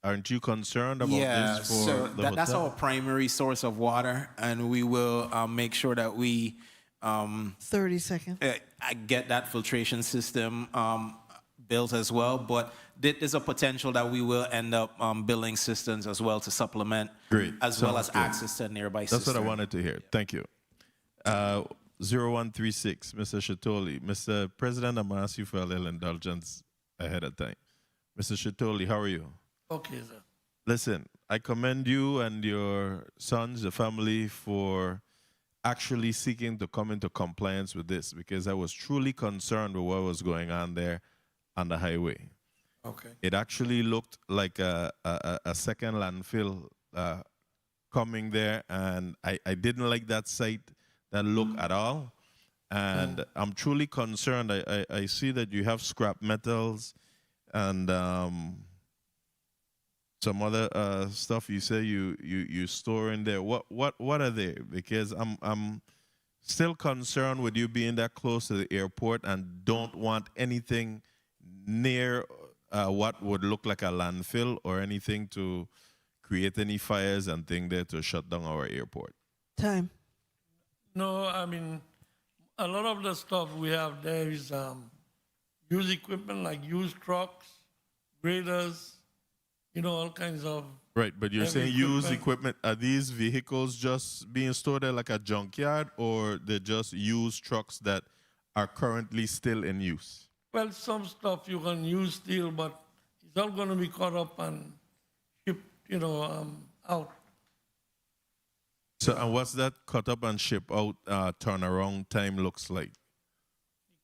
Aren't you concerned about this for so the that's hotel? our primary source of water, and we will make sure that we 30 seconds. Get that filtration system built as well. But there's a potential that we will end up building systems as well to supplement, Great. as well as Sounds good. access to nearby That's systems. what I wanted to hear. Thank you. 0136, Mr. Shatoli. Mr. President, I'm going to ask you for a little indulgence ahead of time. Mr. Shatoli, how are you? Okay, sir. Listen, I commend you and your sons, the family, for actually seeking to come into compliance with this, because I was truly concerned with what was going on there on the highway. Okay. It actually looked like a second landfill coming there, and I didn't like that site, that look at all. And I'm truly concerned. I see that you have scrap metals and some other stuff you say you store in there. What are they? Because I'm still concerned with you being that close to the airport and don't want anything near what would look like a landfill or anything to create any fires and thing there to shut down our airport. Time. No, I mean, a lot of the stuff we have there is used equipment like used trucks, graders, all kinds of. Right, but you're heavy saying used equipment. Are these vehicles just being stored there like a junkyard, or they're just used trucks that are currently still in use? Well, some stuff you can use still, but it's all going to be caught up and shipped, out. So, and what's that cut up and ship out turnaround time looks like?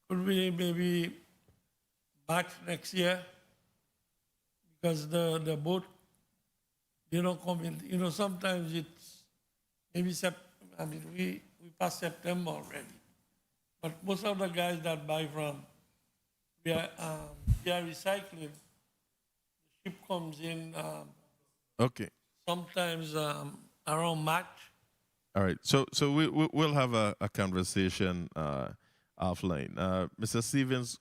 Could be maybe March next year, because the boat, they don't come in. Sometimes it's maybe we passed September already. But most of the guys that buy from, they are recycling. The ship comes in Okay. sometimes around March. All right. So we'll have a conversation offline. Mr. Stevens,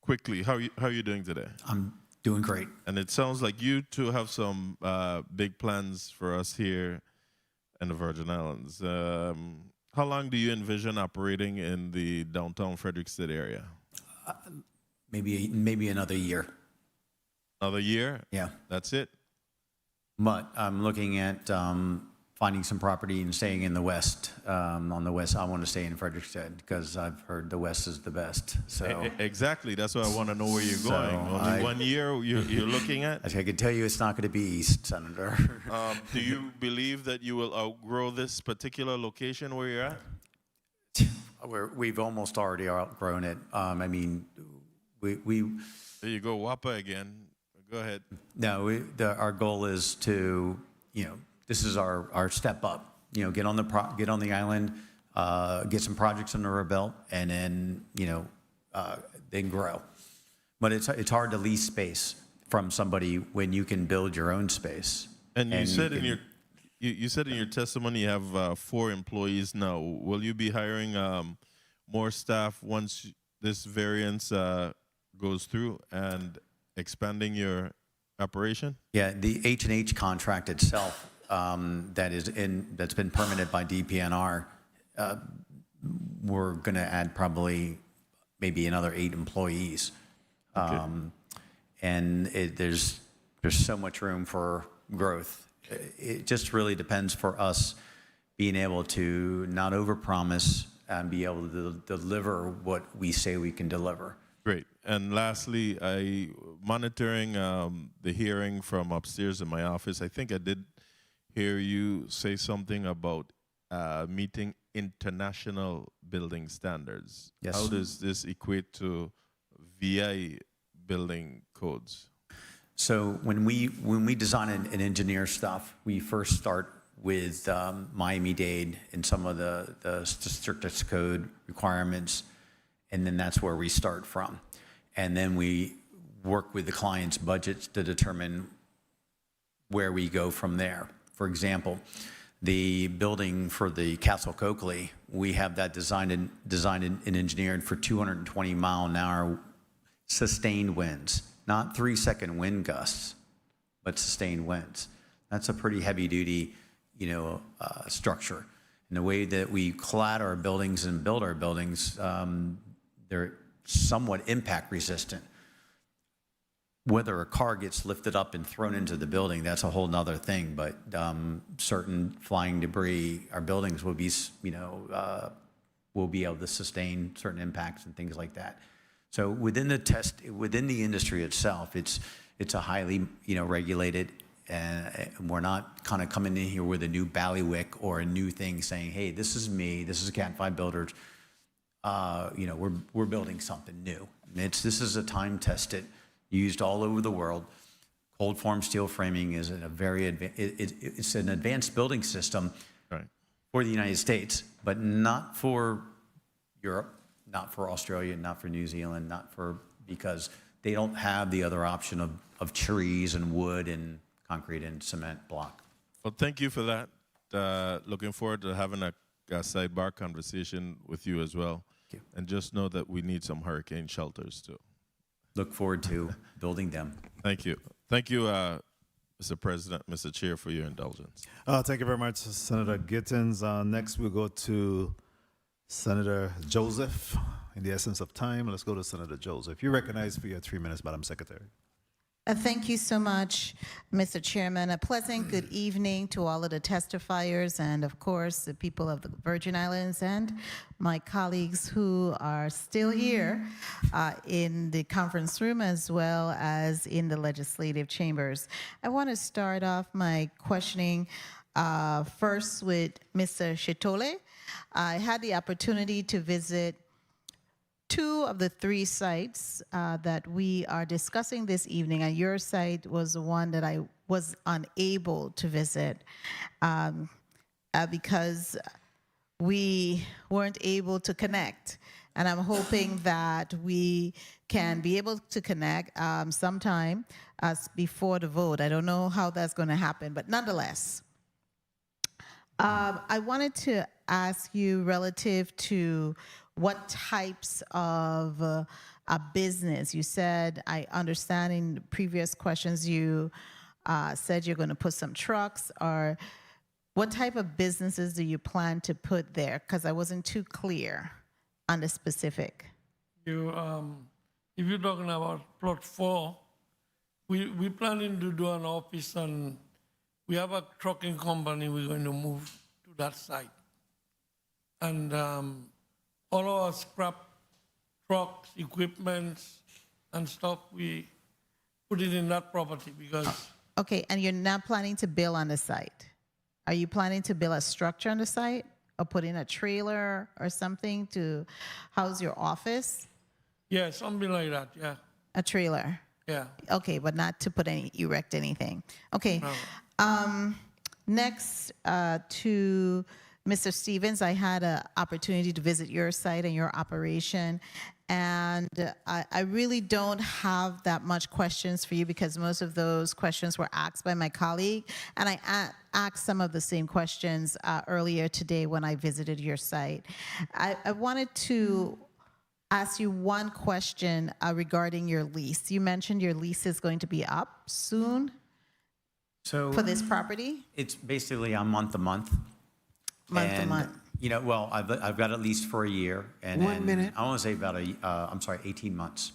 quickly, how are you doing today? I'm doing great. And it sounds like you two have some big plans for us here in the Virgin Islands. How long do you envision operating in the downtown Fredericksted area? Maybe another year. Another year? Yeah. That's it? But I'm looking at finding some property and staying in the West. On the West, I want to stay in Fredericksted because I've heard the West is the best. So Exactly. That's why I want to know where you're going. Only 1 year you're looking at? I can tell you it's not going to be East, Senator. Do you believe that you will outgrow this particular location where you're at? We've almost already outgrown it. I mean, we There you go, WAPA again. Go ahead. No, our goal is to, this is our step up. Get on the island, get some projects under our belt, and then then grow. But it's hard to lease space from somebody when you can build your own space. And you said you said in your testimony you have 4 employees now. Will you be hiring more staff once this variance goes through and expanding your operation? Yeah, the H&H contract itself that's been permitted by DPNR, we're going to add probably maybe another 8 employees. Okay. And there's so much room for growth. It just really depends for us being able to not overpromise and be able to deliver what we say we can deliver. Great. And lastly, monitoring the hearing from upstairs in my office, I think I did hear you say something about meeting international building standards. Yes. How does this equate to VI building codes? So when we design and engineer stuff, we first start with Miami-Dade and some of the strictest code requirements, and then that's where we start from. And then we work with the client's budgets to determine where we go from there. For example, the building for the Castle Coakley, we have that designed and engineered for 220-mile-an-hour sustained winds, not 3-second wind gusts, but sustained winds. That's a pretty heavy-duty, structure. And the way that we clad our buildings and build our buildings, they're somewhat impact resistant. Whether a car gets lifted up and thrown into the building, that's a whole nother thing. But certain flying debris, our buildings will be, will be able to sustain certain impacts and things like that. So within the industry itself, it's a highly, regulated, and we're not kind of coming in here with a new bailiwick or a new thing saying, hey, this is me, this is Cat 5 Builders. We're building something new. This is a time-tested, used all over the world. Cold form steel framing is it's an advanced building system for the United States, but not for Europe, not for Australia, not for New Zealand, because they don't have the other option of trees and wood and concrete and cement block. Well, thank you for that. Looking forward to having a sidebar conversation with you as well. And just know that we need some hurricane shelters too. Look forward to building them. Thank you. Thank you, Mr. President, Mr. Chair, for your indulgence. Thank you very much, Senator Gittins. Next, we'll go to Senator Joseph. In the essence of time, let's go to Senator Joseph. You're recognized for your 3 minutes, Madam Secretary. Thank you so much, Mr. Chairman. A pleasant good evening to all of the testifiers and, of course, the people of the Virgin Islands and my colleagues who are still here in the conference room as well as in the legislative chambers. I want to start off my questioning first with Mr. Chitole. I had the opportunity to visit 2 of the 3 sites that we are discussing this evening, and your site was the one that I was unable to visit because we weren't able to connect. And I'm hoping that we can be able to connect sometime before the vote. I don't know how that's going to happen, but nonetheless, I wanted to ask you relative to what types of a business. You said, I understand in previous questions you said you're going to put some trucks, or what type of businesses do you plan to put there? Because I wasn't too clear on the specific. If you're talking about plot 4, we're planning to do an office, and we have a trucking company we're going to move to that site. And all our scrap trucks, equipment, and stuff, we put it in that property because... Okay, and you're not planning to build on the site? Are you planning to build a structure on the site or put in a trailer or something to house your office? Yeah, something like that, yeah. A trailer? Yeah. Okay, but not to erect anything. Okay. No. Next, to Mr. Stevens, I had an opportunity to visit your site and your operation, and I really don't have that much questions for you because most of those questions were asked by my colleague, and I asked some of the same questions earlier today when I visited your site. I wanted to ask you one question regarding your lease. You mentioned your lease is going to be up soon So for this property? it's basically on month to month. Month to And, month. You know, well, I've got at least for a year, and 1 minute. I want to say about 18 months.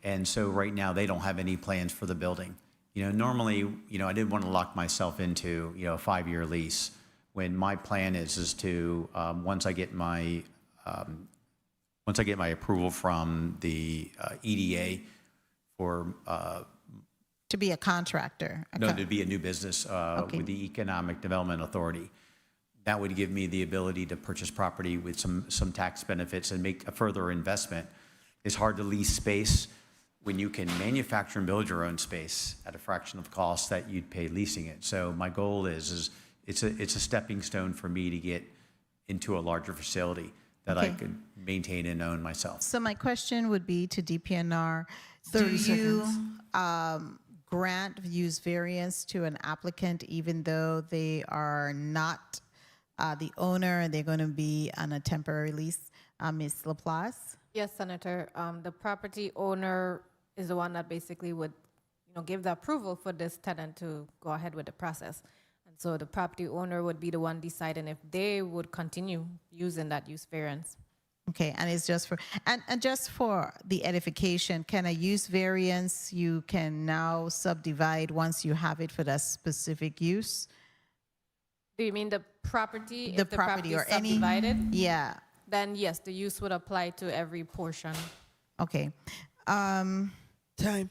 And so right now they don't have any plans for the building. You know, normally, you know, I didn't want to lock myself into, you know, a 5-year lease when my plan is to once I get my approval from the EDA for To be a contractor? to be a new business Okay. with the Economic Development Authority. That would give me the ability to purchase property with some tax benefits and make a further investment. It's hard to lease space when you can manufacture and build your own space at a fraction of the cost that you'd pay leasing it. So my goal is it's a stepping stone for me to get into a larger facility that I Okay. could maintain and own myself. So my question would be to DPNR, 30 do you grant use variance to an applicant even though they are not the owner and they're going to be on a temporary lease? Ms. Laplace? Yes, Senator. The property owner is the one that basically would, give the approval for this tenant to go ahead with the process. And so the property owner would be the one deciding if they would continue using that use variance. Okay, and it's just for, and just for the edification, can a use variance you can now subdivide once you have it for that specific use? Do you mean the property? The If the property property or is any- subdivided? Yeah. Then yes, the use would apply to every portion. Okay. Time.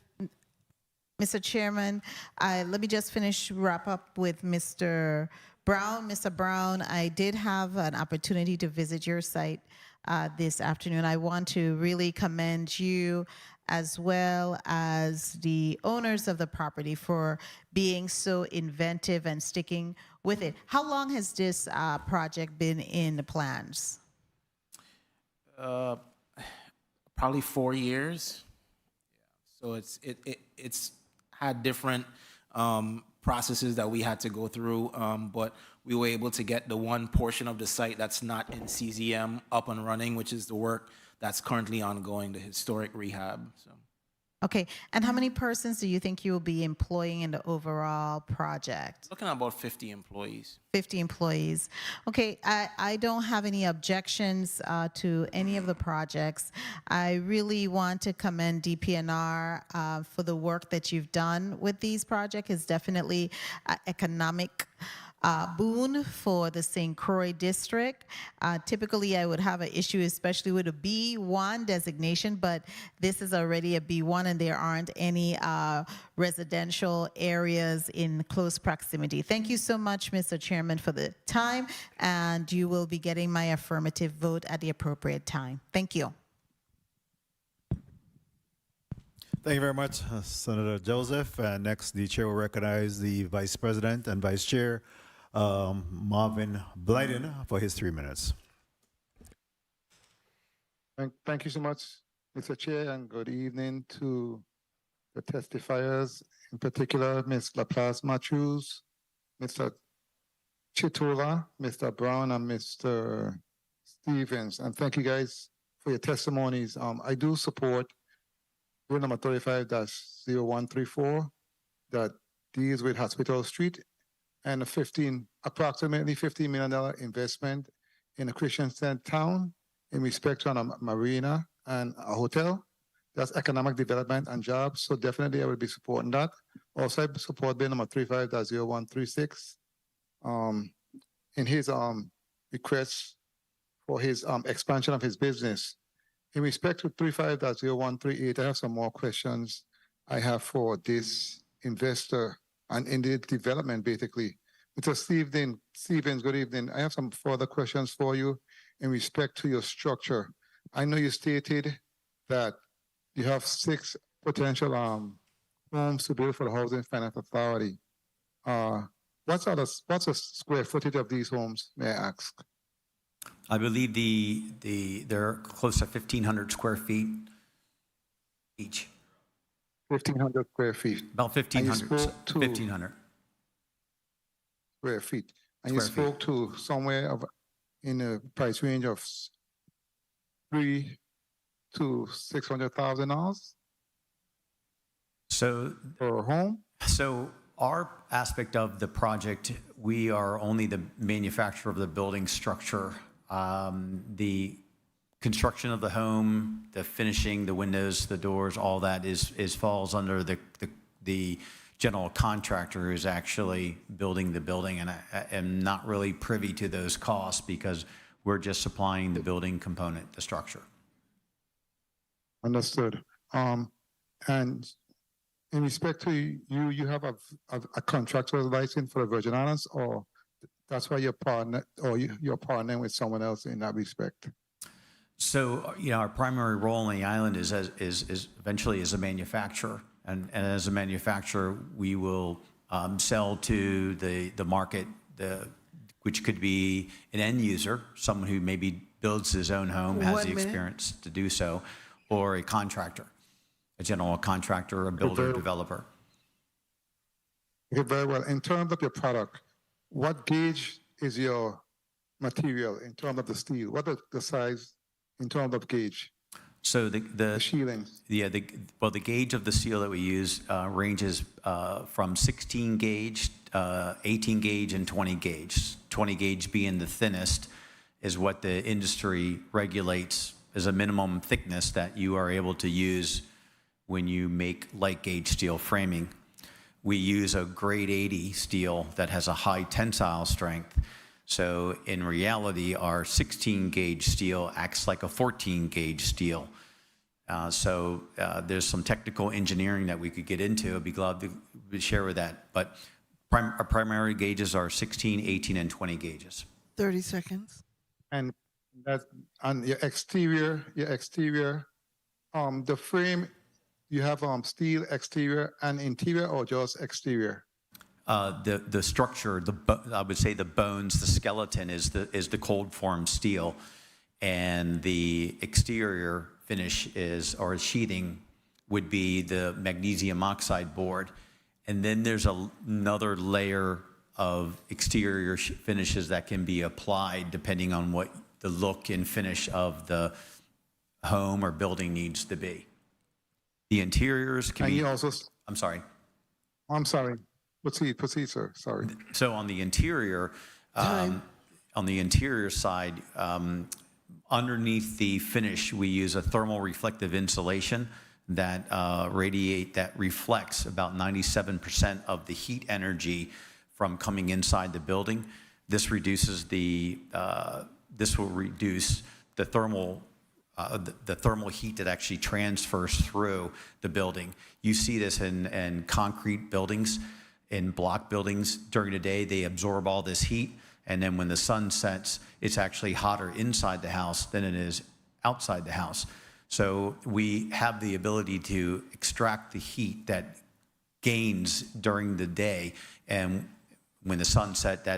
Mr. Chairman, let me just wrap up with Mr. Brown. Mr. Brown, I did have an opportunity to visit your site this afternoon. I want to really commend you as well as the owners of the property for being so inventive and sticking with it. How long has this project been in the plans? Probably 4 years. So it's had different processes that we had to go through, but we were able to get the one portion of the site that's not in CZM up and running, which is the work that's currently ongoing, the historic rehab. So. Okay, and how many persons do you think you will be employing in the overall project? Looking at about 50 employees. 50 employees. Okay, I don't have any objections to any of the projects. I really want to commend DPNR for the work that you've done with these projects. It's definitely economic boon for the St. Croix district. Typically, I would have an issue, especially with a B1 designation, but this is already a B1 and there aren't any residential areas in close proximity. Thank you so much, Mr. Chairman, for the time, and you will be getting my affirmative vote at the appropriate time. Thank you. Thank you very much, Senator Joseph. Next, the chair will recognize the Vice President and Vice Chair, Marvin Blyden, for his 3 minutes. Thank you so much, Mr. Chair, and good evening to the testifiers, in particular, Ms. Laplace Matthews, Mr. Chitola, Mr. Brown, and Mr. Stevens. And thank you guys for your testimonies. I do support Bill number 35-0134 that deals with Hospital Street and approximately $15 million investment in a Christian town in respect to a marina and a hotel. That's economic development and jobs. So definitely I will be supporting that. Also, I support Bill number 35-0136 in his request for his expansion of his business. In respect to 35-0138, I have some more questions I have for this investor and in the development, basically. Mr. Stevens, good evening. I have some further questions for you in respect to your structure. I know you stated that you have 6 potential homes to build for the Housing Finance Authority. What's the square footage of these homes, may I ask? I believe they're close to 1,500 square feet each. 1,500 square feet. About 1,500 square feet. And you spoke to somewhere in a price range of $300,000 to $600,000 per home. So our aspect of the project, we are only the manufacturer of the building structure. The construction of the home, the finishing, the windows, the doors, all that falls under the general contractor who's actually building the building, and I am not really privy to those costs because we're just supplying the building component, the structure. Understood. And in respect to you have a contractual license for the Virgin Islands, or that's why you're partnering with someone else in that respect? So, our primary role on the island is eventually as a manufacturer, and as a manufacturer, we will sell to the market, which could be an end user, someone who maybe builds his own home, has the experience to do so, or a contractor, a general contractor, a builder, developer. Okay, very well. In terms of your product, what gauge is your material in terms of the steel? What is the size in terms of gauge? So the shielding. Yeah, the gauge of the steel that we use ranges from 16 gauge, 18 gauge, and 20 gauge. 20 gauge being the thinnest is what the industry regulates as a minimum thickness that you are able to use when you make light gauge steel framing. We use a grade 80 steel that has a high tensile strength. So in reality, our 16 gauge steel acts like a 14 gauge steel. So there's some technical engineering that we could get into. I'd be glad to share with that. But our primary gauges are 16, 18, and 20 gauges. 30 seconds. And that on your exterior, the frame, you have steel exterior and interior, or just exterior? The structure, I would say the bones, the skeleton is the cold form steel, and the exterior finish or sheathing would be the magnesium oxide board, And then there's another layer of exterior finishes that can be applied depending on what the look and finish of the home or building needs to be. The interiors can And be. you also, I'm sorry. I'm sorry. Proceed, sir. Sorry. So on the interior, side, underneath the finish, we use a thermal reflective insulation that reflects about 97% of the heat energy from coming inside the building. This reduces this will reduce the thermal heat that actually transfers through the building. You see this in concrete buildings, in block buildings. During the day, they absorb all this heat, and then when the sun sets, it's actually hotter inside the house than it is outside the house. So we have the ability to extract the heat that gains during the day, and when the sun sets,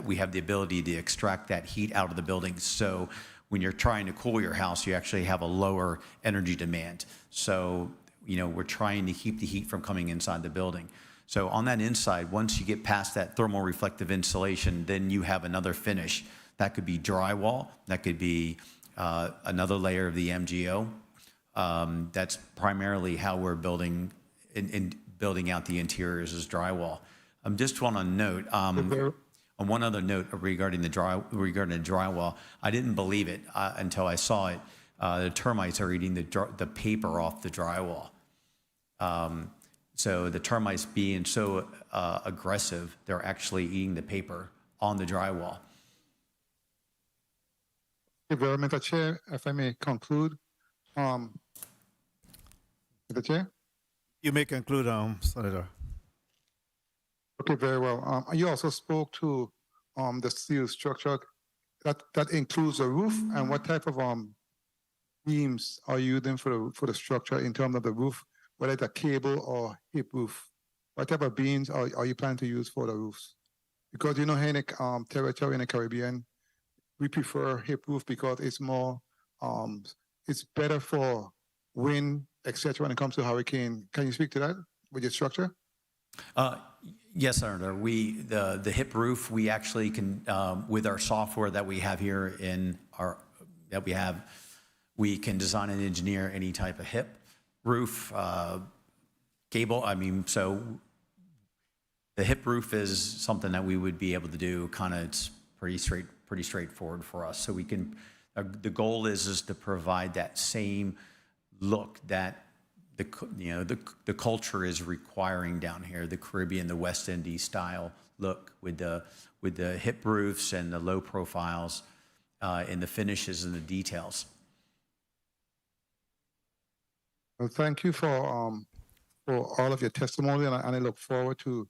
we have the ability to extract that heat out of the building. So when you're trying to cool your house, you actually have a lower energy demand. So, we're trying to keep the heat from coming inside the building. So on that inside, once you get past that thermal reflective insulation, then you have another finish. That could be drywall. That could be another layer of the MGO. That's primarily how we're building out the interiors is drywall. Just want to note, on one other note regarding the drywall, I didn't believe it until I saw it. The termites are eating the paper off the drywall. So the termites being so aggressive, they're actually eating the paper on the drywall. Thank you very much, Mr. Chair. If I may conclude, Mr. Chair. You may conclude, Senator. Okay, very well. You also spoke to the steel structure that includes the roof, and what type of beams are you using for the structure in terms of the roof, whether it's a cable or hip roof? What type of beams are you planning to use for the roofs? Because here in the territory in the Caribbean, we prefer hip roof because it's more, it's better for wind, etc. when it comes to hurricane. Can you speak to that with your structure? Yes, Senator. The hip roof, we actually can, with our software that we have here we can design and engineer any type of hip roof, cable. So the hip roof is something that we would be able to do. It's pretty straightforward for us. So we can. The goal is to provide that same look that the culture is requiring down here, the Caribbean, the West Indies style look with the hip roofs and the low profiles and the finishes and the details. Well, thank you for all of your testimony, and I look forward to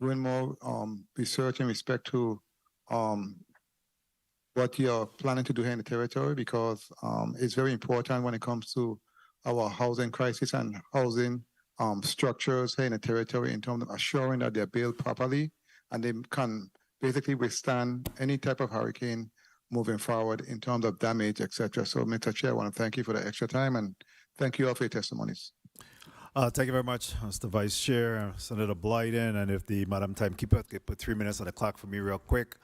doing more research in respect to what you're planning to do here in the territory, because it's very important when it comes to our housing crisis and housing structures here in the territory in terms of assuring that they're built properly and they can basically withstand any type of hurricane moving forward in terms of damage, etc. So, Mr. Chair, I want to thank you for the extra time and thank you all for your testimonies. Thank you very much, Mr. Vice Chair, Senator Blyden, and if the Madam Timekeeper could put 3 minutes on the clock for me real quick,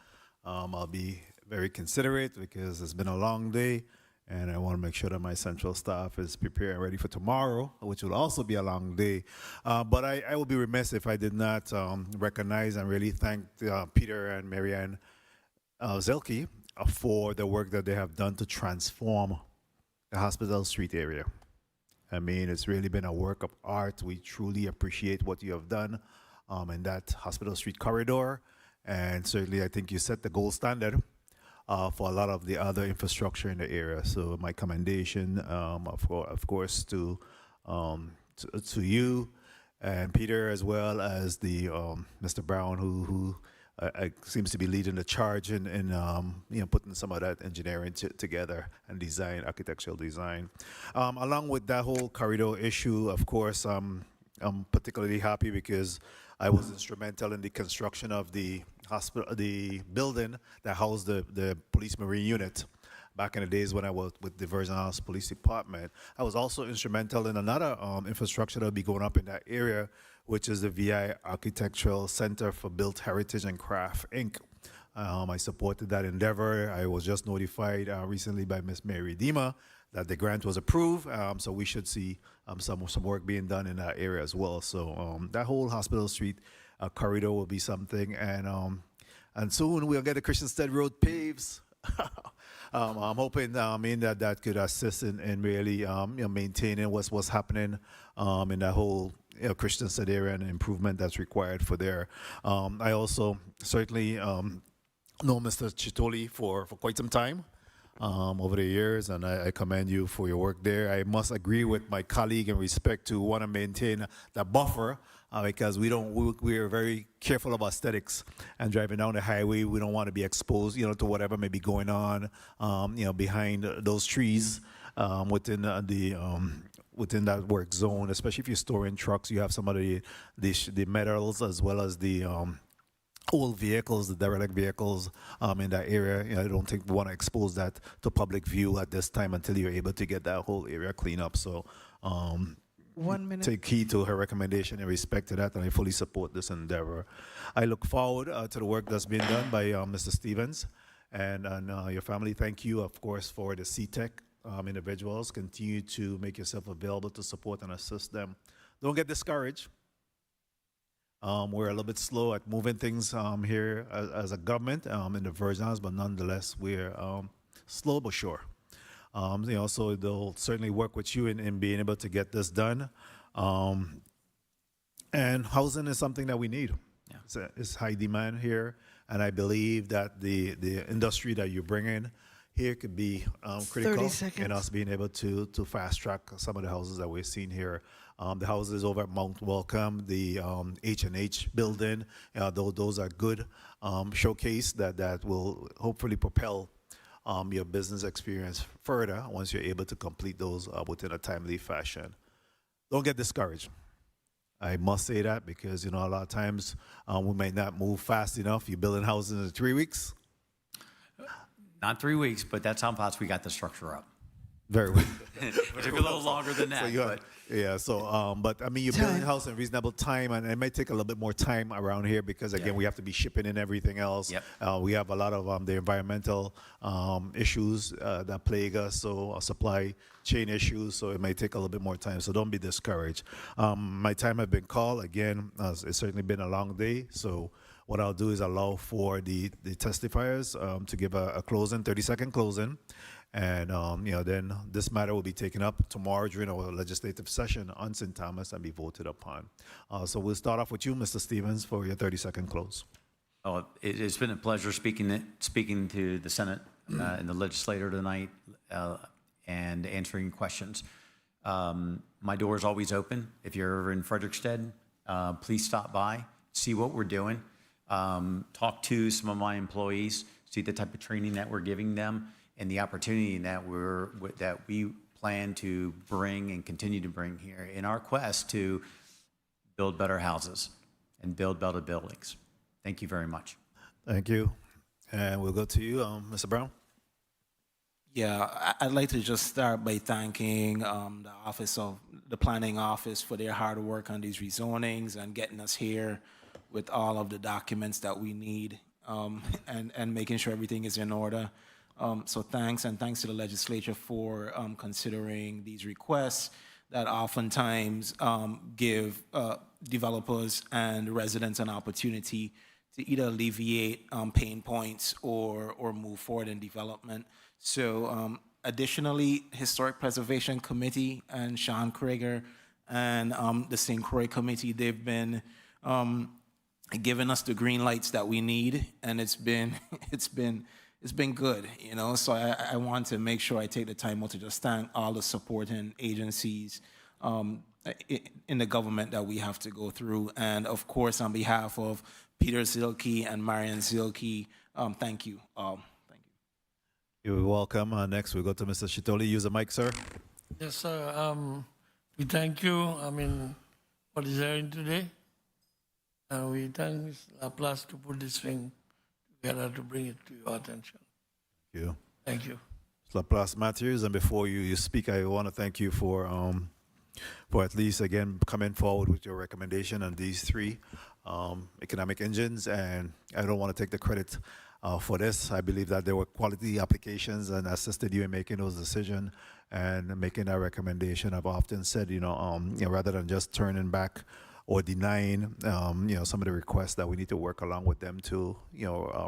I'll be very considerate because it's been a long day. And I want to make sure that my central staff is prepared and ready for tomorrow, which will also be a long day. But I will be remiss if I did not recognize and really thank Peter and Marianne Zelke for the work that they have done to transform the Hospital Street area. I mean, it's really been a work of art. We truly appreciate what you have done in that Hospital Street corridor. And certainly, I think you set the gold standard for a lot of the other infrastructure in the area. So my commendation, of course, to you and Peter, as well as the Mr. Brown, who seems to be leading the charge in putting some of that engineering together and design, architectural design. Along with that whole corridor issue, of course, I'm particularly happy because I was instrumental in the construction of the hospital, the building that housed the police marine unit back in the days when I was with the Virgin Islands Police Department. I was also instrumental in another infrastructure that will be going up in that area, which is the VI Architectural Center for Built Heritage and Craft, Inc. I supported that endeavor. I was just notified recently by Ms. Mary Dima that the grant was approved, so we should see some work being done in that area as well. So that whole Hospital Street corridor will be something, and soon we'll get the Christiansted Road paves. I'm hoping that could assist in really maintaining what's happening in that whole Christiansted area and improvement that's required for there. I also certainly know Mr. Chitoli for quite some time over the years, and I commend you for your work there. I must agree with my colleague in respect to want to maintain that buffer because we are very careful of aesthetics and driving down the highway. We don't want to be exposed, to whatever may be going on, behind those trees within within that work zone. Especially if you're storing trucks, you have some of the metals as well as the old vehicles, the derelict vehicles in that area. I don't think we want to expose that to public view at this time until you're able to get that whole area cleaned up. So 1 minute. take heed to her recommendation in respect to that, and I fully support this endeavor. I look forward to the work that's being done by Mr. Stevens and your family. Thank you, of course, for the CTEC individuals. Continue to make yourself available to support and assist them. Don't get discouraged. We're a little bit slow at moving things here as a government in the Virgin Islands, but nonetheless, we're slow but sure. So they'll certainly work with you in being able to get this done. And housing is something that we need. Yeah. It's high demand here, and I believe that the industry that you bring in here could be critical in us being able to fast track some of the houses that we're seeing here. The houses over at Mount Welcome, the H&H building, those are good showcase that will hopefully propel your business experience further once you're able to complete those within a timely fashion. Don't get discouraged. I must say that because, a lot of times we may not move fast enough. You're building houses in 3 weeks. Not 3 weeks, but that's how fast we got the structure up. Very well. It took a little longer than that. But I mean, you're building a house in reasonable time, and it might take a little bit more time around here because, again, we have to be shipping in everything else. Yep. We have a lot of the environmental issues that plague us, so supply chain issues, so it may take a little bit more time. So don't be discouraged. My time has been called. Again, it's certainly been a long day, so what I'll do is allow for the testifiers to give a closing, 30-second closing. And, then this matter will be taken up tomorrow during our legislative session on St. Thomas and be voted upon. So we'll start off with you, Mr. Stevens, for your 30-second close. Oh, it's been a pleasure speaking to the Senate and the legislator tonight and answering questions. My door is always open. If you're ever in Frederiksted, please stop by, see what we're doing, talk to some of my employees, see the type of training that we're giving them, and the opportunity that we plan to bring and continue to bring here in our quest to build better houses and build better buildings. Thank you very much. Thank you. And we'll go to you, Mr. Brown. Yeah, I'd like to just start by thanking the planning office for their hard work on these rezonings and getting us here with all of the documents that we need and making sure everything is in order. So thanks to the legislature for considering these requests that oftentimes give developers and residents an opportunity to either alleviate pain points or move forward in development. So additionally, Historic Preservation Committee and Sean Krieger and the St. Croix Committee, they've been giving us the green lights that we need, and it's been good, So I want to make sure I take the time out to just thank all the supporting agencies in the government that we have to go through. And of course, on behalf of Peter Zielke and Marian Zielke, thank you. Thank you. You're welcome. Next, we'll go to Mr. Chitoli. Use the mic, sir. Yes, sir. We thank you, for this hearing today. And we thank Ms. Laplace to put this thing together to bring it to your attention. Thank you. Thank you. Laplace Matthews, and before you speak, I want to thank you for at least again coming forward with your recommendation on these three economic engines. And I don't want to take the credit for this. I believe that there were quality applications and assisted you in making those decisions and making that recommendation. I've often said, rather than just turning back or denying, some of the requests, that we need to work along with them to,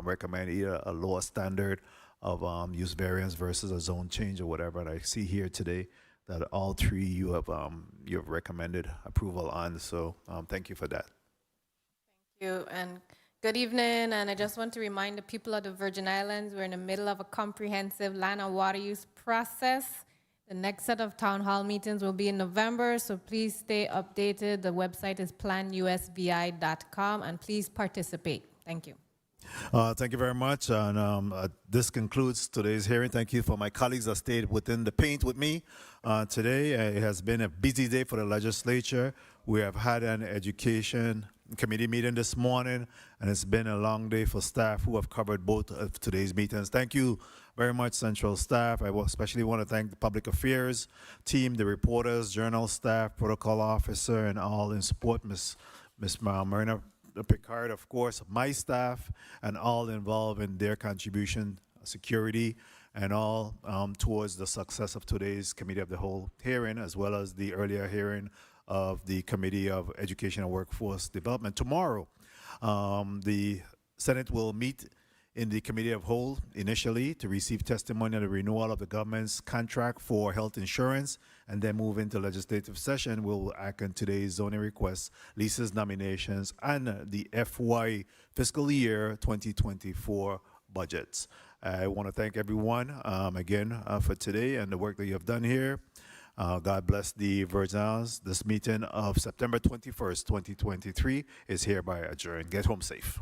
recommend either a lower standard of use variance versus a zone change or whatever. And I see here today that all three you have recommended approval on. So thank you for that. Thank you, and good evening. And I just want to remind the people of the Virgin Islands, we're in the middle of a comprehensive land and water use process. The next set of town hall meetings will be in November, so please stay updated. The website is planusvi.com, and please participate. Thank you. Thank you very much. And this concludes today's hearing. Thank you for my colleagues that stayed within the paint with me today. It has been a busy day for the legislature. We have had an education committee meeting this morning, and it's been a long day for staff who have covered both of today's meetings. Thank you very much, Central staff. I especially want to thank the public affairs team, the reporters, journal staff, protocol officer, and all in support, Miss Marina Picard, of course, my staff, and all involved in their contribution, security, and all towards the success of today's Committee of the Whole hearing, as well as the earlier hearing of the Committee of Education and Workforce Development. Tomorrow, the Senate will meet in the Committee of Whole initially to receive testimony on the renewal of the government's contract for health insurance, and then move into legislative session. We'll act on today's zoning requests, leases, nominations, and the FY fiscal year 2024 budgets. I want to thank everyone again for today and the work that you have done here. God bless the Virgin Islands. This meeting of September 21st, 2023 is hereby adjourned. Get home safe.